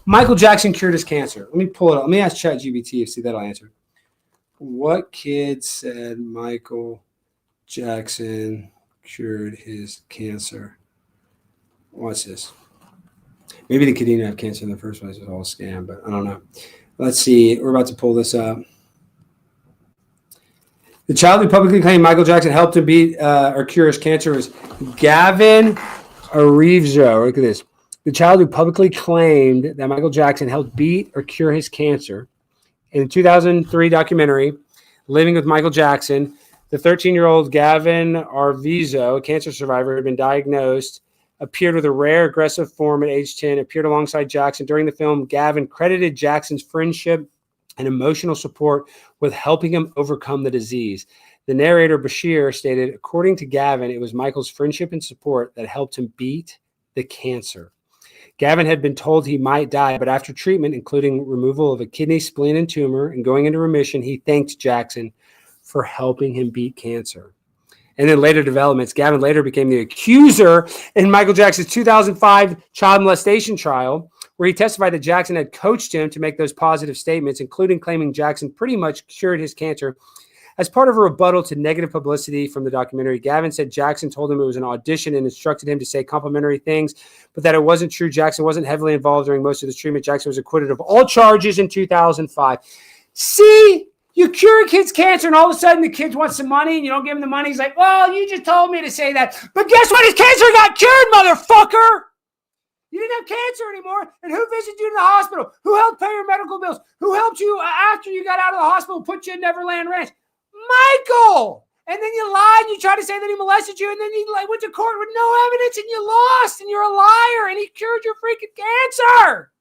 Michael Jackson cured his cancer. Let me pull it up. Let me ask ChatGPT, see that'll answer. What kid said Michael Jackson cured his cancer? What's this? Maybe the kid didn't have cancer in the first place. It was all a scam, but I don't know. Let's see. We're about to pull this up. The child who publicly claimed Michael Jackson helped him beat or cure his cancer was Gavin Arevzo. Look at this. The child who publicly claimed that Michael Jackson helped beat or cure his cancer. In the 2003 documentary, Living with Michael Jackson, the 13-year-old Gavin Arevzo, a cancer survivor, had been diagnosed, appeared with a rare aggressive form at age 10, appeared alongside Jackson. During the film, Gavin credited Jackson's friendship and emotional support with helping him overcome the disease. The narrator, Bashir, stated, according to Gavin, it was Michael's friendship and support that helped him beat the cancer. Gavin had been told he might die, but after treatment, including removal of a kidney, spleen, and tumor, and going into remission, he thanked Jackson for helping him beat cancer. And then later developments, Gavin later became the accuser in Michael Jackson's 2005 child molestation trial, where he testified that Jackson had coached him to make those positive statements, including claiming Jackson pretty much cured his cancer As part of a rebuttal to negative publicity from the documentary, Gavin said Jackson told him it was an audition and instructed him to say complimentary things, but that it wasn't true. Jackson wasn't heavily involved during most of the treatment. Jackson was acquitted of all charges in 2005. See? You cure a kid's cancer, and all of a sudden the kid wants some money, and you don't give him the money. He's like, well, you just told me to say that. But guess what? His cancer got cured, motherfucker! You didn't have cancer anymore. And who visited you in the hospital? Who helped pay your medical bills? Who helped you after you got out of the hospital, put you in Neverland Ranch? Michael! And then you lied. You tried to say that he molested you, and then you went to court with no evidence, and you lost, and you're a liar, and he cured your freaking cancer.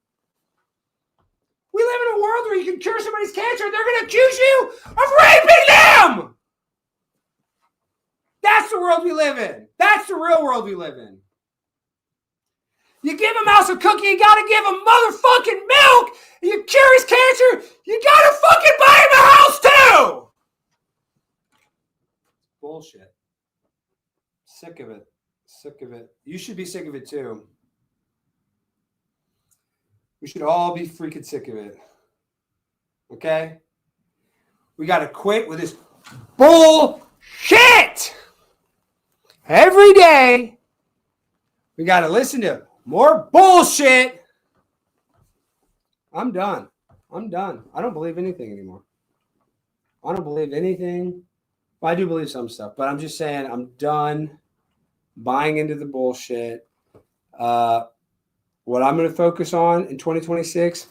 We live in a world where you can cure somebody's cancer and they're going to accuse you of raping them. That's the world we live in. That's the real world we live in. You give a mouse a cookie, you got to give him motherfucking milk. You cure his cancer, you got to fucking buy him a house too. Bullshit. Sick of it. Sick of it. You should be sick of it too. We should all be freaking sick of it. Okay? We got to quit with this bullshit. Every day, we got to listen to more bullshit. I'm done. I'm done. I don't believe anything anymore. I don't believe anything. Well, I do believe some stuff, but I'm just saying I'm done buying into the bullshit. What I'm going to focus on in 2026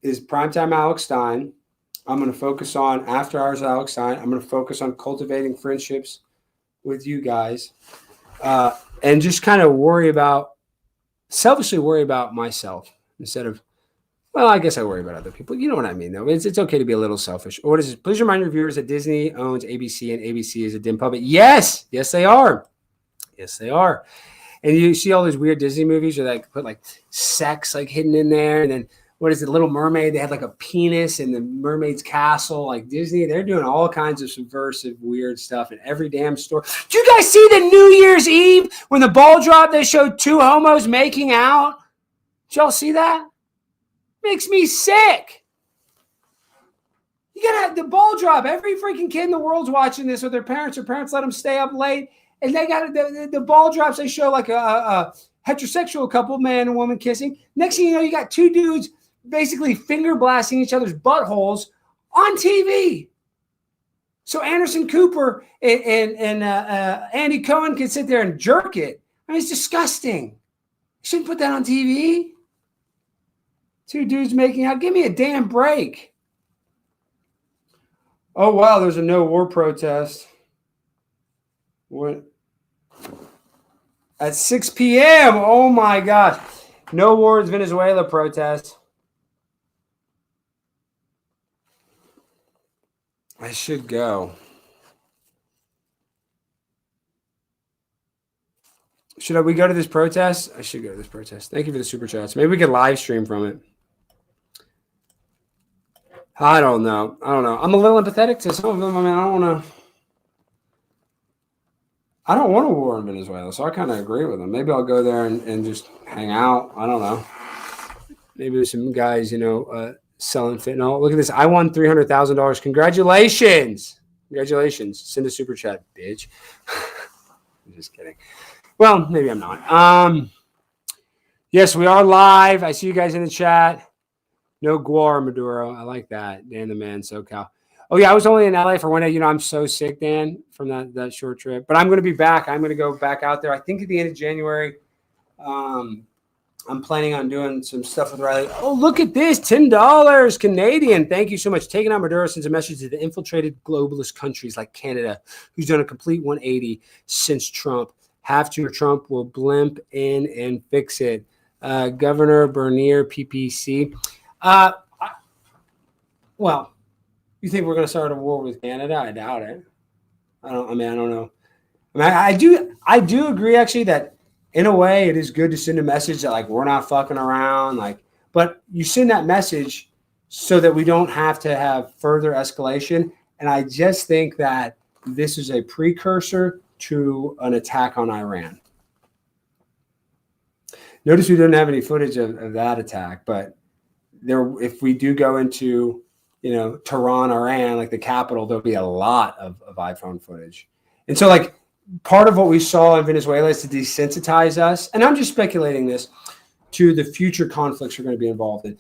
is primetime Alex Stein. I'm going to focus on after hours Alex Stein. I'm going to focus on cultivating friendships with you guys, and just kind of selfishly worry about myself instead of, well, I guess I worry about other people. You know what I mean, though. It's okay to be a little selfish. Or what is it? Please remind your viewers that Disney owns ABC and ABC is a dim puppet. Yes, they are. Yes, they are. And you see all those weird Disney movies where they put sex hidden in there. And then what is it? Little Mermaid. They had a penis in the mermaid's castle. Disney, they're doing all kinds of subversive, weird stuff in every damn store. Did you guys see the New Year's Eve when the ball dropped? They showed two homos making out. Did y'all see that? Makes me sick. You gotta have the ball drop. Every freaking kid in the world's watching this with their parents. Their parents let them stay up late. And they got the ball drops. They show a heterosexual couple, man and woman kissing. Next thing you know, you got two dudes basically finger blasting each other's buttholes on TV. So Anderson Cooper and Andy Cohen can sit there and jerk it. I mean, it's disgusting. You shouldn't put that on TV. Two dudes making out. Give me a damn break. Oh, wow, there's a no war protest. What? At 6 p.m. Oh my gosh. No wars, Venezuela protest. I should go. Should we go to this protest? I should go to this protest. Thank you for the super chats. Maybe we could live stream from it. I don't know. I'm a little empathetic to some of them. I mean, I don't want a war in Venezuela, so I kind of agree with them. Maybe I'll go there and just hang out. I don't know. Maybe there's some guys, selling fentanyl. Look at this. I won $300,000. Congratulations. Congratulations. Send a super chat, bitch. I'm just kidding. Well, maybe I'm not. Yes, we are live. I see you guys in the chat. No Guar, Maduro. I like that. Dan the man, SoCal. Oh, yeah, I was only in LA for one day. I'm so sick, Dan, from that short trip. But I'm going to be back. I'm going to go back out there. I think at the end of January, I'm planning on doing some stuff with Riley. Oh, look at this. $10 Canadian. Thank you so much. Taking out Maduro sends a message to the infiltrated globalist countries like Canada, who's done a complete 180 since Trump. Have to, or Trump will blimp in and fix it. Governor Bernier, PPC. Well, you think we're going to start a war with Canada? I doubt it. I don't know. I do agree actually that in a way it is good to send a message that we're not fucking around. But you send that message so that we don't have to have further escalation. And I just think that this is a precursor to an attack on Iran. Notice we didn't have any footage of that attack, but if we do go into, Tehran, Iran, like the capital, there'll be a lot of iPhone footage. And so like part of what we saw in Venezuela is to desensitize us. And I'm just speculating this to the future conflicts we're going to be involved in.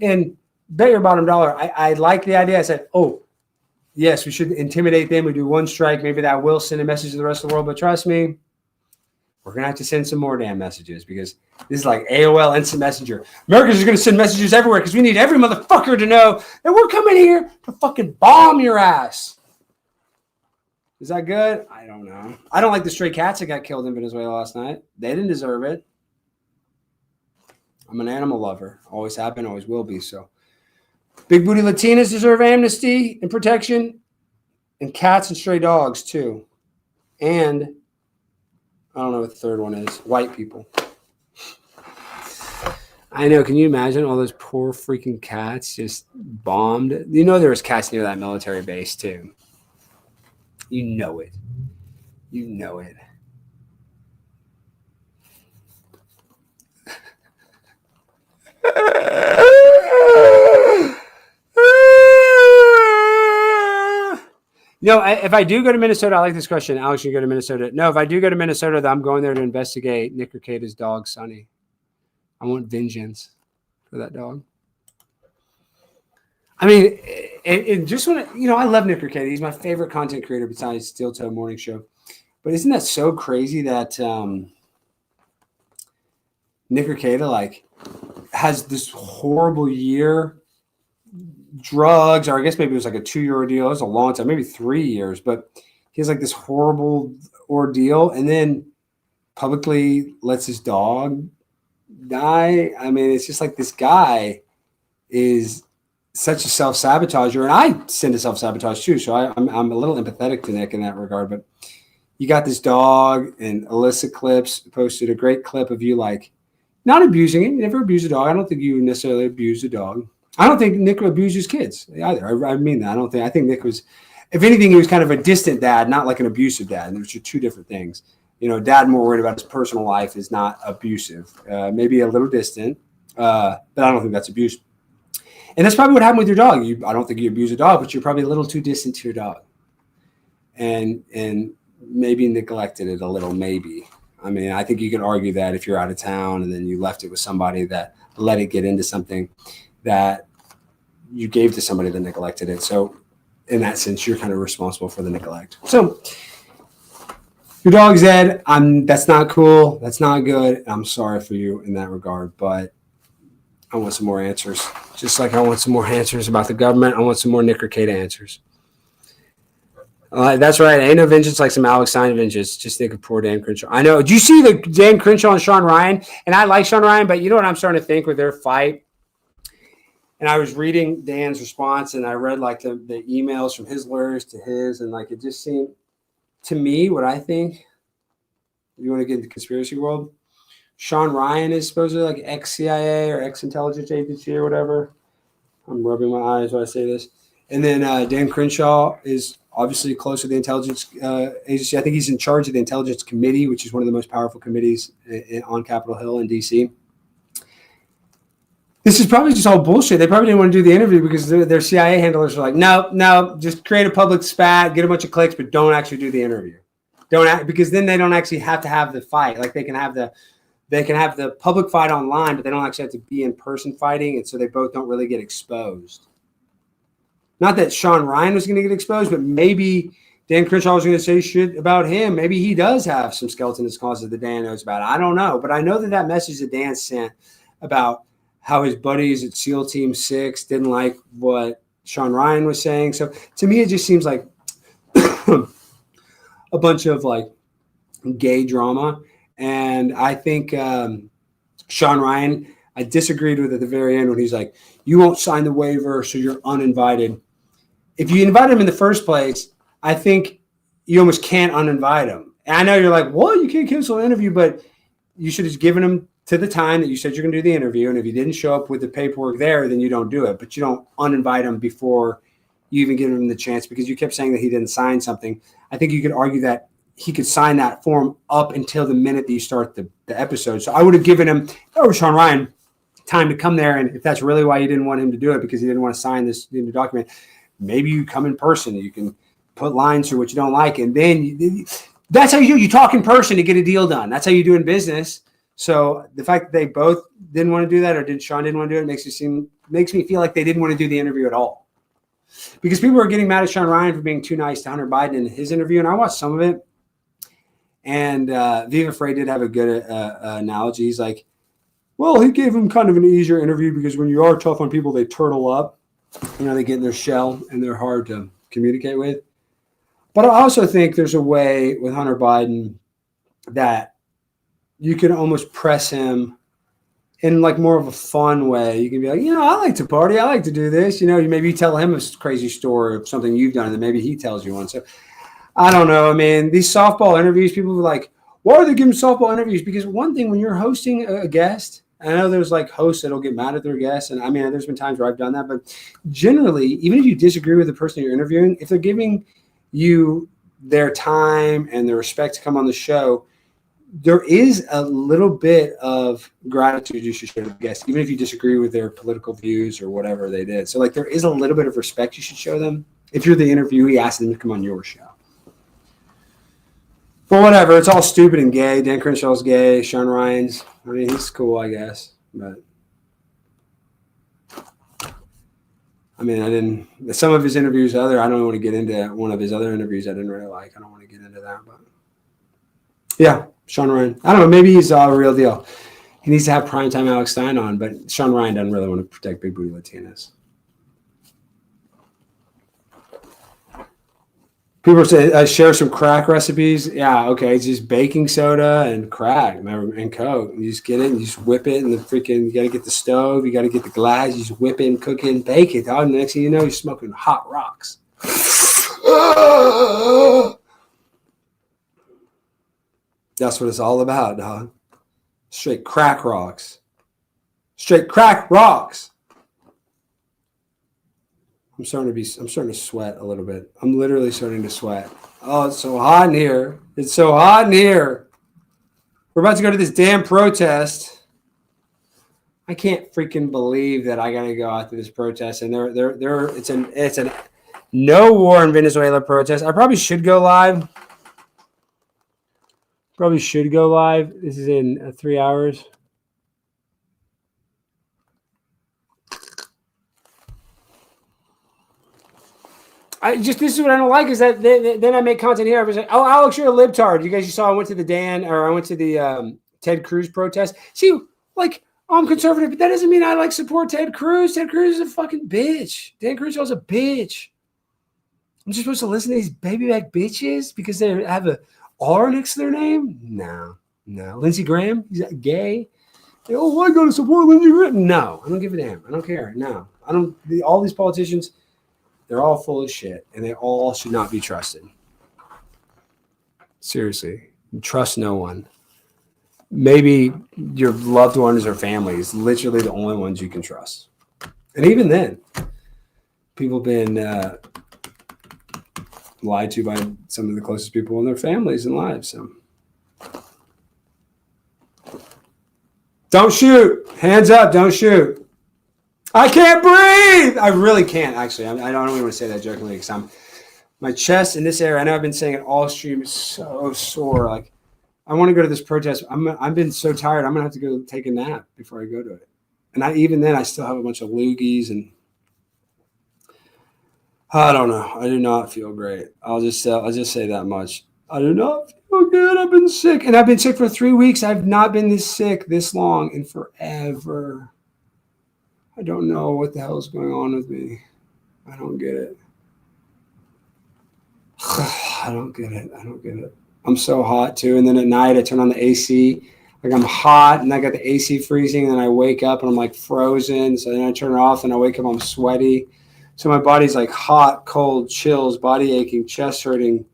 And bet your bottom dollar, I like the idea. I said, oh, yes, we should intimidate them. We do one strike. Maybe that will send a message to the rest of the world. But trust me, we're going to have to send some more damn messages because this is like AOL Instant Messenger. America's just going to send messages everywhere because we need every motherfucker to know that we're coming here to fucking bomb your ass. Is that good? I don't know. I don't like the stray cats that got killed in Venezuela last night. They didn't deserve it. I'm an animal lover. Always have been, always will be. So big booty Latinas deserve amnesty and protection, and cats and stray dogs too. And I don't know what the third one is. White people. I know. Can you imagine all those poor freaking cats just bombed? There was cats near that military base too. You know it. You know it. If I do go to Minnesota, I like this question. Alex, you go to Minnesota. No, if I do go to Minnesota, I'm going there to investigate Nick Rekieta's dog, Sonny. I want vengeance for that dog. I mean, it just want to, I love Nick Rekieta. He's my favorite content creator besides Steel Toe Morning Show. But isn't that so crazy that Nick Rekieta has this horrible year, drugs, or I guess maybe it was like a 2-year ordeal. It was a long time, maybe 3 years, but he has like this horrible ordeal and then publicly lets his dog die. I mean, it's just like this guy is such a self-sabotager, and I tend to self-sabotage too, so I'm a little empathetic to Nick in that regard. But you got this dog, and Alyssa Clips posted a great clip of you not abusing it. You never abuse a dog. I don't think you necessarily abuse a dog. I don't think Nick abuses kids either. I mean that. I think Nick was, if anything, he was kind of a distant dad, not like an abusive dad. And there's two different things. Dad more worried about his personal life is not abusive. Maybe a little distant, but I don't think that's abuse. And that's probably what happened with your dog. I don't think you abuse a dog, but you're probably a little too distant to your dog. And maybe neglected it a little, maybe. I mean, I think you could argue that if you're out of town and then you left it with somebody that let it get into something that you gave to somebody that neglected it. So in that sense, you're kind of responsible for the neglect. So your dog's dead. That's not cool. That's not good. I'm sorry for you in that regard, but I want some more answers. Just like I want some more answers about the government. I want some more Nick Rekieta answers. That's right. Ain't no vengeance like some Alex Stein vengeance. Just think of poor Dan Crenshaw. I know. Do you see the Dan Crenshaw and Sean Ryan? And I like Sean Ryan, but you know what I'm starting to think with their fight? And I was reading Dan's response, and I read the emails from his lawyers to his, and it just seemed to me what I think. You want to get into the conspiracy world? Sean Ryan is supposedly ex-CIA or ex-intelligence agency or whatever. I'm rubbing my eyes while I say this. And then Dan Crenshaw is obviously close to the intelligence agency. I think he's in charge of the Intelligence Committee, which is one of the most powerful committees on Capitol Hill in D.C. This is probably just all bullshit. They probably didn't want to do the interview because their CIA handlers are like, no, just create a public spat, get a bunch of clicks, but don't actually do the interview. Because then they don't actually have to have the fight. They can have the public fight online, but they don't actually have to be in person fighting, and so they both don't really get exposed. Not that Sean Ryan was going to get exposed, but maybe Dan Crenshaw was going to say shit about him. Maybe he does have some skeleton in his closet that Dan knows about. I don't know, but I know that message that Dan sent about how his buddies at SEAL Team 6 didn't like what Sean Ryan was saying. So to me, it just seems like a bunch of gay drama. And I think Sean Ryan, I disagreed with at the very end when he's like, you won't sign the waiver, so you're uninvited. If you invite him in the first place, I think you almost can't uninvite him. And I know you're like, well, you can't cancel an interview, but you should have given him to the time that you said you're going to do the interview. And if he didn't show up with the paperwork there, then you don't do it. But you don't uninvite him before you even give him the chance because you kept saying that he didn't sign something. I think you could argue that he could sign that form up until the minute that you start the episode. So I would have given him, Sean Ryan, time to come there. And if that's really why you didn't want him to do it, because he didn't want to sign this new document, maybe you come in person. You can put lines through what you don't like. And then that's how you do. You talk in person to get a deal done. That's how you do in business. So the fact that they both didn't want to do that, or Sean didn't want to do it, makes me feel like they didn't want to do the interview at all. Because people were getting mad at Sean Ryan for being too nice to Hunter Biden in his interview. And I watched some of it. And Viva Frey did have a good analogy. He's like, well, he gave him kind of an easier interview because when you are tough on people, they turtle up. They get in their shell and they're hard to communicate with. But I also think there's a way with Hunter Biden that you can almost press him in like more of a fun way. You can be like, I like to party. I like to do this. Maybe you tell him a crazy story of something you've done, and then maybe he tells you one. So I don't know. I mean, these softball interviews, people are like, why are they giving softball interviews? Because one thing, when you're hosting a guest, I know there's like hosts that'll get mad at their guests. And I mean, there's been times where I've done that. But generally, even if you disagree with the person you're interviewing, if they're giving you their time and their respect to come on the show, there is a little bit of gratitude you should show to the guest, even if you disagree with their political views or whatever they did. So like there is a little bit of respect you should show them. If you're the interviewee, ask them to come on your show. But whatever, it's all stupid and gay. Dan Crenshaw's gay. Sean Ryan's, I mean, he's cool, I guess. But I mean, some of his interviews, I don't want to get into one of his other interviews I didn't really like. I don't want to get into that. But yeah, Sean Ryan. I don't know. Maybe he's a real deal. He needs to have primetime Alex Stein on, but Sean Ryan doesn't really want to protect big booty Latinas. People say share some crack recipes. Yeah, okay. It's just baking soda and crack, and Coke. You just get it and you just whip it, and you got to get the stove, you got to get the glass, you just whip it and cook it and bake it, dog. And the next thing you know, you're smoking hot rocks. That's what it's all about, dog. Straight crack rocks. Straight crack rocks. I'm starting to sweat a little bit. I'm literally starting to sweat. Oh, it's so hot in here. It's so hot in here. We're about to go to this damn protest. I can't freaking believe that I gotta go out to this protest. And it's a no war in Venezuela protest. I probably should go live. This is in 3 hours. This is what I don't like is that then I make content here. I was like, oh, Alex, you're a libtard. You saw I went to the Ted Cruz protest. See, like, I'm conservative, but that doesn't mean I support Ted Cruz. Ted Cruz is a fucking bitch. Dan Crenshaw a bitch. I'm just supposed to listen to these baby back bitches because they have a R next to their name? No. Lindsey Graham, he's gay. Oh, I got to support Lindsey Graham. No, I don't give a damn. I don't care. No, I don't. All these politicians, they're all full of shit, and they all should not be trusted. Seriously, trust no one. Maybe your loved ones or family is literally the only ones you can trust. And even then, people have been lied to by some of the closest people in their families and lives. So, don't shoot. Hands up. Don't shoot. I can't breathe. I really can't, actually. I don't even want to say that jokingly because my chest in this area, I know I've been saying it all stream, is so sore. Like, I want to go to this protest. I've been so tired. I'm going to have to go take a nap before I go to it. And even then, I still have a bunch of loogies and I don't know. I do not feel great. I'll just say that much. I do not feel good. I've been sick. And I've been sick for 3 weeks. I've not been this sick this long in forever. I don't know what the hell is going on with me. I don't get it. I don't get it. I'm so hot too. And then at night I turn on the AC. Like I'm hot and I got the AC freezing. And then I wake up and I'm like frozen. So then I turn it off and I wake up, I'm sweaty. So my body's like hot, cold, chills, body aching, chest hurting.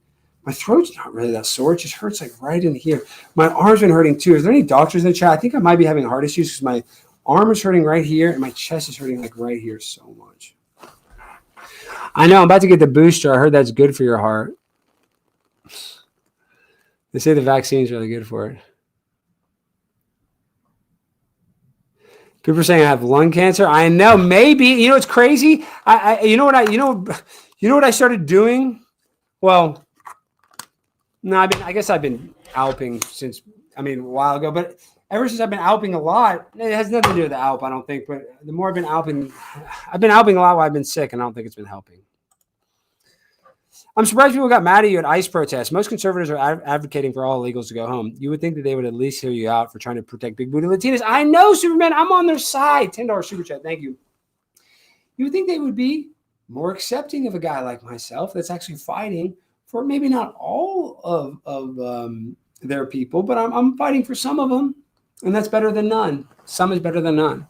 My throat's not really that sore. It just hurts like right in here. My arm's been hurting too. Is there any doctors in the chat? I think I might be having heart issues because my arm is hurting right here and my chest is hurting like right here so much. I know. I'm about to get the booster. I heard that's good for your heart. They say the vaccine's really good for it. People are saying I have lung cancer. I know, maybe. You know, it's crazy. You know what I started doing? Well, no, I guess I've been alping since, a while ago, but ever since I've been alping a lot, it has nothing to do with the alp, I don't think, but the more I've been alping a lot while I've been sick, and I don't think it's been helping. I'm surprised people got mad at you at ICE protests. Most conservatives are advocating for all illegals to go home. You would think that they would at least hear you out for trying to protect big booty Latinas. I know, Superman. I'm on their side. $10 super chat. Thank you. You would think they would be more accepting of a guy like myself that's actually fighting for maybe not all of their people, but I'm fighting for some of them, and that's better than none. Some is better than none.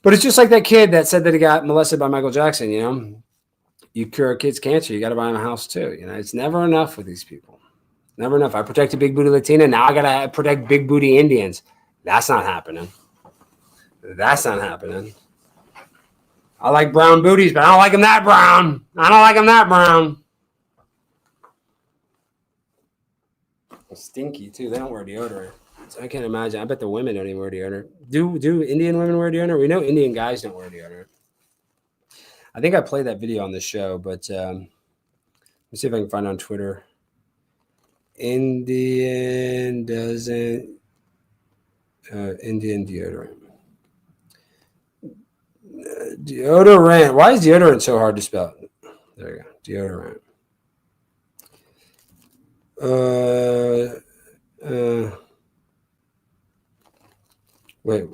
But it's just like that kid that said that he got molested by Michael Jackson, you know? You cure a kid's cancer, you got to buy him a house too. You know, it's never enough with these people. Never enough. I protected big booty Latina. Now I got to protect big booty Indians. That's not happening. That's not happening. I like brown booties, but I don't like them that brown. I don't like them that brown. They're stinky too. They don't wear deodorant. So I can't imagine. I bet the women don't even wear deodorant. Do Indian women wear deodorant? We know Indian guys don't wear deodorant. I think I played that video on the show, but let me see if I can find it on Twitter. Indian doesn't Indian deodorant. Deodorant. Why is deodorant so hard to spell? There you go. Deodorant. Wait.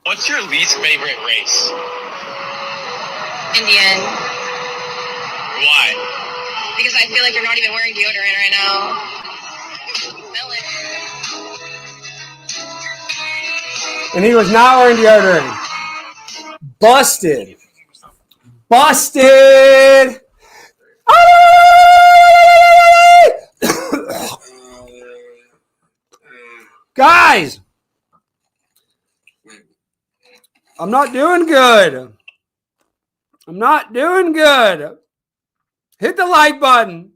What's your least favorite race? Indian. Why? Because I feel like you're not even wearing deodorant right now. Smell it. And he was not wearing deodorant. Busted. Guys, I'm not doing good. Hit the like button.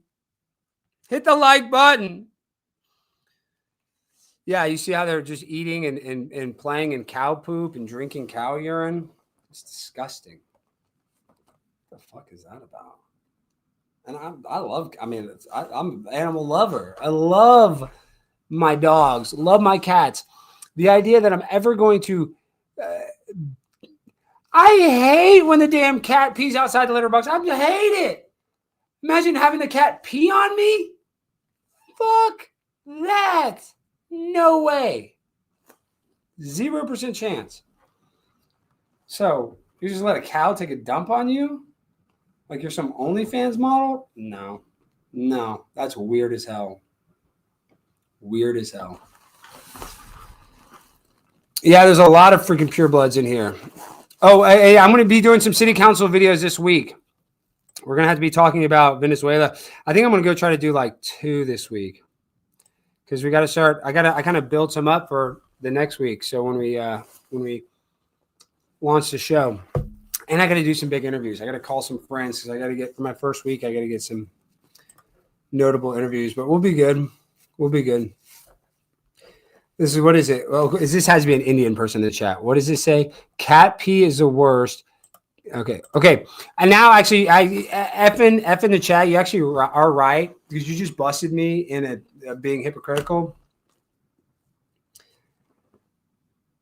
Yeah, you see how they're just eating and playing in cow poop and drinking cow urine? It's disgusting. What the fuck is that about? And I'm an animal lover. I love my dogs, love my cats. The idea that I'm ever going to... I hate when the damn cat pees outside the litter box. I hate it. Imagine having the cat pee on me. Fuck that. No way. 0% chance. So, you just let a cow take a dump on you? Like you're some OnlyFans model? No. That's weird as hell. Yeah, there's a lot of freaking purebloods in here. Oh, hey, I'm going to be doing some city council videos this week. We're going to have to be talking about Venezuela. I think I'm going to go try to do like 2 this week. Because we got to start. I kind of build some up for the next week. So when we launch the show, and I got to do some big interviews. I got to call some friends because I got to get for my first week. I got to get some notable interviews. But we'll be good. This is what is it? Well, this has to be an Indian person in the chat. What does this say? Cat pee is the worst. Okay. And now, actually, F in the chat. You actually are right because you just busted me in a being hypocritical.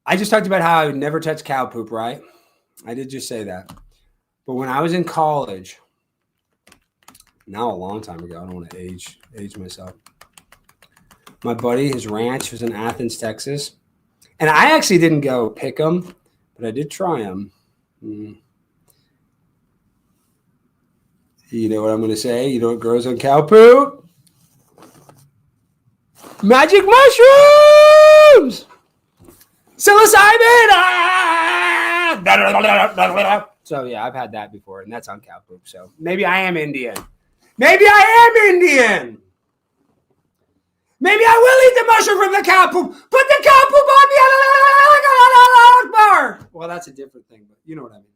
I just talked about how I would never touch cow poop, right? I did just say that. But when I was in college, now a long time ago, I don't want to age myself. My buddy, his ranch was in Athens, Texas. And I actually didn't go pick him, but I did try him. You know what I'm going to say? You know what grows on cow poop? Magic mushrooms! Psilocybin! So, yeah, I've had that before, and that's on cow poop. So maybe I am Indian. Maybe I will eat the mushroom from the cow poop. Put the cow poop on me. Well, that's a different thing, but you know what I mean.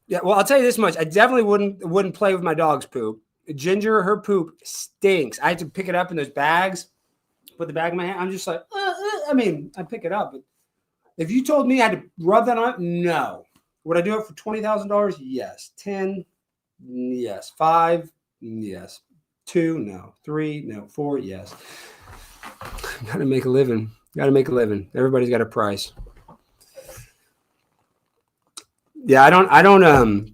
Yeah, well, I'll tell you this much. I definitely wouldn't play with my dog's poop. Ginger, her poop stinks. I had to pick it up in those bags, put the bag in my hand. I'm just like, I mean, I pick it up. But if you told me I had to rub that on, no. Would I do it for $20,000? Yes. 10, yes. 5, yes. 2, no. 3, no. 4, yes. Got to make a living. Got to make a living. Everybody's got a price. Yeah, I don't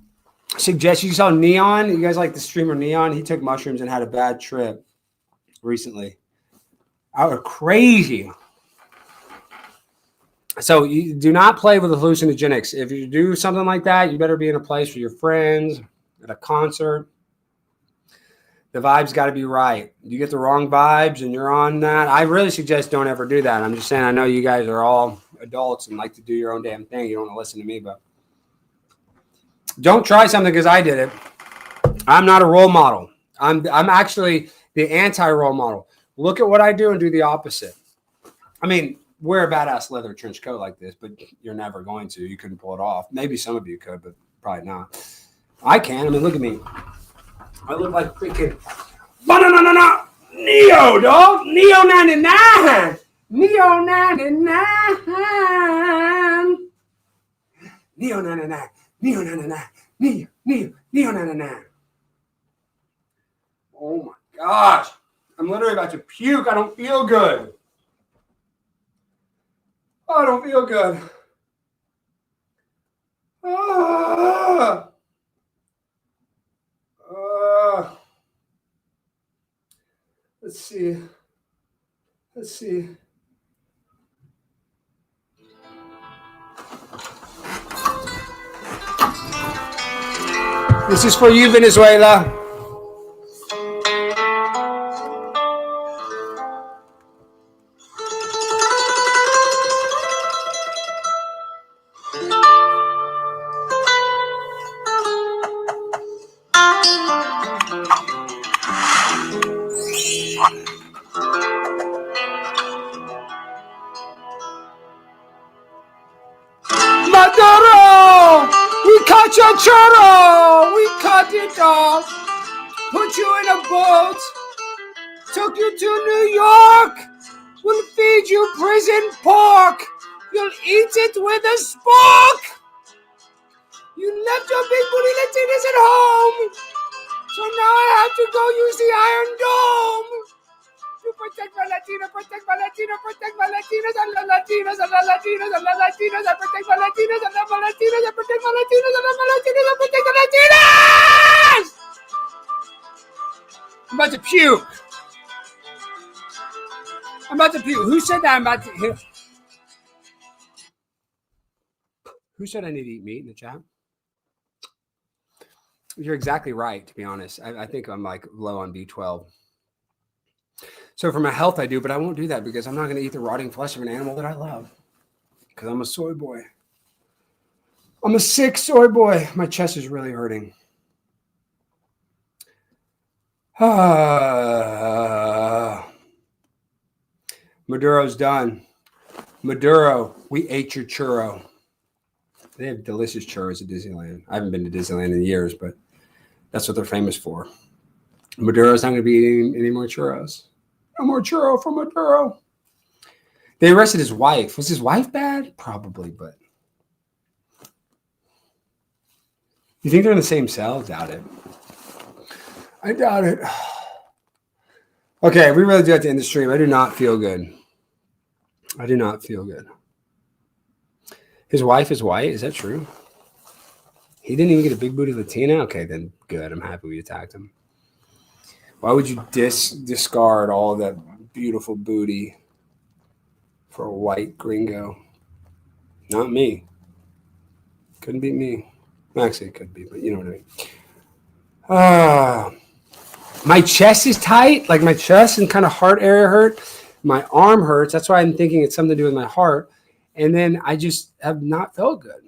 suggest. You saw Neon. You guys like the streamer Neon? He took mushrooms and had a bad trip recently. I was crazy. So you do not play with hallucinogenics. If you do something like that, you better be in a place with your friends, at a concert. The vibes got to be right. You get the wrong vibes and you're on that. I really suggest don't ever do that. I'm just saying, I know you guys are all adults and like to do your own damn thing. You don't want to listen to me, but don't try something because I did it. I'm not a role model. I'm actually the anti-role model. Look at what I do and do the opposite. I mean, wear a badass leather trench coat like this, but you're never going to. You couldn't pull it off. Maybe some of you could, but probably not. I can. I mean, look at me. I look like freaking no. Neo, dog. Neo 99. Neo 99. Neo 99. Neo 99. Neo 99. Oh my gosh. I'm literally about to puke. I don't feel good. I don't feel good. Let's see. This is for you, Venezuela. Maduro! We caught your churro! We caught it off! Put you in a boat! Took you to New York! We'll feed you prison pork! You'll eat it with a spork! You left your big booty Latinas at home! So now I have to go use the Iron Dome! To protect my Latinas, protect my Latinas, protect my Latinas, and the Latinas, and the Latinas, and the Latinas, I protect my Latinas, and love my Latinas, I protect my Latinas, and love my Latinas, I protect the Latinas! I'm about to puke. Who said that I'm about to... Who said I need to eat meat in the chat? You're exactly right, to be honest. I think I'm like low on B12. So for my health, I do, but I won't do that because I'm not going to eat the rotting flesh of an animal that I love. Because I'm a soy boy. I'm a sick soy boy. My chest is really hurting. Maduro's done. Maduro, we ate your churro. They have delicious churros at Disneyland. I haven't been to Disneyland in years, but that's what they're famous for. Maduro's not going to be eating any more churros. No more churro for Maduro. They arrested his wife. Was his wife bad? Probably, but you think they're in the same cell? Doubt it. I doubt it. Okay, we really do have to end the stream. I do not feel good. I do not feel good. His wife is white. Is that true? He didn't even get a big booty Latina? Okay, then good. I'm happy we attacked him. Why would you discard all that beautiful booty for a white gringo? Not me. Couldn't be me. Actually, it could be, but you know what I mean. My chest is tight. Like my chest and kind of heart area hurt. My arm hurts. That's why I'm thinking it's something to do with my heart. And then I just have not felt good.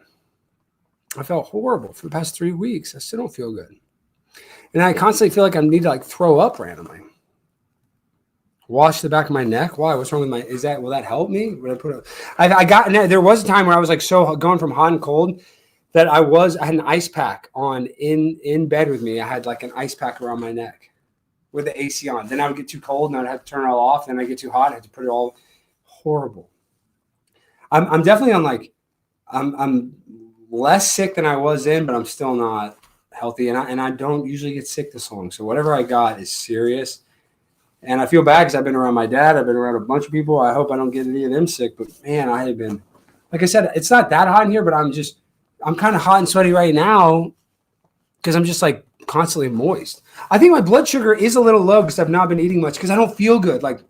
I felt horrible for the past 3 weeks. I still don't feel good. And I constantly feel like I need to like throw up randomly. Wash the back of my neck. Why? What's wrong with my? Will that help me? Would I put a? I got. There was a time where I was like so going from hot and cold that I had an ice pack on in bed with me. I had like an ice pack around my neck. with the AC on. Then I would get too cold and I'd have to turn it all off. Then I get too hot. I have to put it all horrible. I'm definitely on like, I'm less sick than I was in, but I'm still not healthy. And I don't usually get sick this long. So whatever I got is serious. And I feel bad because I've been around my dad. I've been around a bunch of people. I hope I don't get any of them sick. But man, I have been, like I said, it's not that hot in here, but I'm kind of hot and sweaty right now because I'm just like constantly moist. I think my blood sugar is a little low because I've not been eating much because I don't feel good. Like,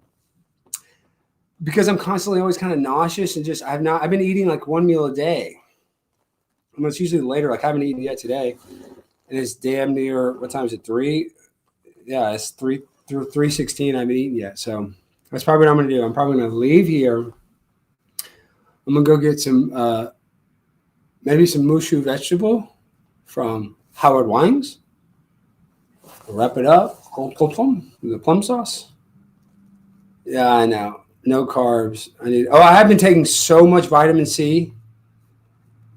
because I'm constantly always kind of nauseous and just, I've been eating like one meal a day. And it's usually later. Like I haven't eaten yet today. And it's damn near, what time is it? 3? Yeah, it's 3:16. I haven't eaten yet. So that's probably what I'm going to do. I'm probably going to leave here. I'm going to go get some, maybe some mushu vegetable from Howard Wines. Wrap it up. The plum sauce. Yeah, I know. No carbs. I have been taking so much vitamin C.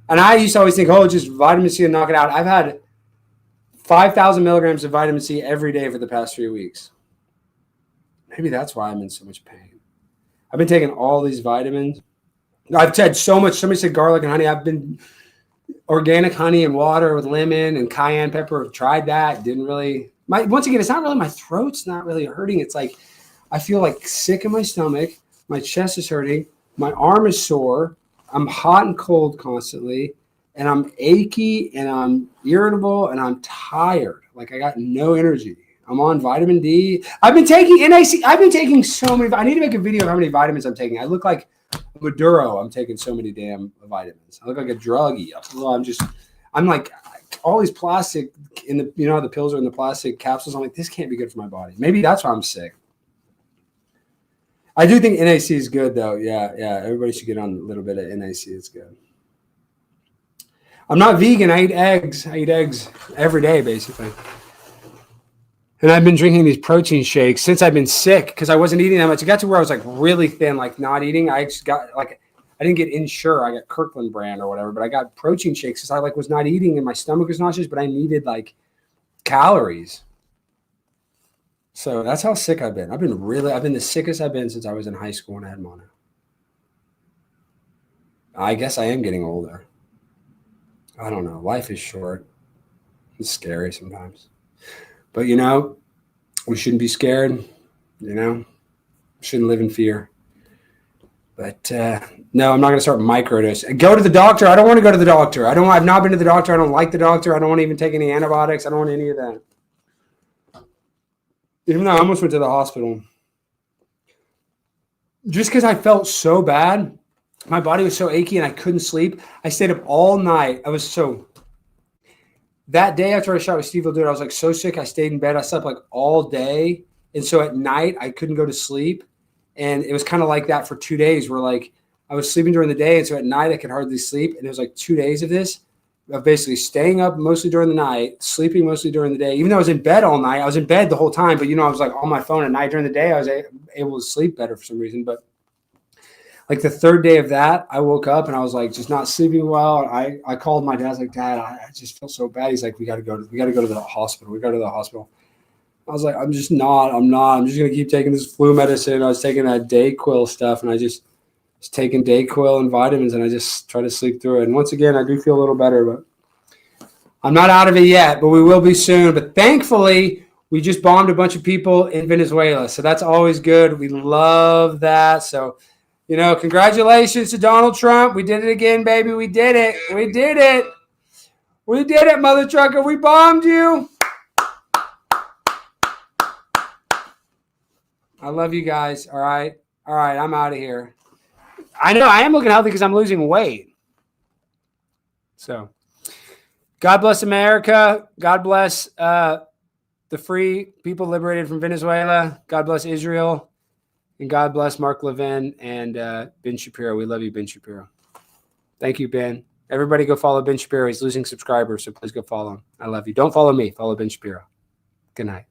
And I used to always think, just vitamin C and knock it out. I've had 5,000 milligrams of vitamin C every day for the past 3 weeks. Maybe that's why I'm in so much pain. I've been taking all these vitamins. I've had so much. Somebody said garlic and honey. I've been organic honey and water with lemon and cayenne pepper. I've tried that. Didn't really. Once again, it's not really my throat's not really hurting. It's like I feel like sick in my stomach. My chest is hurting. My arm is sore. I'm hot and cold constantly. And I'm achy and I'm irritable and I'm tired. Like I got no energy. I'm on vitamin D. I've been taking NAC. I've been taking so many. I need to make a video of how many vitamins I'm taking. I look like Maduro. I'm taking so many damn vitamins. I look like a druggie. I'm like all these plastic in the, the pills are in the plastic capsules. I'm like, this can't be good for my body. Maybe that's why I'm sick. I do think NAC is good though. Yeah. Everybody should get on a little bit of NAC. It's good. I'm not vegan. I eat eggs. I eat eggs every day, basically. And I've been drinking these protein shakes since I've been sick because I wasn't eating that much. It got to where I was like really thin, like not eating. I just got like, I didn't get Ensure. I got Kirkland brand or whatever, but I got protein shakes because I like was not eating and my stomach was nauseous, but I needed like calories. So that's how sick I've been. I've been the sickest I've been since I was in high school and I had mono. I guess I am getting older. I don't know. Life is short. It's scary sometimes. But, we shouldn't be scared. Shouldn't live in fear. But, no, I'm not going to start microdosing. Go to the doctor. I don't want to go to the doctor. I've not been to the doctor. I don't like the doctor. I don't want to even take any antibiotics. I don't want any of that. Even though I almost went to the hospital. Just because I felt so bad. My body was so achy and I couldn't sleep. I stayed up all night. That day after I shot with Steve Dude, I was like so sick. I stayed in bed. I slept like all day. And so at night I couldn't go to sleep. And it was kind of like that for 2 days where like I was sleeping during the day. And so at night I could hardly sleep. And it was like 2 days of this, of basically staying up mostly during the night, sleeping mostly during the day. Even though I was in bed all night, I was in bed the whole time. But, I was like on my phone at night during the day. I was able to sleep better for some reason. But like the third day of that, I woke up and I was like just not sleeping well. I called my dad. I was like, Dad, I just feel so bad. He's like, we got to go to the hospital. We go to the hospital. I was like, I'm just going to keep taking this flu medicine. I was taking that Dayquil stuff and I just was taking Dayquil and vitamins and I just try to sleep through it. And once again, I do feel a little better, but I'm not out of it yet, but we will be soon. But thankfully, we just bombed a bunch of people in Venezuela. So that's always good. We love that. So, congratulations to Donald Trump. We did it again, baby. We did it. We did it. We did it, mother trucker. We bombed you. I love you guys. All right. I'm out of here. I know I am looking healthy because I'm losing weight. So God bless America. God bless the free people liberated from Venezuela. God bless Israel. And God bless Mark Levin and Ben Shapiro. We love you, Ben Shapiro. Thank you, Ben. Everybody go follow Ben Shapiro. He's losing subscribers, so please go follow him. I love you. Don't follow me. Follow Ben Shapiro. Good night.